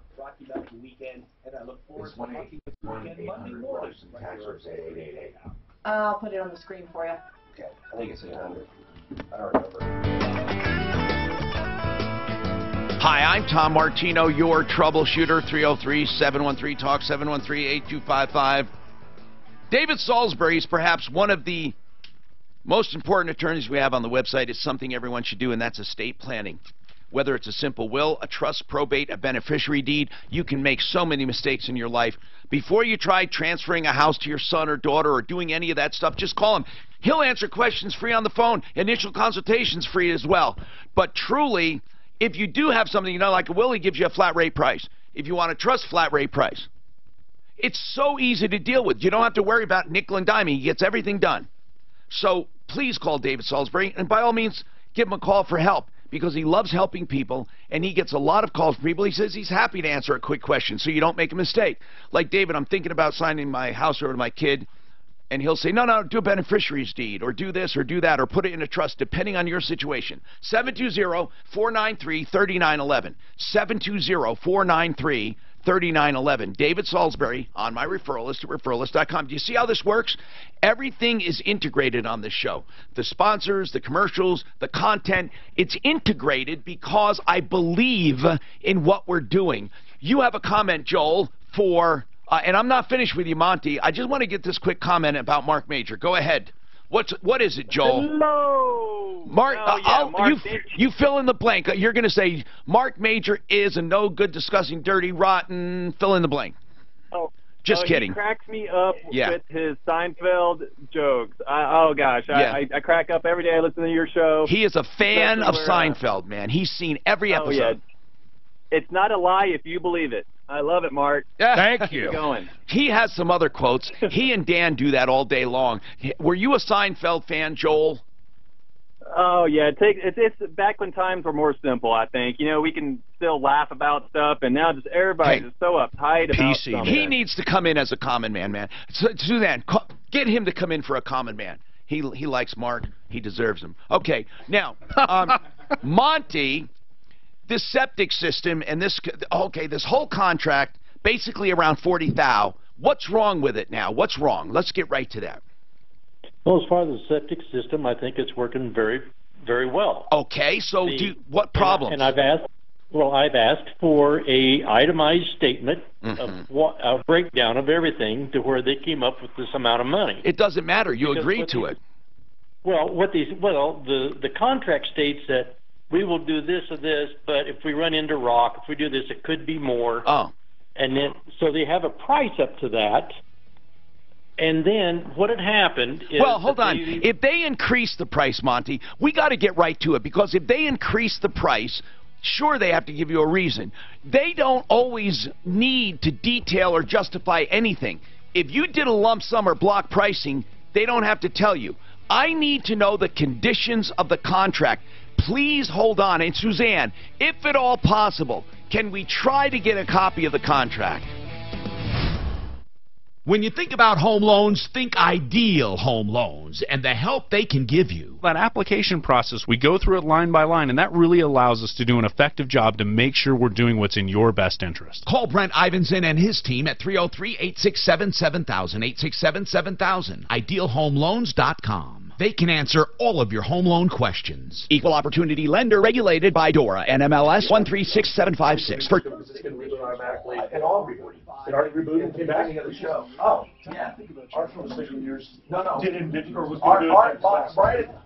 I'll put it on the screen for you. Okay, I think it's 800. I don't remember. Hi, I'm Tom Martino, your troubleshooter, 303-713-TALK, 713-8255. David Salisbury is perhaps one of the most important attorneys we have on the website. It's something everyone should do, and that's estate planning. Whether it's a simple will, a trust, probate, a beneficiary deed, you can make so many mistakes in your life. Before you try transferring a house to your son or daughter or doing any of that stuff, just call him. He'll answer questions free on the phone. Initial consultation's free as well. But truly, if you do have something, like a will, he gives you a flat rate price. If you want a trust, flat rate price. It's so easy to deal with. You don't have to worry about nickel and diming. He gets everything done. So please call David Salisbury, and by all means, give him a call for help, because he loves helping people, and he gets a lot of calls from people. He says he's happy to answer a quick question so you don't make a mistake. Like, David, I'm thinking about signing my house over to my kid, and he'll say, no, do a beneficiary's deed, or do this, or do that, or put it in a trust, depending on your situation. 720-493-3911. 720-493-3911. David Salisbury on my referral list at referralist.com. Do you see how this works? Everything is integrated on this show. The sponsors, the commercials, the content, it's integrated because I believe in what we're doing. You have a comment, Joel, for... and I'm not finished with you, Monty. I just want to get this quick comment about Mark Major. Go ahead. What is it, Joel? Hello. Mark, Mark you fill in the blank. You're going to say Mark Major is a no good, disgusting, dirty, rotten. Fill in the blank. Just kidding. He cracks me up with his Seinfeld jokes. Oh gosh, I crack up every day. I listen to your show. He is a fan of Seinfeld, man. He's seen every episode. Yeah. It's not a lie if you believe it. I love it, Mark. Thank you. Keep going. He has some other quotes. He and Dan do that all day long. Were you a Seinfeld fan, Joel? Oh yeah, it's back when times were more simple. I think we can still laugh about stuff, and now just everybody's just so uptight about something. He needs to come in as a common man. Suzanne, get him to come in for a common man. He likes Mark. He deserves him. Okay, now Monty. This septic system and this whole contract, basically around 40,000. What's wrong with it now? What's wrong? Let's get right to that. Well, as far as the septic system, I think it's working very, very well. Okay, so what problems? And I've asked for a itemized statement of a breakdown of everything to where they came up with this amount of money. It doesn't matter. You agreed to it. Well, the contract states that we will do this or this, but if we run into rock, if we do this, it could be more. Oh. And then, so they have a price up to that. And then what had happened is... Well, hold on. If they increase the price, Monty, we got to get right to it, because if they increase the price, sure, they have to give you a reason. They don't always need to detail or justify anything. If you did a lump sum or block pricing, they don't have to tell you. I need to know the conditions of the contract. Please hold on. And Suzanne, if at all possible, can we try to get a copy of the contract? When you think about home loans, think Ideal Home Loans and the help they can give you. That application process, we go through it line by line, and that really allows us to do an effective job to make sure we're doing what's in your best interest. Call Brent Ivinson and his team at 303-867-7000, 867-7000, idealhomeloans.com. They can answer all of your home loan questions. Equal opportunity lender, regulated by DORA, NMLS 136756. It all rebooted. It already rebooted and came back of the show. Oh, yeah. Ours was 16 years. No. Or was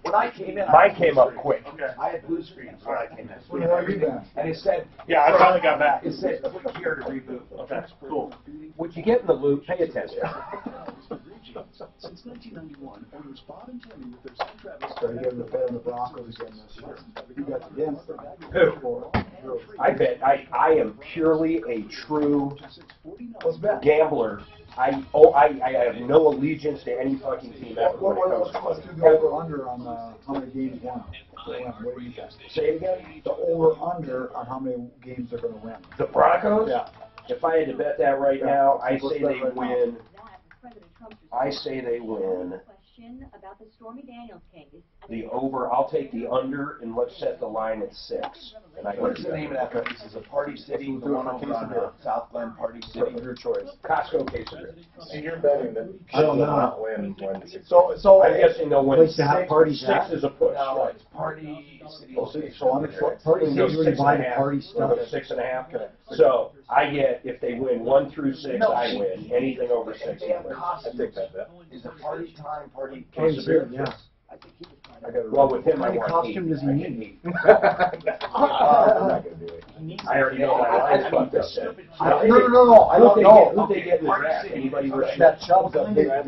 when I came in, mine came up quick. Okay. I had blue screens when I came in. And it said, yeah, I finally got back. It said, click here to reboot. Okay, cool. When you get in the loop, pay attention. Since 1991, owners Bob and Tammy with their son Travis. So you the bet on the Broncos again this year. You got against them. Who? I bet. I am purely a true gambler I have no allegiance to any fucking team ever when it comes to Let's do the over-under on how many games won. What do you guys say it again? The over-under on how many games they're going to win. The Broncos? Yeah. If I had to bet that right now, I say they win. I say they win. The over, I'll take the under, and let's set the line at 6. And What is the name of that place? Is it Party City? The one over on South Glen, Party City? Your choice. Costco Quesadilla. So you're betting that I don't know. not win when 6. So I'm guessing they'll win. Place to have parties 6 at? is a push. No, it's Party City. So I'm Party We can go City's already 6.5. buying party stuff. We'll go 6.5. So I get, if they win 1 through 6, I win. Anything over 6, I win. I take that bet. Is it Party Time, Party Quesadilla? Yeah. Well, with him, What I kind of want costume 8. does he need? I'm not going to do it. I already know my line's fucked up. No. I don't know. Who'd they get in the draft? Anybody versus That Chubb's up there.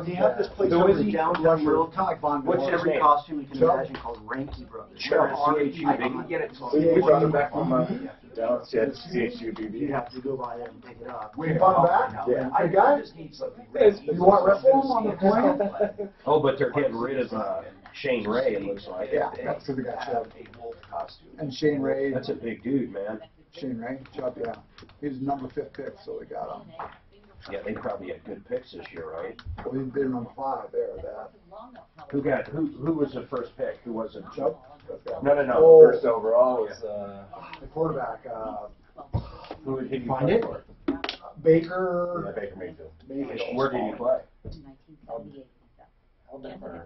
They have this place over in downtown Littleton. What's his Every name? costume you can imagine called Ranky Brothers. Sure, R-H-U-B. I can get it. We brought him back from Dallas. Yeah, CHUBB. You have to go by there and pick it up. We brought him back? Yeah. Hey, guys? You want to wrestle him on the plane? Oh, but they're getting rid of Shane Ray, it looks like. Yeah, that's because they got Chubb. And Shane Ray. That's a big dude, man. Shane Ray, Chubb, yeah. He's number 5 pick, so they got him. Yeah, they probably had good picks this year, right? Well, they're number 5 there, that. Who was the first pick? Who was it? Chubb? No. Oh. First overall was The quarterback, Who did you Find play it? for? Baker. Baker Mayfield. Where did you play? Alabama.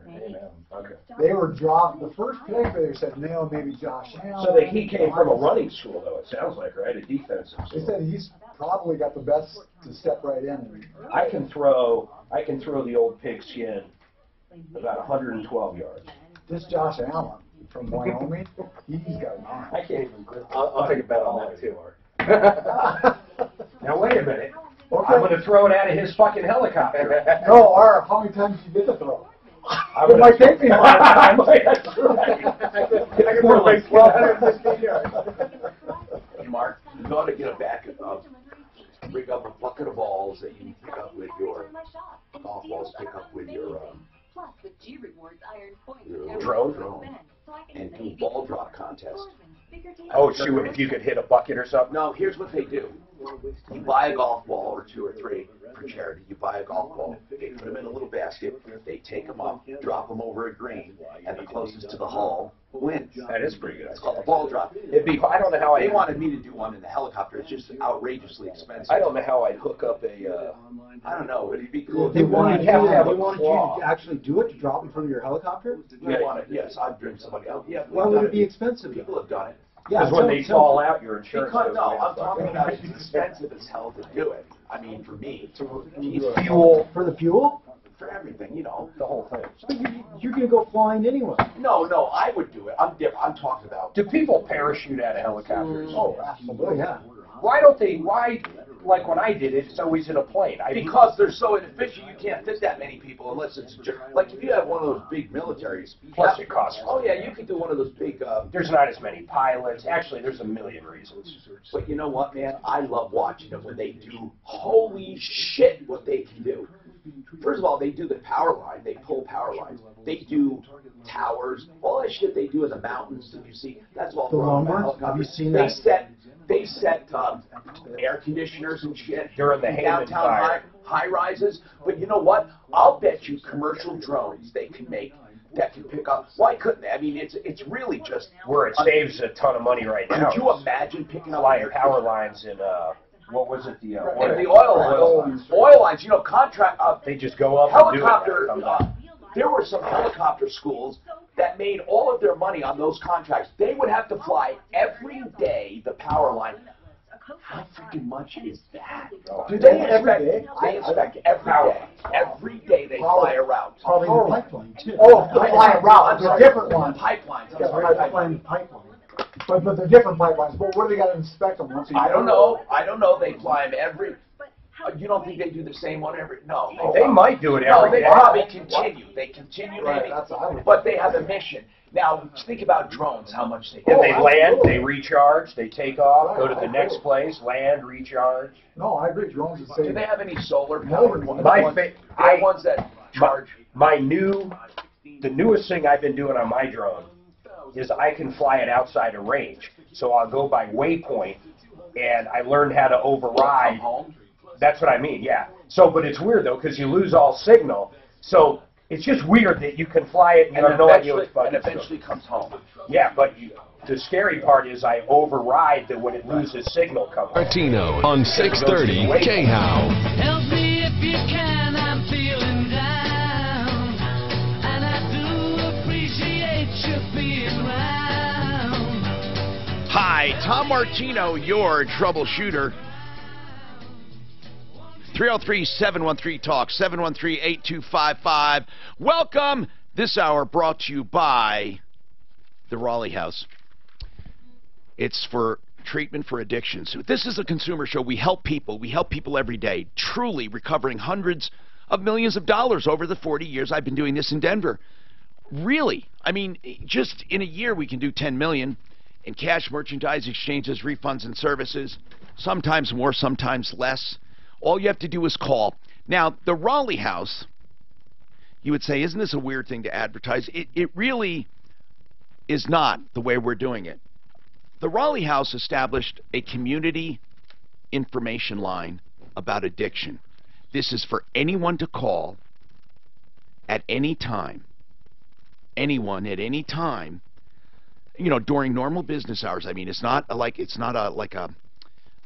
Okay. They were dropped. The first pick, they said, no, maybe Josh Allen. So he came from a running school, though, it sounds like, right? A defensive They school. said he's probably got the best to step right in. I can throw the old pigskin about 112 yards. This Josh Allen from Wyoming, he's got an arm. I can't even grip. I'll take a bet on that too. Now wait a minute. I'm going to throw it out of his fucking helicopter. No, Arf, how many times did you get to throw? I'm It might take me a lot of times. That's right. I can throw like 1,250 yards. Hey, Mark, you got to get a bucket of, rig up a bucket of balls that you pick up with your golf balls, pick up with your drone, and do ball drop contest. Oh, shoot, if you could hit a bucket or something? No, here's what they do. You buy a golf ball or 2 or 3 for charity. You buy a golf ball. They put them in a little basket. They take them up, drop them over a green, and the closest to the hole wins. That is pretty good. It's called a ball drop. I don't know how They wanted me to do one in the helicopter. It's just outrageously expensive. I don't know how I'd hook up a. I don't know, but it'd be cool. They wanted you claw. to actually do it, to drop in front of your helicopter? Yes, I'd bring somebody out. Yeah, Why would it be expensive? People have done it. Because when they fall out, your insurance Because, goes no, away. I'm talking about it's expensive as hell to do it. I mean, for me, Fuel? For the fuel? for everything, you know. The whole thing. But you're going to go flying anyway. No, I would do it. I'm different. I'm talking about. Do people parachute out of helicopters? Oh, absolutely. Yeah. Why don't they? Why? Like when I did it, it's always in a plane. Because they're so inefficient, you can't fit that many people unless it's like if you have one of those big militaries. Plus it costs. Oh yeah, you could do one of those big. There's not as many pilots. Actually, there's a million reasons. But you know what, man? I love watching them when they do. Holy shit, what they can do! First of all, they do the power line. They pull power lines. They do towers. All that shit they do in the mountains that you see. That's all. The lumber. Have you seen that? They set air conditioners and shit during the Hammond fire. High rises. But you know what? I'll bet you commercial drones they can make that can pick up. Why couldn't they? I mean, it's really just where it saves a ton of money right now. Could you imagine picking up flying power lines in what was it? The oil lines. You know, contract. They just go up. Helicopter. There were some helicopter schools that made all of their money on those contracts. They would have to fly every day the power line. How freaking much is that? Do they every day? They inspect every day. Every day they fly around. Probably the pipeline, too. Oh, they fly around. They're different ones. Pipelines. Pipeline. But they're different pipelines. But what do they got to inspect them once a year? I don't know. They fly them every. You don't think they do the same one every? No. They might do it every day. They probably continue. They continue, Right, maybe. But they have a mission. Now, think about drones, how much they And they land, they recharge, they take off, go to the next place, land, recharge. No, I agree. Drones is safe. Do they have any solar power? The ones that charge. The newest thing I've been doing on my drone is I can fly it outside of range. So I'll go by waypoint, and I learned how to override. That's what I mean, yeah. So, but it's weird though, because you lose all signal. So it's just weird that you can fly it and you have no idea what's and eventually comes home. Yeah, but the scary part is I override that when it loses signal comes home. Martino on 630 KHOW. Help me if you can, I'm feeling down, and I do appreciate you being around. Hi, Tom Martino, your troubleshooter. 303-713-TALK, 713-8255. Welcome. This hour brought to you by the Raleigh House. It's for treatment for addictions. This is a consumer show. We help people. We help people every day, truly recovering hundreds of millions of dollars over the 40 years I've been doing this in Denver. Really. I mean, just in a year we can do $10 million in cash, merchandise, exchanges, refunds, and services. Sometimes more, sometimes less. All you have to do is call. Now, the Raleigh House, you would say, isn't this a weird thing to advertise? It really is not the way we're doing it. The Raleigh House established a community information line about addiction. This is for anyone to call at any time. Anyone at any time. You know, during normal business hours. I mean, it's not like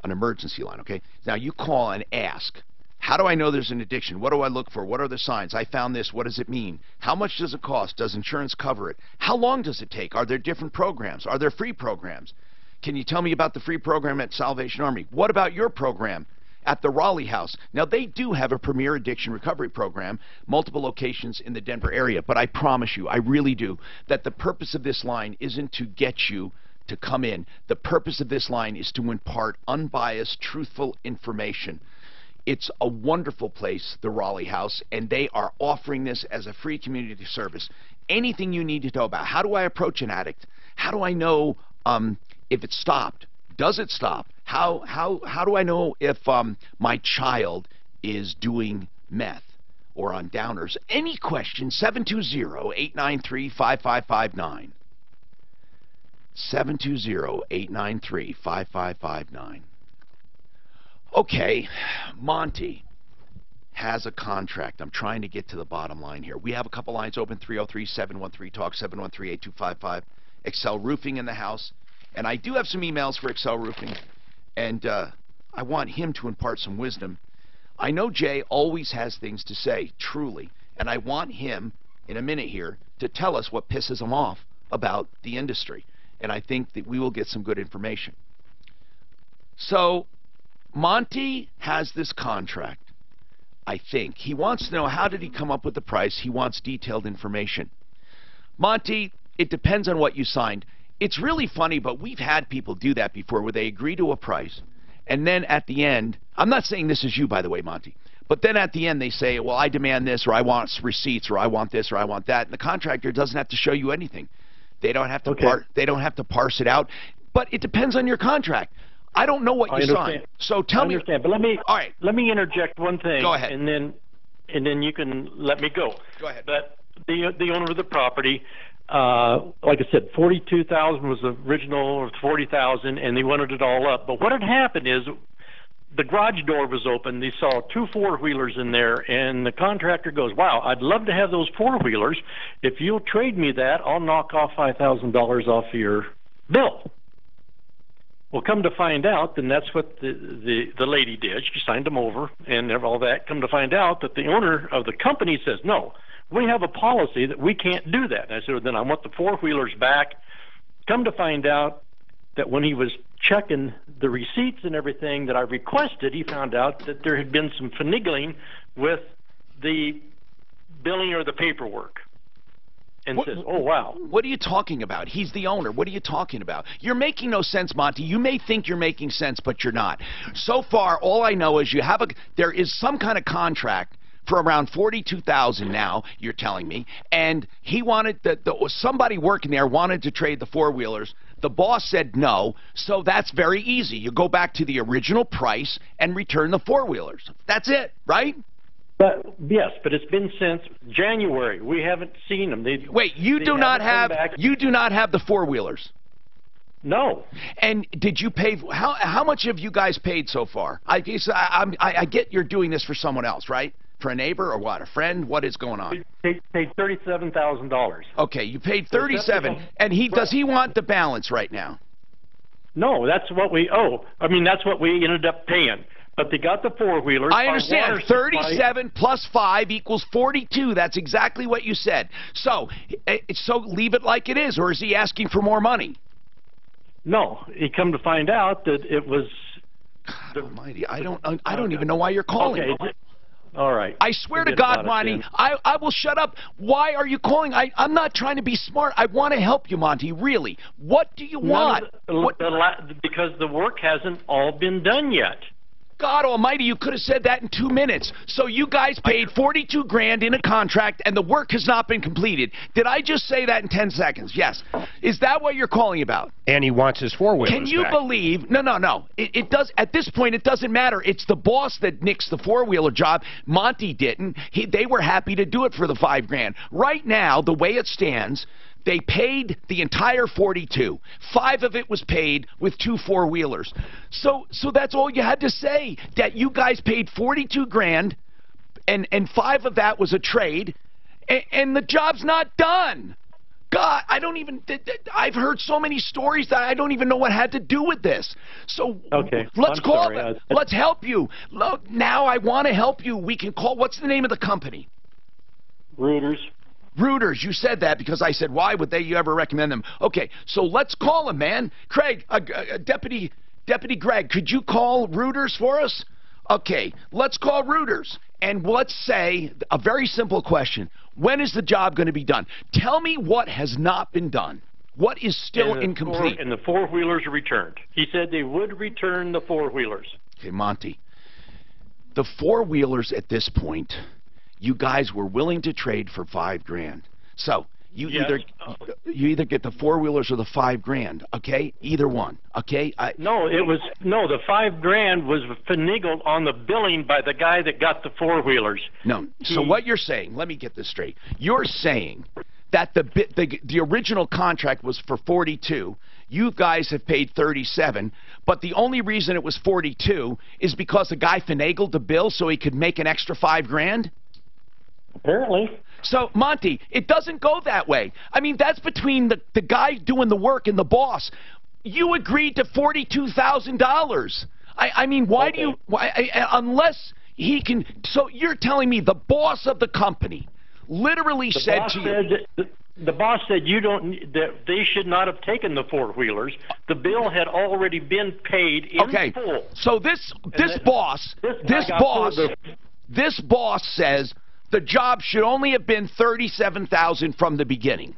an emergency line, okay? Now, you call and ask, how do I know there's an addiction? What do I look for? What are the signs? I found this. What does it mean? How much does it cost? Does insurance cover it? How long does it take? Are there different programs? Are there free programs? Can you tell me about the free program at Salvation Army? What about your program at the Raleigh House? Now, they do have a premier addiction recovery program, multiple locations in the Denver area, but I promise you, I really do, that the purpose of this line isn't to get you to come in. The purpose of this line is to impart unbiased, truthful information. It's a wonderful place, the Raleigh House, and they are offering this as a free community service. Anything you need to know about. How do I approach an addict? How do I know if it stopped? Does it stop? How do I know if my child is doing meth or on downers? Any question, 720-893-5559. 720-893-5559. Okay, Monty has a contract. I'm trying to get to the bottom line here. We have a couple lines open, 303-713-TALK, 713-8255. Excel Roofing in the house. And I do have some emails for Excel Roofing, and I want him to impart some wisdom. I know Jay always has things to say, truly, and I want him, in a minute here, to tell us what pisses him off about the industry. And I think that we will get some good information. So, Monty has this contract, I think. He wants to know, how did he come up with the price? He wants detailed information. Monty, it depends on what you signed. It's really funny, but we've had people do that before, where they agree to a price, and then at the end, I'm not saying this is you, by the way, Monty, but then at the end they say, well, I demand this, or I want receipts, or I want this, or I want that, and the contractor doesn't have to show you anything. They don't have to they don't have to parse it out, but it depends on your contract. I don't know what you signed, so tell me. But let me interject one thing. Go ahead, and then you can let me go. Go ahead. But the owner of the property, like I said, $42,000 was the original, or $40,000, and they wanted it all up. But what had happened is, the garage door was open. They saw 2 4-wheelers in there, and the contractor goes, wow, I'd love to have those 4-wheelers. If you'll trade me that, I'll knock off $5,000 off your bill. Well, come to find out, then that's what the lady did. She signed them over and all that. Come to find out that the owner of the company says, no, we have a policy that we can't do that. And I said, well, then I want the 4-wheelers back. Come to find out that when he was checking the receipts and everything that I requested, he found out that there had been some finagling with the billing or the paperwork. And says, oh, wow. What are you talking about? He's the owner. What are you talking about? You're making no sense, Monty. You may think you're making sense, but you're not. So far, all I know is there is some kind of contract for around $42,000 now, you're telling me, and he wanted somebody working there wanted to trade the four-wheelers. The boss said no, so that's very easy. You go back to the original price and return the four-wheelers. That's it, right? But yes, but it's been since January. We haven't seen them. Wait, you do not have the four-wheelers? No. And did you pay? How much have you guys paid so far? I get you're doing this for someone else, right? For a neighbor or what? A friend? What is going on? Paid $37,000. Okay, you paid $37,000, and does he want the balance right now? No, that's what we owe. I mean, that's what we ended up paying. But they got the four-wheelers. I understand. 37 plus 5 equals 42. That's exactly what you said. So leave it like it is, or is he asking for more money? No, he come to find out that it was. God almighty, I don't even know why you're calling. Okay. All right. I swear to God, Monty, I will shut up. Why are you calling? I'm not trying to be smart. I want to help you, Monty, really. What do you want? Because the work hasn't all been done yet. God almighty, you could have said that in 2 minutes. So you guys paid $42,000 in a contract and the work has not been completed. Did I just say that in 10 seconds? Yes. Is that what you're calling about? And he wants his four-wheelers Can you back. believe? No. It does. At this point, it doesn't matter. It's the boss that nixed the four-wheeler job. Monty didn't. They were happy to do it for the $5,000. Right now, the way it stands, they paid the entire 42. 5 of it was paid with 2 four-wheelers. So that's all you had to say, that you guys paid $42,000 and 5 of that was a trade, and the job's not done. God, I've heard so many stories that I don't even know what had to do with this. So okay, let's call them. Let's help you. Look, now I want to help you. We can call, what's the name of the company? Rooters, you said that because I said, why would you ever recommend them? Okay, so let's call them, man. Craig, Deputy Greg, could you call Rooters for us? Okay, let's call Rooters. And let's say a very simple question. When is the job going to be done? Tell me what has not been done. What is still incomplete? And the four-wheelers are returned. He said they would return the four-wheelers. Okay, Monty. The four-wheelers at this point, you guys were willing to trade for $5,000. So you either get the four-wheelers or the $5,000. Okay, either one. Okay. The $5,000 was finagled on the billing by the guy that got the four-wheelers. No. So what you're saying? Let me get this straight. You're saying that the original contract was for 42. You guys have paid 37, but the only reason it was 42 is because the guy finagled the bill so he could make an extra $5,000. Apparently. So, Monty, it doesn't go that way. I mean, that's between the guy doing the work and the boss. You agreed to $42,000. I mean, why do you... unless he can... So you're telling me the boss of the company literally said to you... The boss said that they should not have taken the four-wheelers. The bill had already been paid in full. So this boss says the job should only have been $37,000 from the beginning.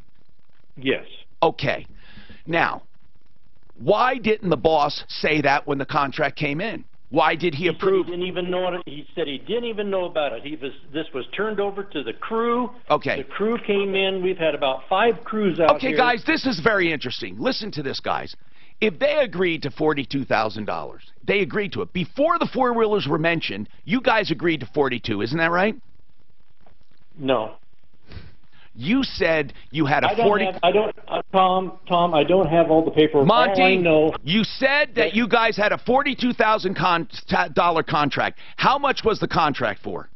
Yes. Okay. Now, why didn't the boss say that when the contract came in? Why did he approve? He didn't even know it. He said he didn't even know about it. This was turned over to the crew. Okay. The crew came in. We've had about 5 crews out here. Okay, guys, this is very interesting. Listen to this, guys. If they agreed to $42,000, they agreed to it. Before the four-wheelers were mentioned, you guys agreed to 42. Isn't that right? No. You said you had a Tom, I don't have all the paperwork. Monty, all I know, you said that you guys had a $42,000 contract. How much was the contract for?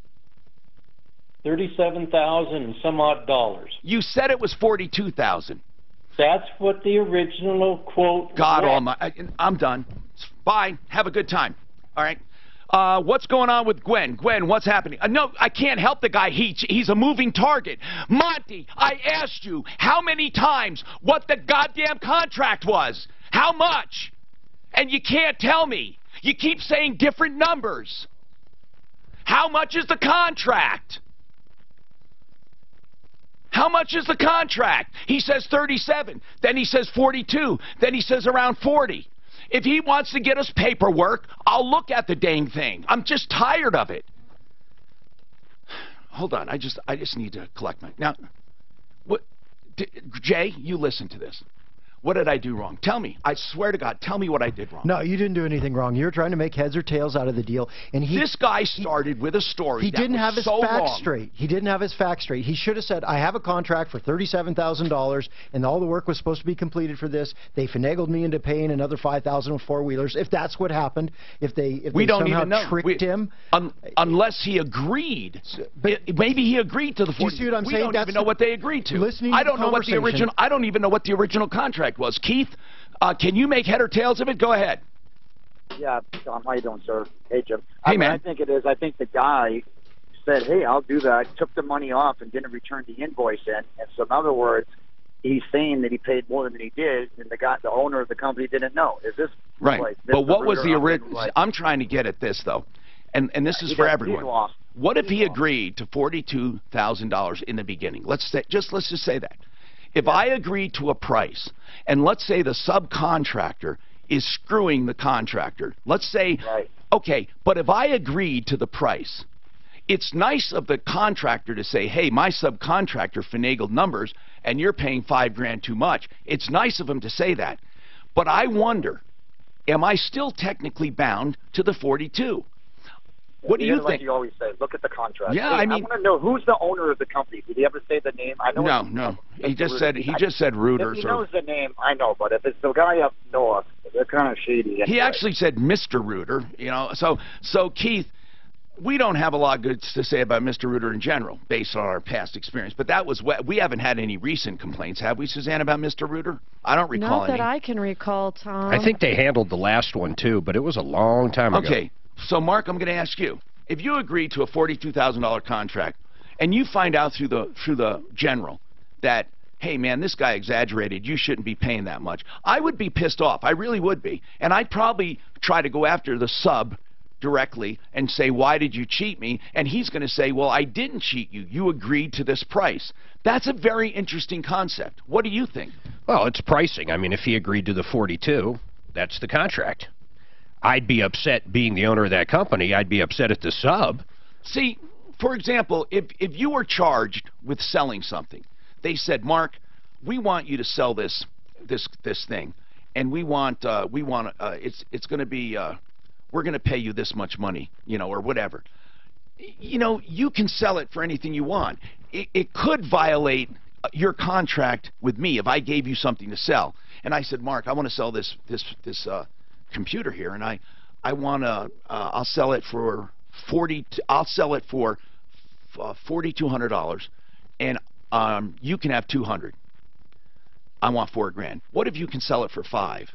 $37,000 and some odd dollars. You said it was $42,000. That's what the original quote God was. almighty. I'm done. Bye. Have a good time. All right. What's going on with Gwen? Gwen, what's happening? No, I can't help the guy. He's a moving target. Monty, I asked you how many times what the goddamn contract was. How much? And you can't tell me. You keep saying different numbers. How much is the contract? How much is the contract? He says 37. Then he says 42. Then he says around 40. If he wants to get us paperwork, I'll look at the dang thing. I'm just tired of it. hold on. I just need to collect my now. What, Jay? You listen to this. What did I do wrong? Tell me. I swear to God, tell me what I did wrong. No, you didn't do anything wrong. You're trying to make heads or tails out of the deal. And this guy started with a story. He didn't have his so facts long. straight. He didn't have his facts straight. He should have said, I have a contract for $37,000, and all the work was supposed to be completed for this. They finagled me into paying another $5,000 with four-wheelers. If that's what happened, if they don't somehow even know. tricked him. Unless he agreed. Maybe he agreed to the 40. Do you see what I'm we saying? don't even know what they agreed to. I don't know what the original. I don't even know what the original contract was. Keith, can you make head or tails of it? Go ahead. Yeah, Tom, how you doing, sir? Hey, Jim. Hey, man. I think it is. I think the guy said, hey, I'll do that, took the money off and didn't return the invoice in. And so, in other words, he's saying that he paid more than he did, and the owner of the company didn't know. Is this right? Like, but what was the original? Like, I'm trying to get at this, though, and this is for everyone. What if he agreed to $42,000 in the beginning? Let's just say that. If I agreed to a price, and let's say the subcontractor is screwing the contractor, let's say, okay, but if I agreed to the price, it's nice of the contractor to say, hey, my subcontractor finagled numbers, and you're paying $5,000 too much. It's nice of him to say that. But I wonder, am I still technically bound to the 42? What do you think? Like you always say, look at the contract. Yeah, hey, I mean, I want to know who's the owner of the company. Did he ever say the name? I know. No. He just said Reuters. If he knows the name, I know. But if it's the guy up north, they're kind of shady. Anyway. He actually said Mr. Reuter. You know, so Keith, we don't have a lot of good to say about Mr. Reuter in general, based on our past experience. But that was we haven't had any recent complaints, have we, Suzanne, about Mr. Reuter? I don't recall Not any. that I can recall, Tom. I think they handled the last one too, but it was a long time ago. Okay, so Mark, I'm going to ask you. If you agree to a $42,000 contract and you find out through the general that, hey, man, this guy exaggerated, you shouldn't be paying that much, I would be pissed off. I really would be. And I'd probably try to go after the sub directly and say, why did you cheat me? And he's going to say, well, I didn't cheat you. You agreed to this price. That's a very interesting concept. What do you think? Well, it's pricing. I mean, if he agreed to the 42, that's the contract. I'd be upset being the owner of that company. I'd be upset at the sub. See, for example, if you were charged with selling something, they said, Mark, we want you to sell this thing, and we want it's going to be we're going to pay you this much money, you know, or whatever. You know, you can sell it for anything you want. It could violate your contract with me if I gave you something to sell, and I said, Mark, I want to sell this computer here, and I want to I'll sell it for $4,200, and you can have $200. I want $4,000. What if you can sell it for $5,000?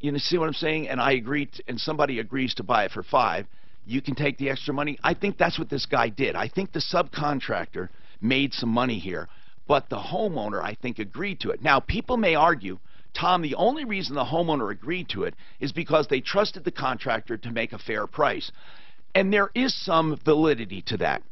You know, see what I'm saying? And I agree, and somebody agrees to buy it for $5,000. You can take the extra money. I think that's what this guy did. I think the subcontractor made some money here, but the homeowner, I think, agreed to it. Now, people may argue, Tom, the only reason the homeowner agreed to it is because they trusted the contractor to make a fair price. And there is some validity to that.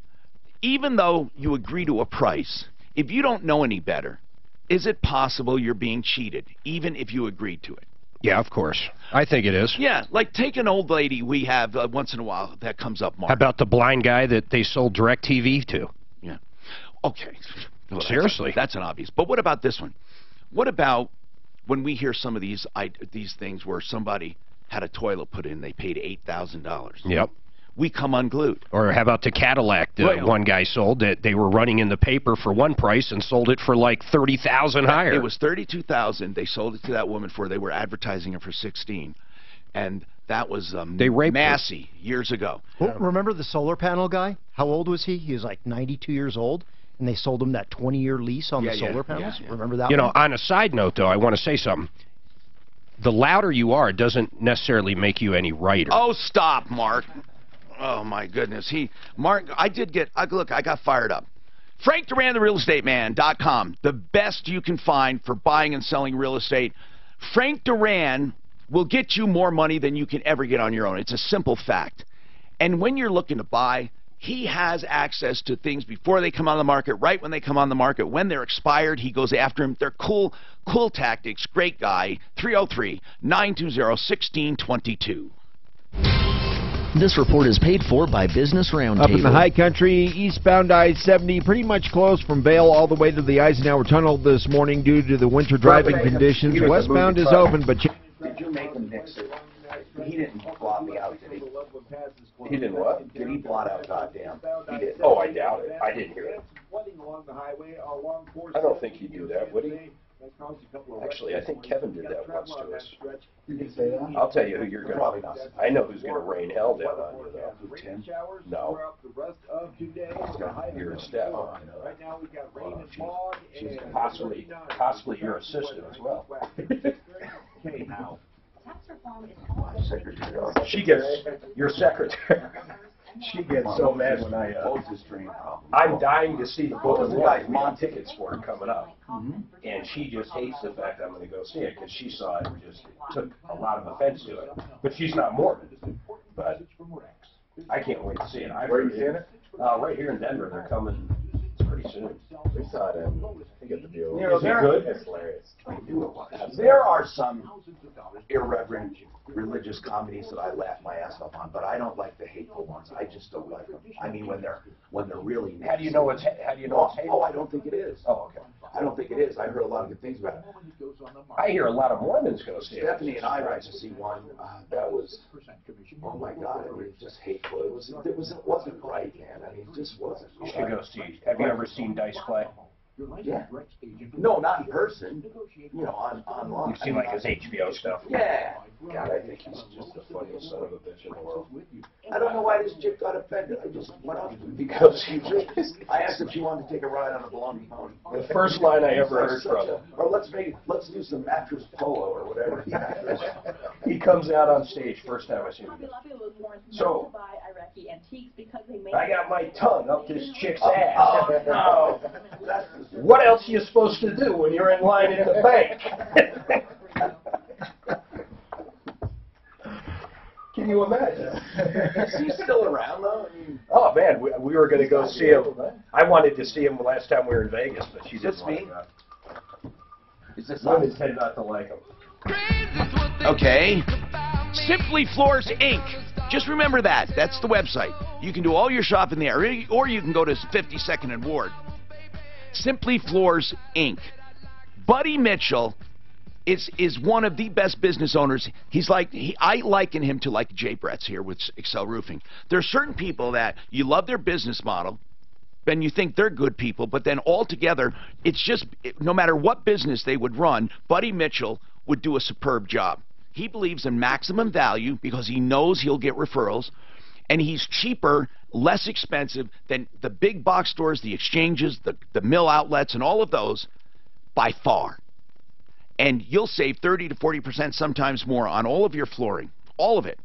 Even though you agree to a price, if you don't know any better, is it possible you're being cheated, even if you agreed to it? Yeah, of course. I think it is. Yeah, like take an old lady we have once in a while that comes up, Mark. How about the blind guy that they sold DirecTV to? Yeah. Okay. Well, seriously. That's an obvious. But what about this one? What about when we hear some of these things where somebody had a toilet put in, they paid $8,000. Yep. We come unglued. Or how about the Cadillac that one guy sold that they were running in the paper for one price and sold it for like $30,000 higher? It was $32,000. They sold it to that woman for. They were advertising it for $16,000, and that was they raped Massey years ago. Well, remember the solar panel guy? How old was he? He was like 92 years old. And they sold him that 20-year lease on the solar panels. Yeah. Remember that one? You know, on a side note, though, I want to say something. The louder you are doesn't necessarily make you any righter. Oh, stop, Mark. Oh, my goodness. Mark, I got fired up. Frank Duran, therealestateman.com. The best you can find for buying and selling real estate. Frank Duran will get you more money than you can ever get on your own. It's a simple fact. And when you're looking to buy, he has access to things before they come on the market, right when they come on the market. When they're expired, he goes after them. They're cool tactics. Great guy. 303-920-1622. This report is paid for by Business Roundtable. Up in the high country, eastbound I-70 pretty much closed from Vail all the way to the Eisenhower Tunnel this morning due to the winter driving conditions. Westbound is open, but... Did you make him mix it? He didn't blot me out, did he? He didn't what? Did he blot out goddamn? He did. Oh, I doubt it. I didn't hear it. I don't think he'd do that, would he? Actually, I think Kevin did that once to us. You can say that? I'll tell you who you're going to... I know who's going to rain hell down on you, though. Tim? No. You're a step. She's possibly your assistant as well. Okay, now. She gets... Your secretary... She gets so mad when I'm dying to see the book of Mormon tickets for it coming up. And she just hates the fact I'm going to go see it because she saw it and just took a lot of offense to it. But she's not Mormon. But I can't wait to see it. Where are you seeing it? Right here in Denver. They're coming pretty soon. We saw it in, I think at the deal. You know, they're good. It's hilarious. There are some irreverent religious comedies that I laugh my ass off on, but I don't like the hateful ones. I just don't like them. I mean, when they're really nasty. How do you know it's hateful? Oh, I don't think it is. Oh, okay. I don't think it is. I heard a lot of good things about it. I hear a lot of Mormons go see it. Stephanie and I went to see one that was, oh my God, I mean, it was just hateful. It wasn't right, man. I mean, it just wasn't. You should go see. Have you ever seen Dice play? Yeah. No, not in person. You know, online. You've seen like his HBO stuff. Yeah. God, I think he's just the funniest son of a bitch in the world. I don't know why this chick got offended. I just went up because I asked if she wanted to take a ride on a blondie pony. The first line I ever heard from him. Or let's do some mattress polo or whatever. He comes out on stage first time I see him. So I got my tongue up this chick's ass. Oh, no. What else are you supposed to do when you're in line at the bank? Can you imagine? Is he still around, though? I mean, oh, man, we were going to go see him. I wanted to see him last time we were in Vegas, but she didn't like that. Is this women tend not to like him. Okay. Simply Floors, Inc. Just remember that. That's the website. You can do all your shopping there, or you can go to 52nd and Ward. Simply Floors, Inc. Buddy Mitchell is one of the best business owners. I liken him to like Jay Brett's here with Excel Roofing. There are certain people that you love their business model, and you think they're good people, but then altogether, it's just, no matter what business they would run, Buddy Mitchell would do a superb job. He believes in maximum value because he knows he'll get referrals, and he's cheaper, less expensive than the big box stores, the exchanges, the mill outlets, and all of those by far. And you'll save 30 to 40%, sometimes more, on all of your flooring, all of it.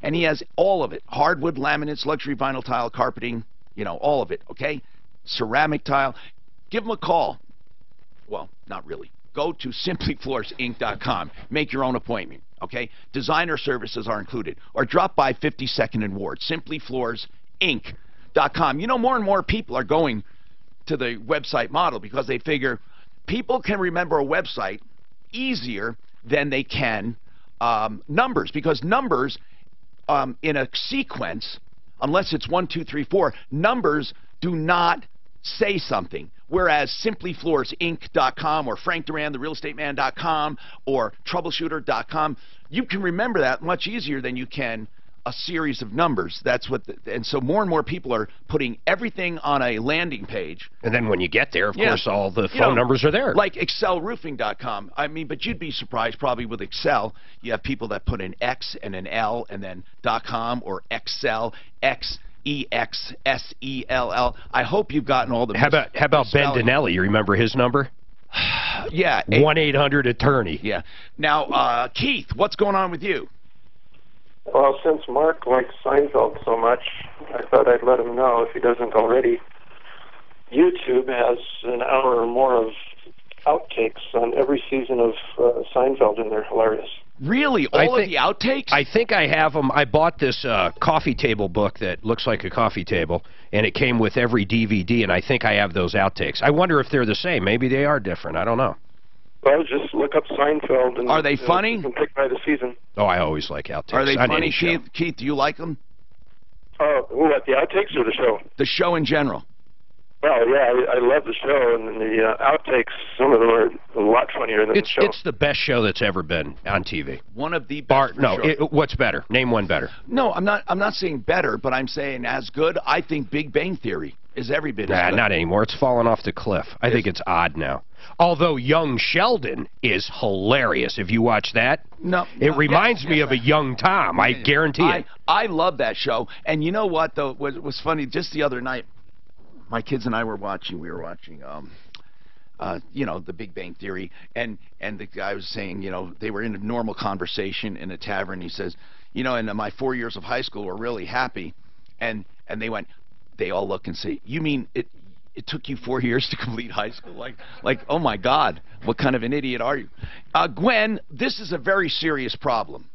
And he has all of it: hardwood, laminates, luxury vinyl tile, carpeting, you know, all of it, okay? Ceramic tile. Give him a call. Well, not really. Go to simplyfloorsinc.com. Make your own appointment, okay? Designer services are included. Or drop by 52nd and Ward, simplyfloorsinc.com. You know, more and more people are going to the website model because they figure people can remember a website easier than they can numbers, because numbers in a sequence, unless it's 1, 2, 3, 4, numbers do not say something. Whereas simplyfloorsinc.com or frankduran, or troubleshooter.com, you can remember that much easier than you can a series of numbers. That's what, and so more and more people are putting everything on a landing page. And then when you get there, of course, all the phone numbers are there. Like excelroofing.com. I mean, but you'd be surprised probably with Excel. You have people that put an X and an L and then .com or Excel, EXSELL. I hope you've gotten all the. How about Ben Dinelli? You remember his number? Yeah. 1-800-ATTORNEY. Yeah. Now, Keith, what's going on with you? Well, since Mark likes Seinfeld so much, I thought I'd let him know, if he doesn't already. YouTube has an hour or more of outtakes on every season of Seinfeld, and they're hilarious. Really? All of the outtakes? I think I have them. I bought this coffee table book that looks like a coffee table, and it came with every DVD, and I think I have those outtakes. I wonder if they're the same. Maybe they are different. I don't know. Well, just look up Seinfeld. And, are they funny? You can pick by the season. Oh, I always like outtakes. Are they funny, Keith? Keith, do you like them? Oh, what, the outtakes or the show? The show in general. Well, yeah, I love the show, and the outtakes, some of them are a lot funnier than the show. It's the best show that's ever been on TV. One of the best. What's better? Name one better. No, I'm not saying better, but I'm saying as good. I think Big Bang Theory is every bit as good. Not anymore. It's fallen off the cliff. I think it's odd now. Although Young Sheldon is hilarious. If you watch that, it reminds me of a young Tom. I guarantee it. I love that show. And you know what, though, was funny? Just the other night, my kids and I were watching. We were watching, The Big Bang Theory, and the guy was saying, they were in a normal conversation in a tavern. He says, in my 4 years of high school, we're really happy, and they all look and say, you mean it took you 4 years to complete high school? Like, oh my God, what kind of an idiot are you? Gwen, this is a very serious problem.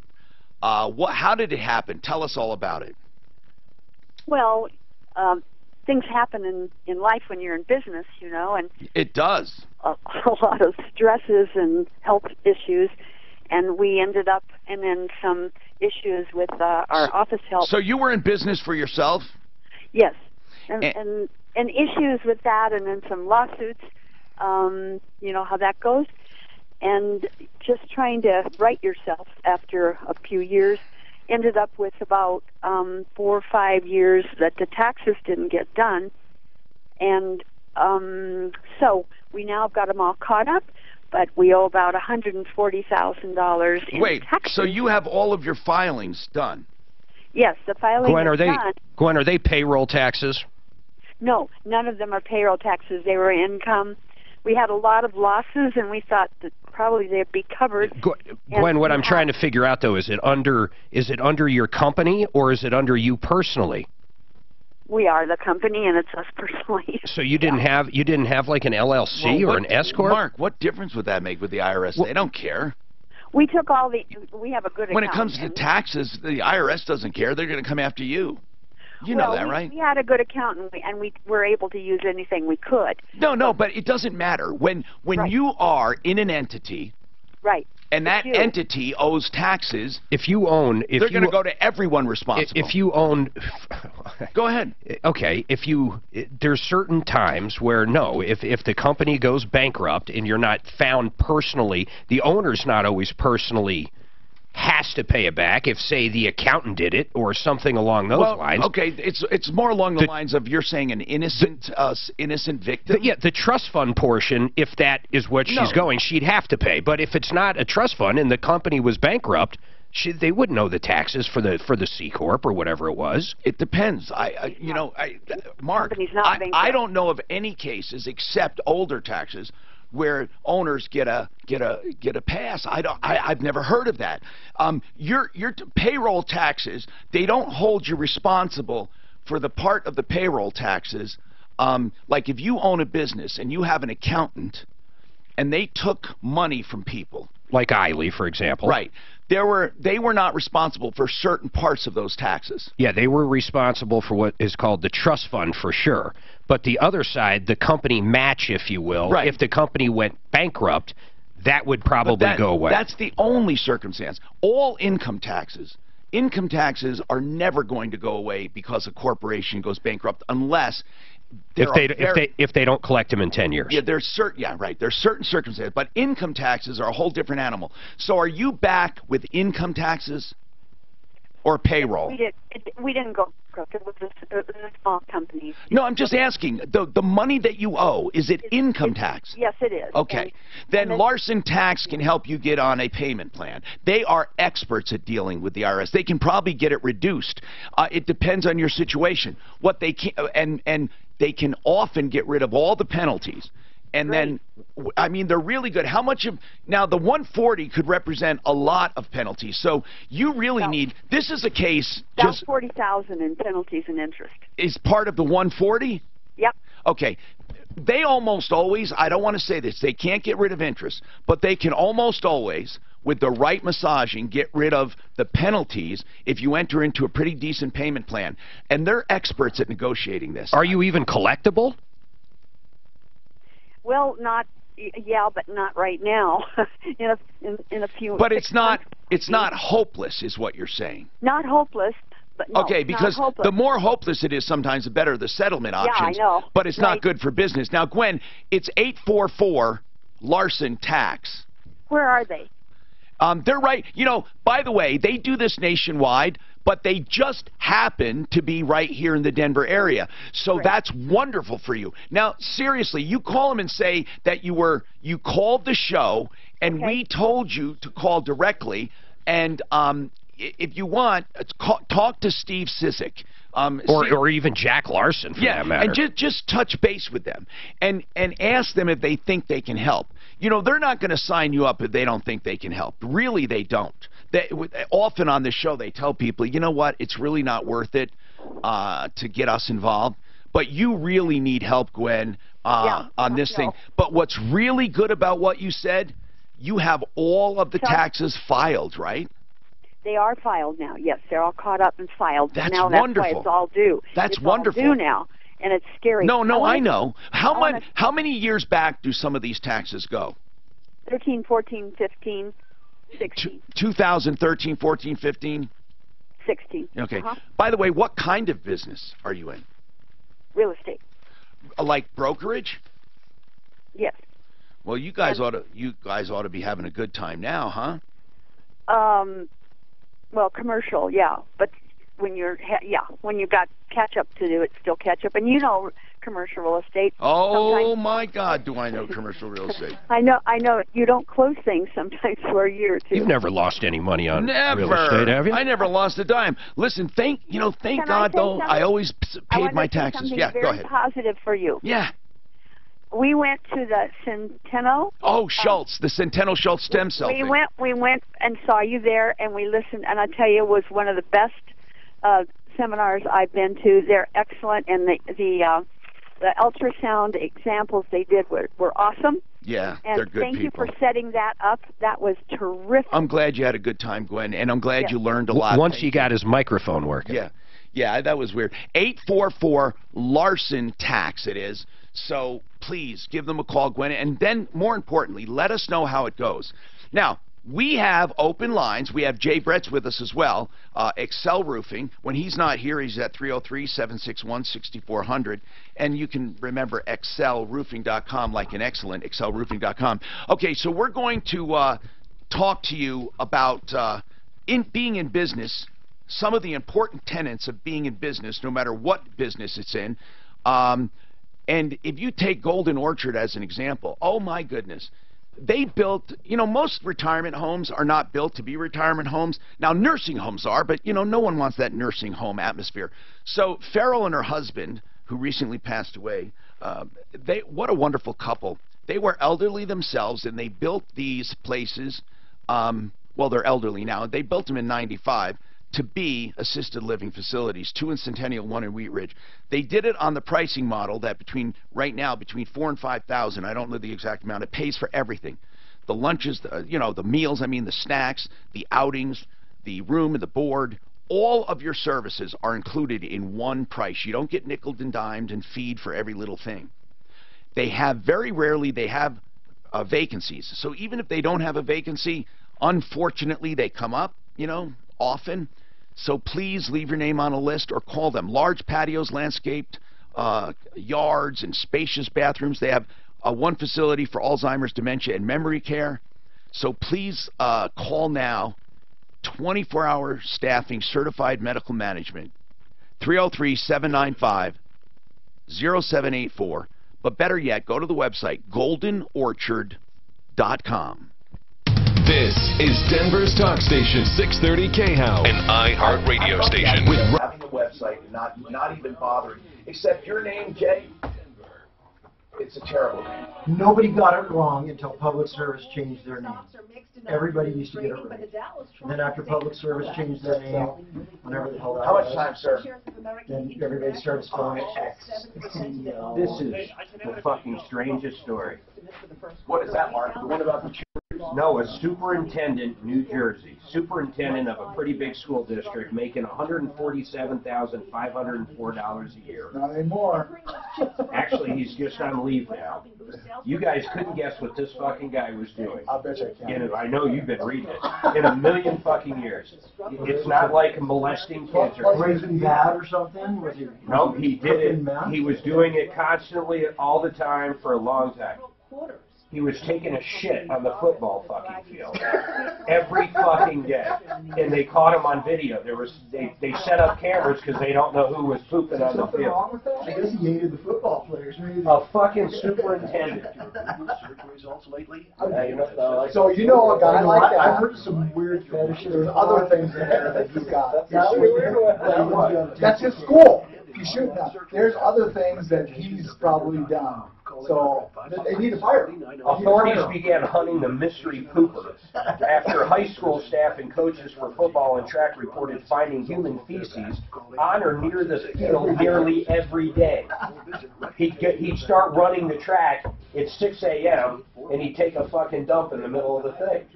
How did it happen? Tell us all about it. Well, things happen in life when you're in business, and it does. A lot of stresses and health issues, and we ended up in some issues with our office help. So you were in business for yourself? Yes, and issues with that, and then some lawsuits. You know how that goes, and just trying to right yourself after a few years. Ended up with about 4 or 5 years that the taxes didn't get done, and so we now got them all caught up, but we owe about $140,000 in taxes. So you have all of your filings done? Yes, the filing is done. Gwen, are they payroll taxes? No, none of them are payroll taxes. They were income. We had a lot of losses, and we thought that probably they'd be covered. Gwen, what I'm trying to figure out, though, is it under your company, or is it under you personally? We are the company, and it's us personally. So you didn't have like an LLC or an S corp? Mark, what difference would that make with the IRS? They don't care. We took all the. We have a good account. When it comes to taxes, the IRS doesn't care. They're going to come after you. You know that, right? We had a good accountant, and we were able to use anything we could. No, but it doesn't matter. When you are in an entity, right, and that entity owes taxes, they're going to go to everyone responsible. If you own, go ahead. Okay, there's certain times where if the company goes bankrupt and you're not found personally, the owner's not always personally has to pay it back if, say, the accountant did it or something along those lines. Okay, it's more along the lines of you're saying an innocent victim. The trust fund portion, if that is what she's going, she'd have to pay. But if it's not a trust fund and the company was bankrupt, they wouldn't owe the taxes for the C corp or whatever it was. It depends. Mark, I don't know of any cases except older taxes where owners get a pass. I've never heard of that. Your payroll taxes, they don't hold you responsible for the part of the payroll taxes. Like if you own a business and you have an accountant and they took money from people, like Eiley, for example, right? They were not responsible for certain parts of those taxes. Yeah, they were responsible for what is called the trust fund for sure. But the other side, the company match, if you will, right. If the company went bankrupt, that would probably go away. That's the only circumstance. All income taxes are never going to go away because a corporation goes bankrupt unless if they don't collect them in 10 years. Yeah, there's certain circumstances, but income taxes are a whole different animal. So are you back with income taxes or payroll? We didn't go bankrupt. It was a small company. No, I'm just asking. The money that you owe, is it income tax? Yes, it is. Okay. Then Larson Tax can help you get on a payment plan. They are experts at dealing with the IRS. They can probably get it reduced. It depends on your situation. What they can and they can often get rid of all the penalties. And then, I mean, they're really good. How much of, now the 140 could represent a lot of penalties. So you really need, this is a case. About $40,000 in penalties and interest. Is part of the 140? Yep. Okay. They almost always, I don't want to say this, they can't get rid of interest, but they can almost always, with the right massaging, get rid of the penalties if you enter into a pretty decent payment plan. And they're experts at negotiating this. Are you even collectible? Well, but not right now. in a few. But it's not hopeless, is what you're saying. Not hopeless, But no, okay, because not hopeless. the more hopeless it is, sometimes the better the settlement options. Yeah, I know. But it's Right. not good for business. Now, Gwen, it's 844 Larson Tax. Where are they? They're right. You know, by the way, they do this nationwide, but they just happen to be right here in the Denver area. So that's wonderful for you. Now, seriously, you call them and say that you called the show and we told you to call directly. And if you want, talk to Steve Sissick. Or even Jack Larson, for that matter. And just touch base with them and ask them if they think they can help. You know, they're not going to sign you up if they don't think they can help. Really, they don't. Often on the show, they tell people, you know what, it's really not worth it to get us involved. But you really need help, Gwen, on this thing. But what's really good about what you said, you have all of the taxes filed, right? They are filed now. Yes, they're all caught up and filed. That's now wonderful. That's why it's all due. That's it's wonderful. All due now, and it's scary. No, I know. How many years back do some of these taxes go? 13, 14, 15, 16. 2013, 14, 15? 16. Okay. By the way, what kind of business are you in? Real estate. Like brokerage? Yes. Well, you guys ought to be having a good time now, huh? Well, commercial, yeah, but when when you got catch up to do, it's still catch up, and you know commercial real estate. Oh my God, do I know commercial real estate? I know. You don't close things sometimes for a year or two. You've never lost any money on real estate, have you? I never lost a dime. Listen, thank God though. I always paid my taxes. Yeah, go ahead. Positive for you. Yeah. We went to the Centennial. Oh, Schultz, the Centennial Schultz stem cell thing. We went and saw you there, and we listened. And I tell you, it was one of the best seminars I've been to. They're excellent, and the ultrasound examples they did were awesome. Yeah, and they're good thank people. you for setting that up. That was terrific. I'm glad you had a good time, Gwen, and I'm glad you learned a lot. Once you got his microphone working. Yeah, that was weird. 844 Larson Tax it is. So please give them a call, Gwen, and then more importantly, let us know how it goes. Now, we have open lines. We have Jay Brett's with us as well. Excel Roofing. When he's not here, he's at 303-761-6400. And you can remember excelroofing.com like an excellent, excelroofing.com. Okay, so we're going to talk to you about being in business, some of the important tenets of being in business, no matter what business it's in. And if you take Golden Orchard as an example, oh my goodness, they built, most retirement homes are not built to be retirement homes. Now, nursing homes are, but, no one wants that nursing home atmosphere. So Farrell and her husband, who recently passed away, what a wonderful couple. They were elderly themselves, and they built these places, well, they're elderly now. They built them in '95. To be assisted living facilities, 2 in Centennial, 1 in Wheat Ridge. They did it on the pricing model that right now between $4,000 and $5,000. I don't know the exact amount. It pays for everything, the lunches, the meals. I mean the snacks, the outings, the room and the board. All of your services are included in one price. You don't get nickeled and dimed and feed for every little thing. They have very rarely vacancies. So even if they don't have a vacancy, unfortunately they come up, often. So please leave your name on a list or call them. Large patios, landscaped yards, and spacious bathrooms. They have one facility for Alzheimer's, dementia, and memory care. So please call now. 24-hour staffing, certified medical management. 303-795-0784. But better yet, go to the website, goldenorchard.com. This is Denver's talk station, 630 KHOW, an iHeart radio station. With having a website and not even bothering, except your name, Jay. It's a terrible name. Nobody got it wrong until Public Service changed their name. Everybody used to get it right. And then after Public Service changed their name, whenever the hell that How was, much time, sir? then everybody started spelling it X. This is the fucking strangest story. What is that, Mark? The one about the No, a superintendent, New Jersey, superintendent of a pretty big school district, making $147,504 a year. Not anymore. Actually, he's just on leave now. You guys couldn't guess what this fucking guy was doing. I bet you I can. I know you've been reading it. In a million fucking years. It's not like molesting kids or Breaking Bad or something? Was he? No, he did it. He was doing it constantly, all the time, for a long time. He was taking a shit on the football fucking field every fucking day, and they caught him on video. They set up cameras because they don't know who was pooping on the field. I guess he hated the football players. Maybe. A fucking superintendent. So you know a guy like that. I've heard some weird fetishes. There's other things in there that he's got. That's his school. He shouldn't have. There's other things that he's probably done. So they need to fire him. Authorities began hunting the mystery pooper after high school staff and coaches for football and track reported finding human feces on or near the field nearly every day. He'd start running the track at 6 a.m. and he'd take a fucking dump in the middle of the thing.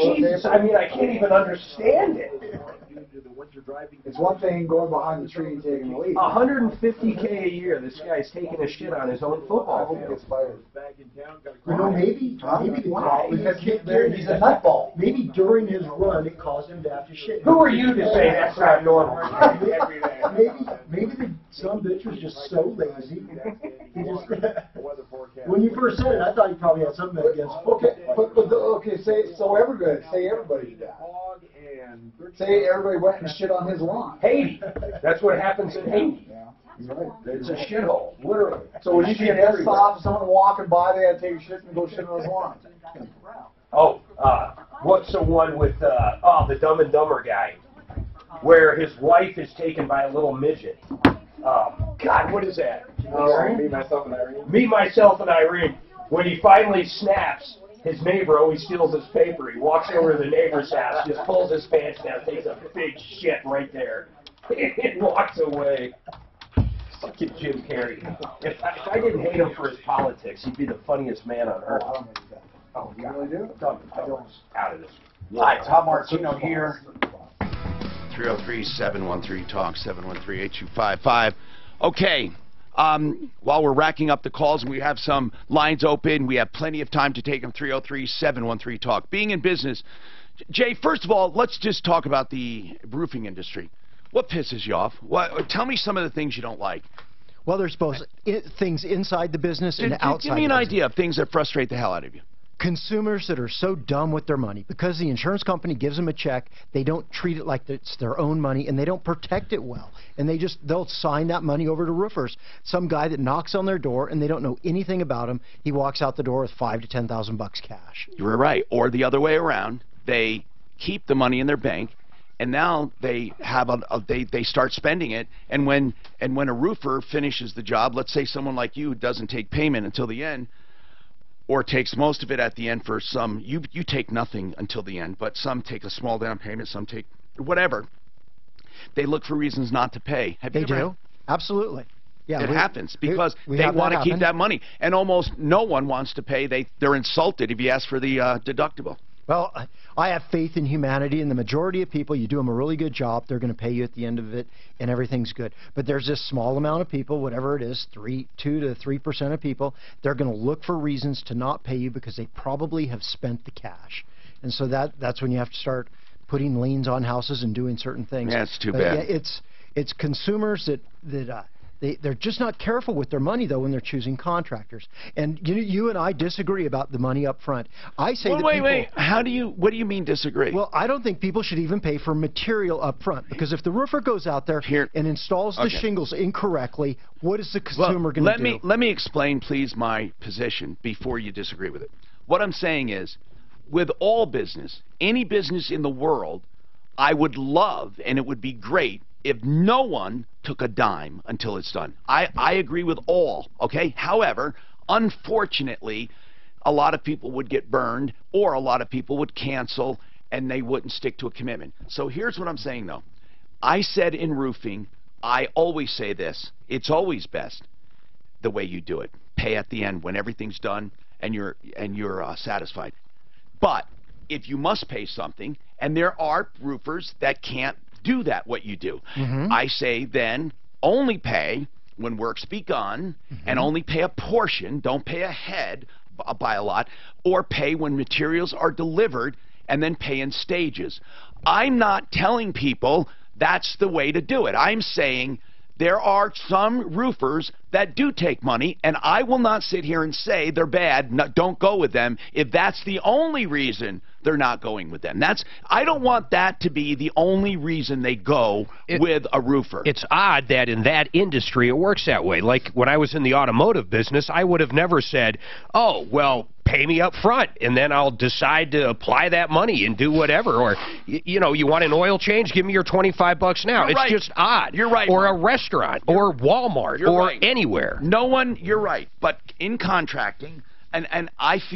Jesus, I mean, I can't even understand it. It's one thing going behind the tree and taking a lead. $150K a year. This guy's taking a shit on his own football field. Gets fired. You know, maybe the problem is he's a nutball. Maybe during his run it caused him to have to shit. Who are you to say that's not normal? maybe the son of a bitch was just so lazy. He just, when you first said it, I thought you probably had something against. Okay, say everybody did that. Say everybody went and shit on his lawn. Haiti. That's what happens in Haiti. Yeah, you're right. It's a shithole, literally. So when you see a bus stop, someone walking by, they had to take a shit and go shit on his lawn. Oh, what's the one with the Dumb and Dumber guy, where his wife is taken by a little midget? God, what is that? Me, Myself, and Irene. Me, Myself, and Irene. When he finally snaps, his neighbor always steals his paper. He walks over to the neighbor's house, just pulls his pants down, takes a big shit right there, and walks away. Fucking Jim Carrey. If I didn't hate him for his politics, he'd be the funniest man on earth. Oh, God. Really do? Out of this. Hi, Tom Martino here. 303-713-TALK, 713-8255. Okay. While we're racking up the calls and we have some lines open, we have plenty of time to take them. 303-713-TALK. Being in business, Jay, first of all, let's just talk about the roofing industry. What pisses you off? Tell me some of the things you don't like. Well, there's both things inside the business and outside. Give me an idea of things that frustrate the hell out of you. Consumers that are so dumb with their money because the insurance company gives them a check, they don't treat it like it's their own money, and they don't protect it well, and they'll sign that money over to roofers. Some guy that knocks on their door and they don't know anything about him, he walks out the door with $5,000 to $10,000 cash. You're right. Or the other way around, they keep the money in their bank, and now they have they start spending it, and when a roofer finishes the job, let's say someone like you doesn't take payment until the end, or takes most of it at the end. For some, you take nothing until the end, but some take a small down payment, some take whatever. They look for reasons not to pay. They do. Absolutely. Yeah, it happens because they want to keep that money, and almost no one wants to pay. They're insulted if you ask for the deductible. Well, I have faith in humanity, and the majority of people, you do them a really good job, they're going to pay you at the end of it, and everything's good. But there's this small amount of people, whatever it is, 2 to 3% of people, they're going to look for reasons to not pay you because they probably have spent the cash. And so that's when you have to start putting liens on houses and doing certain things. Yeah, it's too bad. Yeah, it's consumers that they're just not careful with their money, though, when they're choosing contractors. And you and I disagree about the money up front. I say wait. What do you mean disagree? Well, I don't think people should even pay for material up front, because if the roofer goes out there and installs the shingles incorrectly, what is the consumer going to do? Let me explain, please, my position before you disagree with it. What I'm saying is, with all business, any business in the world, I would love, and it would be great, if no one took a dime until it's done. I agree with all, okay? However, unfortunately, a lot of people would get burned, or a lot of people would cancel, and they wouldn't stick to a commitment. So here's what I'm saying, though. I said in roofing, I always say this, it's always best the way you do it. Pay at the end when everything's done, and you're satisfied. But if you must pay something, and there are roofers that can't do that, what you do, I say then only pay when work's begun, and only pay a portion. Don't pay ahead by a lot, or pay when materials are delivered, and then pay in stages. I'm not telling people that's the way to do it. I'm saying there are some roofers that do take money, and I will not sit here and say they're bad, don't go with them, if that's the only reason they're not going with them. I don't want that to be the only reason they go with a roofer. It's odd that in that industry it works that way. Like when I was in the automotive business, I would have never said, oh, well, pay me up front, and then I'll decide to apply that money and do whatever. Or, you know, you want an oil change? Give me your $25 now. It's just odd. You're right. Or a restaurant, or Walmart, or anywhere. No one, you're right. But in contracting, and a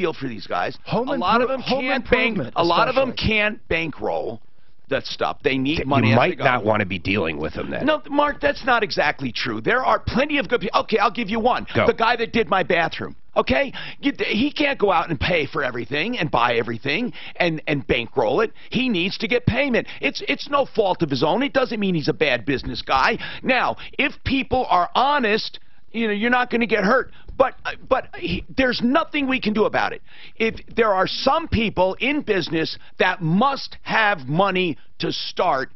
lot of them can't bankroll that stuff. They need money. You might not want to be dealing with them then. No, Mark, that's not exactly true. There are plenty of good people. Okay, I'll give you one. Go. The guy that did my bathroom. Okay? He can't go out and pay for everything and buy everything and bankroll it. He needs to get payment. It's no fault of his own. It doesn't mean he's a bad business guy. Now, if people are honest, you know, you're not going to get hurt. But there's nothing we can do about it. If there are some people in business that must have money to start,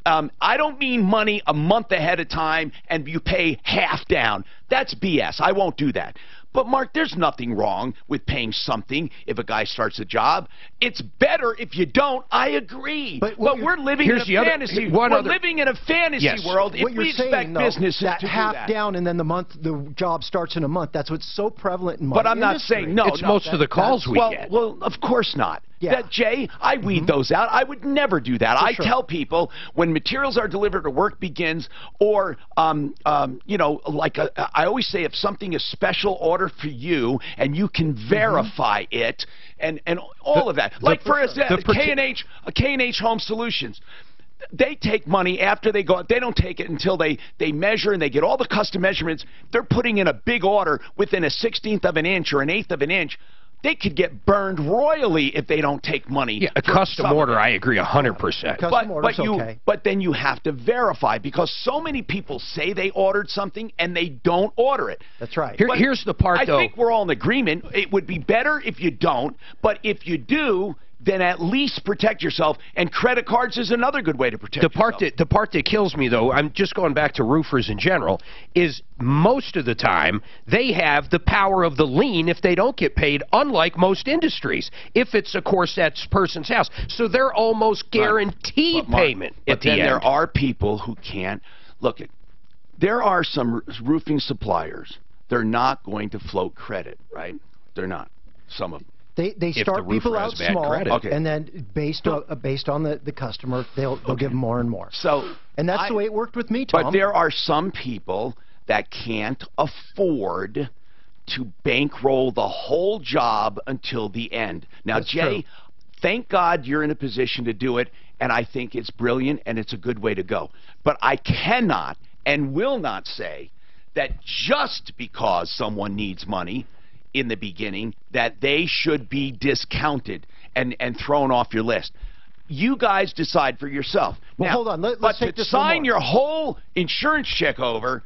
I don't mean money a month ahead of time and you pay half down. That's BS. I won't do that. But, Mark, there's nothing wrong with paying something if a guy starts a job. It's better if you don't. I agree. But we're living in a fantasy. We're living in a fantasy world if we expect businesses to do half down and then the job starts in a month. That's what's so prevalent in But I'm not saying no. It's most of the calls we get. Well, of course not. Yeah. Jay, I weed those out. I would never do that. I tell people when materials are delivered or work begins, or you know, like I always say, if something is special order for you and you can verify it, and all of that. Like for example, K&H Home Solutions. They take money after they go. They don't take it until they measure and they get all the custom measurements. They're putting in a big order within a 1/16 of an inch or an 1/8 of an inch. They could get burned royally if they don't take money. Yeah, a custom order, I agree 100%. But then you have to verify, because so many people say they ordered something and they don't order it. That's right. Here's the part, though. I think we're all in agreement. It would be better if you don't, but if you do, then at least protect yourself, and credit cards is another good way to protect yourself. The part that kills me, though, I'm just going back to roofers in general, is most of the time they have the power of the lien if they don't get paid, unlike most industries, if it's, of course, that person's house. So they're almost guaranteed payment at the end. But then there are people who can't. Look, there are some roofing suppliers. They're not going to float credit, right? They're not. Some of them. They start people out small, and then based on the customer, they'll give them more and more. And that's the way it worked with me, Tom. But there are some people that can't afford to bankroll the whole job until the end. Now, That's Jay, true. Thank God you're in a position to do it, and I think it's brilliant and it's a good way to go. But I cannot and will not say that just because someone needs money in the beginning that they should be discounted and thrown off your list. You guys decide for yourself. Well, now, hold on. Let's take this sign your whole insurance check over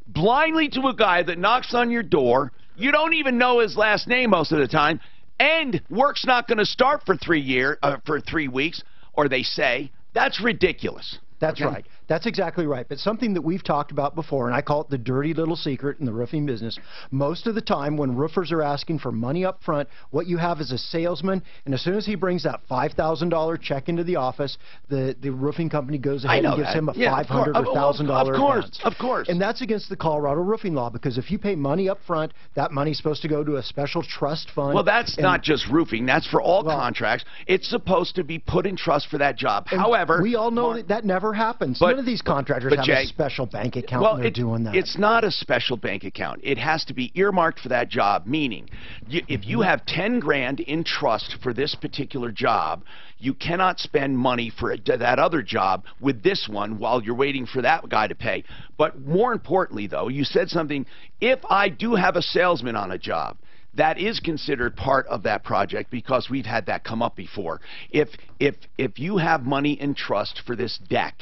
blindly to a guy that knocks on your door, you don't even know his last name most of the time, and work's not going to start for 3 weeks, or they say, that's ridiculous. That's right. That's exactly right. But something that we've talked about before, and I call it the dirty little secret in the roofing business, most of the time when roofers are asking for money up front, what you have is a salesman, and as soon as he brings that $5,000 check into the office, the roofing company goes ahead and gives him a $500 or $1,000 advance. Of course. And that's against the Colorado roofing law, because if you pay money up front, that money's supposed to go to a special trust fund. Well, that's not just roofing. That's for all contracts. It's supposed to be put in trust for that job. However, we all know that never happens. None of these contractors have a special bank account when they're doing that. It's not a special bank account. It has to be earmarked for that job, meaning if you have 10 grand in trust for this particular job, you cannot spend money for that other job with this one while you're waiting for that guy to pay. But more importantly, though, you said something, if I do have a salesman on a job, that is considered part of that project because we've had that come up before. If you have money in trust for this deck,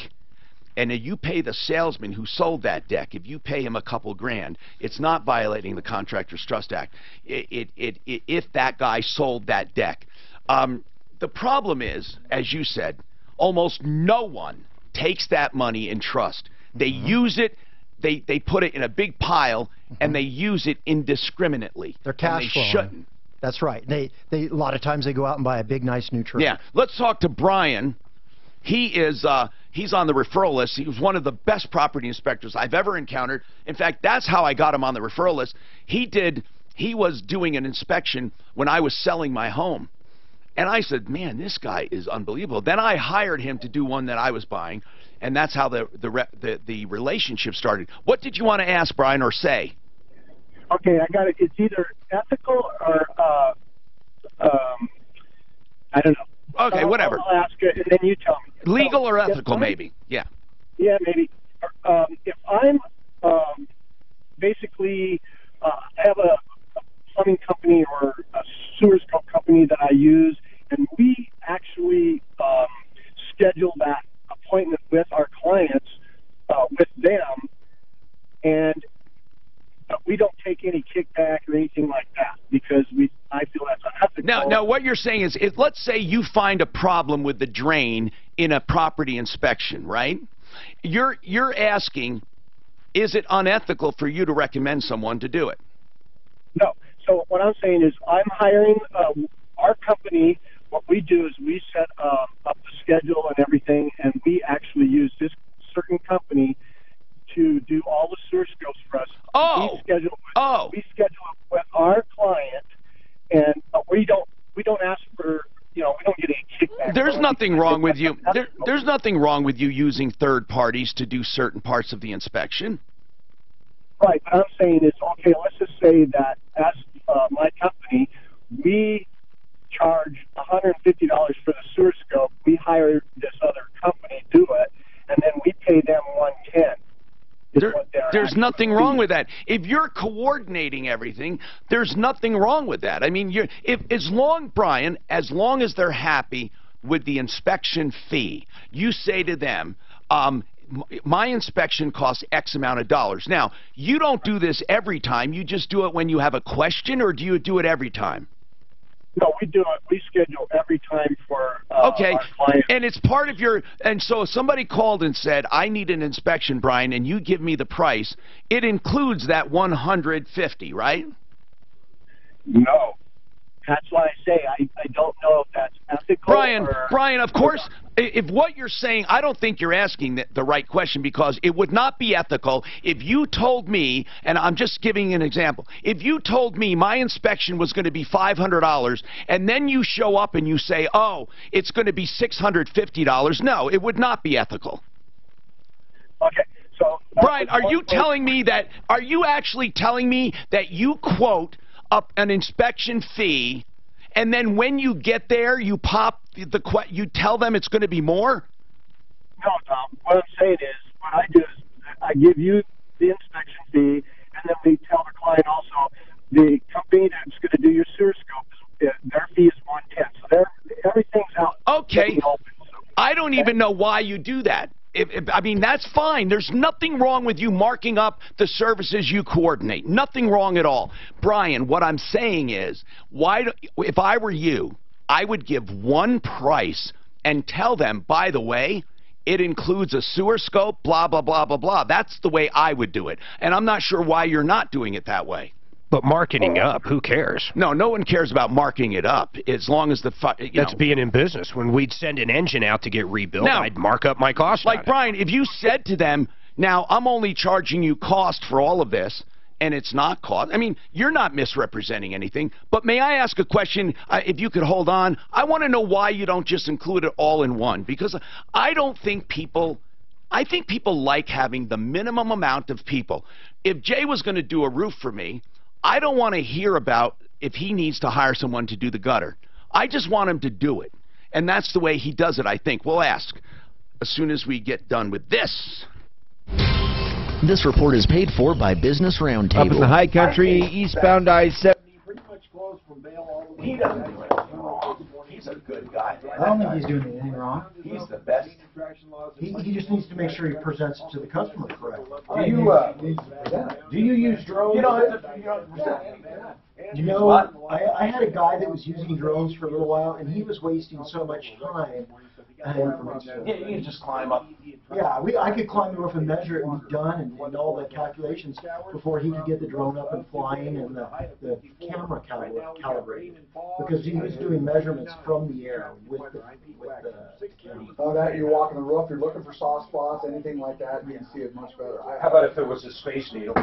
and you pay the salesman who sold that deck, if you pay him a couple grand, it's not violating the Contractors Trust Act if that guy sold that deck. The problem is, as you said, almost no one takes that money in trust. They use it, they put it in a big pile, and they use it indiscriminately. They're cash flowing. They shouldn't. That's right. They a lot of times they go out and buy a big, nice new truck. Yeah. Let's talk to Brian. He is he's on the referral list. He was one of the best property inspectors I've ever encountered. In fact, that's how I got him on the referral list. He was doing an inspection when I was selling my home. And I said, man, this guy is unbelievable. Then I hired him to do one that I was buying, and that's how the relationship started. What did you want to ask, Brian, or say? Okay, I got it. It's either ethical or I don't know. Okay, whatever. I'll ask it, and then you tell me. Legal or ethical, maybe. Yeah. Yeah, maybe. If I'm basically have a plumbing company or a sewer scope company that I use, and we actually schedule that appointment with our clients with them, and we don't take any kickback or anything like that because I feel that's unethical. Now, what you're saying is, let's say you find a problem with the drain in a property inspection, right? You're asking, is it unethical for you to recommend someone to do it? No. So what I'm saying is I'm hiring our company. What we do is we set up the schedule and everything, and we actually use this certain company to do all the sewer scopes for us. We schedule it with our client, and we don't ask for, we don't get any kickback. There's nothing wrong with you. There's nothing wrong with you using third parties to do certain parts of the inspection. Right, but I'm saying is, okay, let's just say that as my company, we charge $150 for the sewer scope. We hire this other company to do it, and then we pay them $110. There's nothing wrong with that. If you're coordinating everything, there's nothing wrong with that. I mean, Brian, as long as they're happy with the inspection fee, you say to them, my inspection costs X amount of dollars. Now, you don't do this every time. You just do it when you have a question, or do you do it every time? No, we do it. We schedule every time for okay, our clients. And it's part of your. And so, if somebody called and said, "I need an inspection, Brian," and you give me the price, it includes that $150, right? No. That's why I say I don't know if that's ethical. Brian, of course, if what you're saying, I don't think you're asking the right question, because it would not be ethical if you told me, and I'm just giving an example, if you told me my inspection was going to be $500 and then you show up and you say, oh, it's going to be $650, no, it would not be ethical. Okay. So, Brian, are you actually telling me that you quote up an inspection fee, and then when you get there, you you tell them it's going to be more? No, Tom. What I'm saying is, what I do is I give you the inspection fee, and then we tell the client also the company that's going to do your sewer scope, their fee is $110. So everything's out. Okay. I don't even know why you do that. I mean, that's fine. There's nothing wrong with you marking up the services you coordinate. Nothing wrong at all. Brian, what I'm saying is, if I were you, I would give one price and tell them, by the way, it includes a sewer scope, blah, blah, blah, blah, blah. That's the way I would do it. And I'm not sure why you're not doing it that way. But marketing up, who cares? No one cares about marking it up, as long as That's being in business. When we'd send an engine out to get rebuilt, I'd mark up my cost. Like, Brian, if you said to them, now, I'm only charging you cost for all of this, and it's not cost. I mean, you're not misrepresenting anything. But may I ask a question, if you could hold on? I want to know why you don't just include it all in one, because I think people like having the minimum amount of people. If Jay was going to do a roof for me, I don't want to hear about if he needs to hire someone to do the gutter. I just want him to do it. And that's the way he does it, I think. We'll ask as soon as we get done with this. This report is paid for by Business Roundtable. Up in the high country, eastbound I-70, pretty much He doesn't do anything wrong. He's a good guy. I don't think he's doing anything wrong. He's the best. He just needs to make sure he presents it to the customer correctly. Do you use drones? You don't have to present anything. You know, I had a guy that was using drones for a little while, and he was wasting so much time. Yeah, you can just climb up. Yeah, I could climb the roof and measure it and be done and all the calculations before he could get the drone up and flying and the camera calibrated. Because he was doing measurements from the air with the camera. Oh, that you're walking the roof, you're looking for soft spots, anything like that, you can see it much better. How about if it was a Space Needle?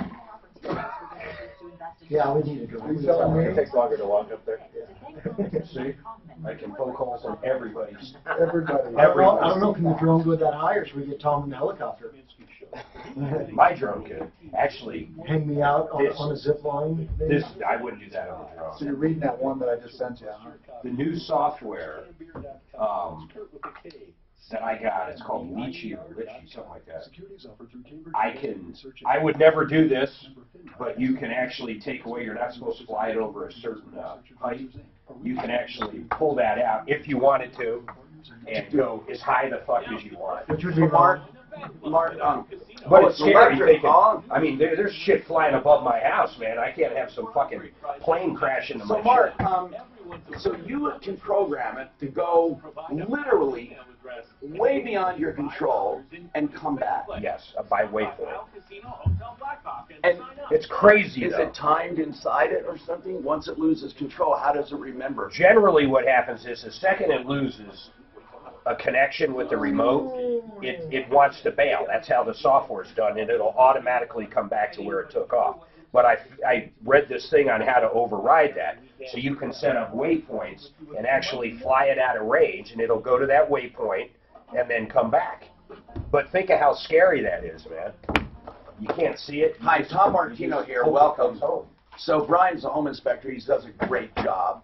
Yeah, we need a drone. It takes longer to walk up there. See? I can phone calls on everybody. I don't know, can the drone go that high, or should we get Tom in the helicopter? My drone can actually hang me out on a zip line. I wouldn't do that on a drone. So you're reading that one that I just sent you, huh? The new software that I got, it's called Litchi or Litchi, something like that. I would never do this, but you can actually take away, you're not supposed to fly it over a certain height. You can actually pull that out if you wanted to and go as high the fuck as you want. Which would be Mark, but it's scary thinking, I mean, there's shit flying above my house, man. I can't have some fucking plane crash into my Mark, shit. so you can program it to go literally way beyond your control and come back. Yes, by waypoint. And it's crazy, Is it timed inside it or something? Once it loses control, how does it remember? Generally what happens is the second it loses a connection with the remote, it wants to bail. That's how the software's done, and it'll automatically come back to where it took off. But I read this thing on how to override that. So you can set up waypoints and actually fly it out of range, and it'll go to that waypoint and then come back. But think of how scary that is, man. You can't see it. Hi, Tom Martino here. Welcome. So Brian's a home inspector. He does a great job.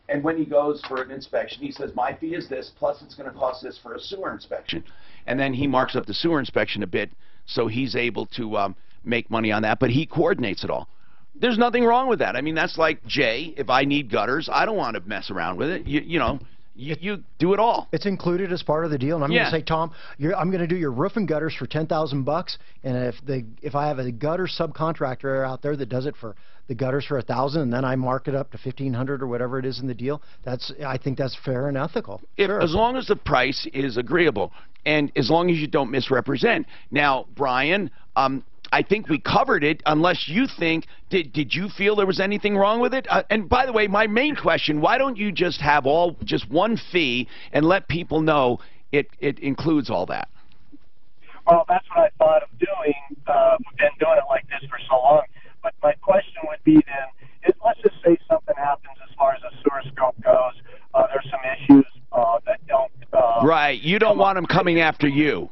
And when he goes for an inspection, he says, my fee is this, plus it's going to cost this for a sewer inspection. And then he marks up the sewer inspection a bit, so he's able to make money on that, but he coordinates it all. There's nothing wrong with that. I mean, that's like Jay. If I need gutters, I don't want to mess around with it. You know, you do it all. It's included as part of the deal. And I'm going to say, Tom, I'm going to do your roof and gutters for $10,000. And if I have a gutter subcontractor out there that does it for the gutters for $1,000, and then I mark it up to $1,500 or whatever it is in the deal, I think that's fair and ethical. As long as the price is agreeable, and as long as you don't misrepresent. Now, Brian, I think we covered it, unless you think, did you feel there was anything wrong with it? And by the way, my main question, why don't you just have just one fee and let people know it includes all that? Well, that's what I thought of doing. We've been doing it like this for so long. But my question would be then, let's just say something happens as far as the sewer scope goes. There's some issues that don't... right, you don't want them coming after you.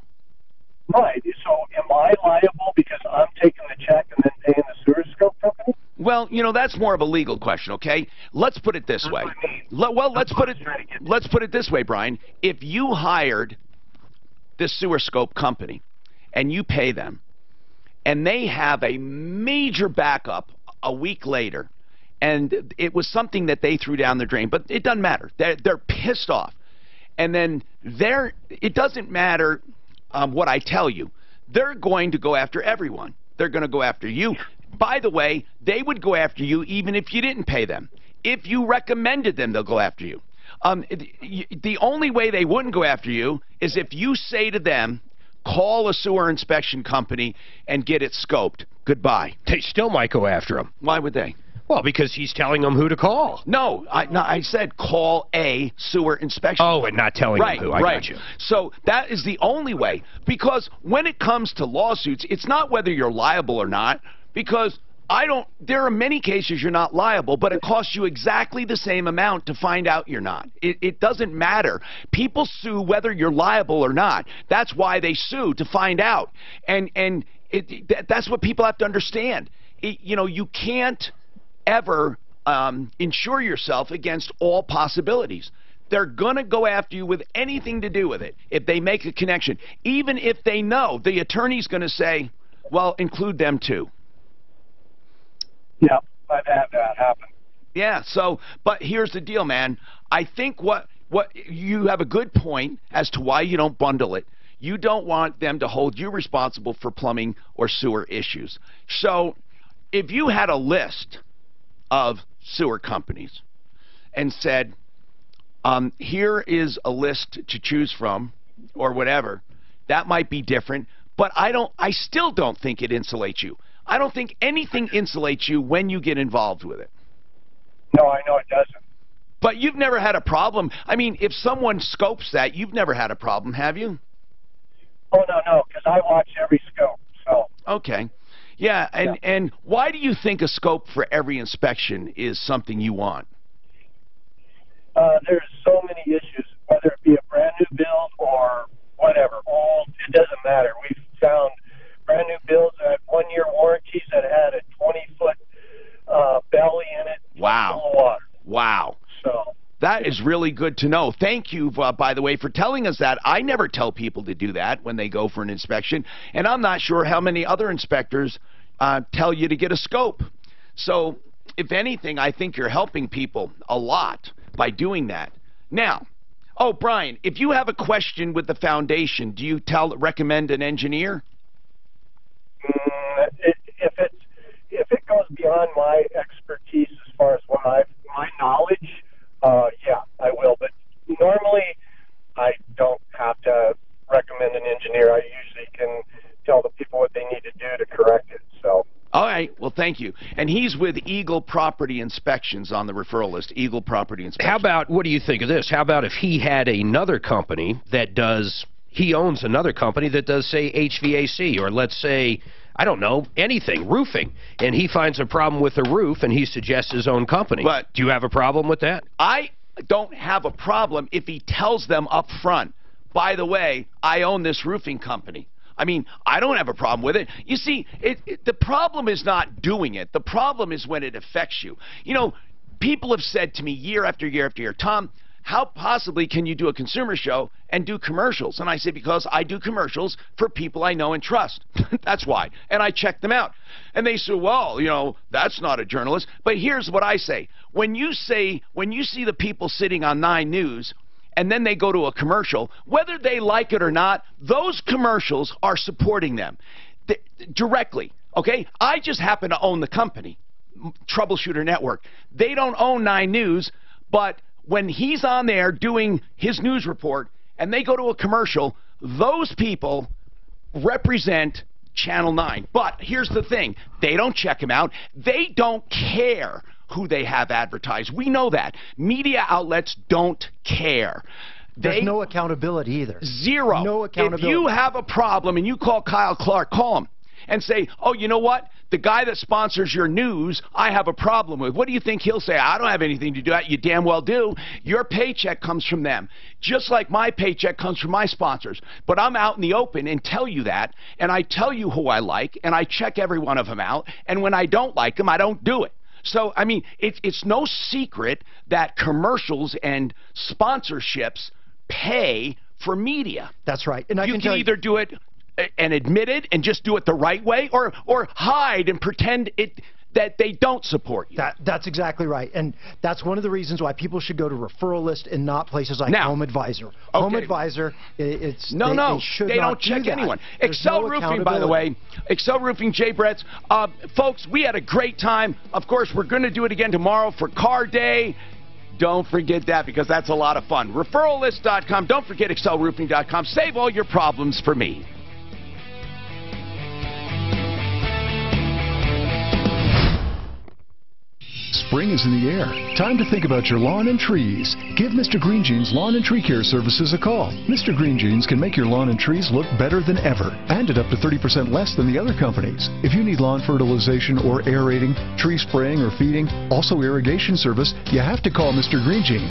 Right, so am I liable because I'm taking the check and then paying the sewer scope company? Well, you know, that's more of a legal question, okay? Let's put it this way. Let's put it this way, Brian. If you hired this sewer scope company and you pay them, and they have a major backup a week later, and it was something that they threw down the drain, but it doesn't matter. They're pissed off. And then it doesn't matter what I tell you. They're going to go after everyone. They're going to go after you. By the way, they would go after you even if you didn't pay them. If you recommended them, they'll go after you. The only way they wouldn't go after you is if you say to them, call a sewer inspection company and get it scoped. Goodbye. They still might go after him. Why would they? Well, because he's telling them who to call. No, I said call a sewer inspection. Oh, and not telling them who. I got you. So that is the only way. Because when it comes to lawsuits, it's not whether you're liable or not. Because there are many cases you're not liable, but it costs you exactly the same amount to find out you're not. It doesn't matter. People sue whether you're liable or not. That's why they sue, to find out. And that's what people have to understand. You know, you can't ever insure yourself against all possibilities. They're going to go after you with anything to do with it if they make a connection. Even if they know, the attorney's going to say, well, include them too. Yeah, I've had that happen. Yeah, so, but here's the deal, man. I think what you have a good point as to why you don't bundle it. You don't want them to hold you responsible for plumbing or sewer issues. So if you had a list of sewer companies and said, here is a list to choose from or whatever, that might be different. But I still don't think it insulates you. I don't think anything insulates you when you get involved with it. No, I know it doesn't. But you've never had a problem. I mean, if someone scopes that, you've never had a problem, have you? Oh, no, because I watch every scope. So. Okay. Yeah, and why do you think a scope for every inspection is something you want? There's so many issues, whether it be a brand new build or whatever, old, it doesn't matter. We've found brand new builds that had 1-year warranties that had a 20-foot belly in it. Wow. Full of water. Wow. So. That is really good to know. Thank you, by the way, for telling us that. I never tell people to do that when they go for an inspection, and I'm not sure how many other inspectors tell you to get a scope. So, if anything, I think you're helping people a lot by doing that. Now, oh, Brian, if you have a question with the foundation, do you recommend an engineer? If it goes beyond my expertise as far as my knowledge, yeah, I will. But normally, I don't have to recommend an engineer. I usually can tell the people what they need to do to correct it. So. All right. Well, thank you. And he's with Eagle Property Inspections on the referral list. Eagle Property Inspections. How about, what do you think of this? How about if he had another company that does, he owns another company that does, say, HVAC, or let's say, I don't know, anything, roofing, and he finds a problem with the roof and he suggests his own company. But do you have a problem with that? I don't have a problem if he tells them up front, by the way, I own this roofing company. I mean, I don't have a problem with it. You see, the problem is not doing it. The problem is when it affects you. You know, people have said to me year after year after year, Tom, how possibly can you do a consumer show and do commercials? And I say, because I do commercials for people I know and trust. That's why. And I check them out. And they say, well, you know, that's not a journalist. But here's what I say. When you see the people sitting on 9 News, and then they go to a commercial, whether they like it or not, those commercials are supporting them directly, okay? I just happen to own the company, Troubleshooter Network. They don't own 9 News, but when he's on there doing his news report and they go to a commercial, those people represent Channel 9. But here's the thing. They don't check him out. They don't care who they have advertised. We know that. Media outlets don't care. There's no accountability either. Zero. No accountability. If you have a problem and you call Kyle Clark, call him and say, oh, you know what? The guy that sponsors your news, I have a problem with. What do you think he'll say? I don't have anything to do with that. You damn well do. Your paycheck comes from them, just like my paycheck comes from my sponsors. But I'm out in the open and tell you that, and I tell you who I like, and I check every one of them out, and when I don't like them, I don't do it. So, I mean, it's no secret that commercials and sponsorships pay for media. That's right. And you can either do it and admit it and just do it the right way, or hide and pretend that they don't support you. That's exactly right. And that's one of the reasons why people should go to Referral List and not places like Home Advisor. Okay. Home Advisor, they don't check anyone. Excel Roofing, by the way. Excel Roofing, Jay Brett's. Folks, we had a great time. Of course, we're going to do it again tomorrow for Car Day. Don't forget that, because that's a lot of fun. ReferralList.com. Don't forget ExcelRoofing.com. Save all your problems for me. Spring is in the air. Time to think about your lawn and trees. Give Mr. Green Jeans Lawn and Tree Care Services a call. Mr. Green Jeans can make your lawn and trees look better than ever, and at up to 30% less than the other companies. If you need lawn fertilization or aerating, tree spraying or feeding, also irrigation service, you have to call Mr. Green Jeans.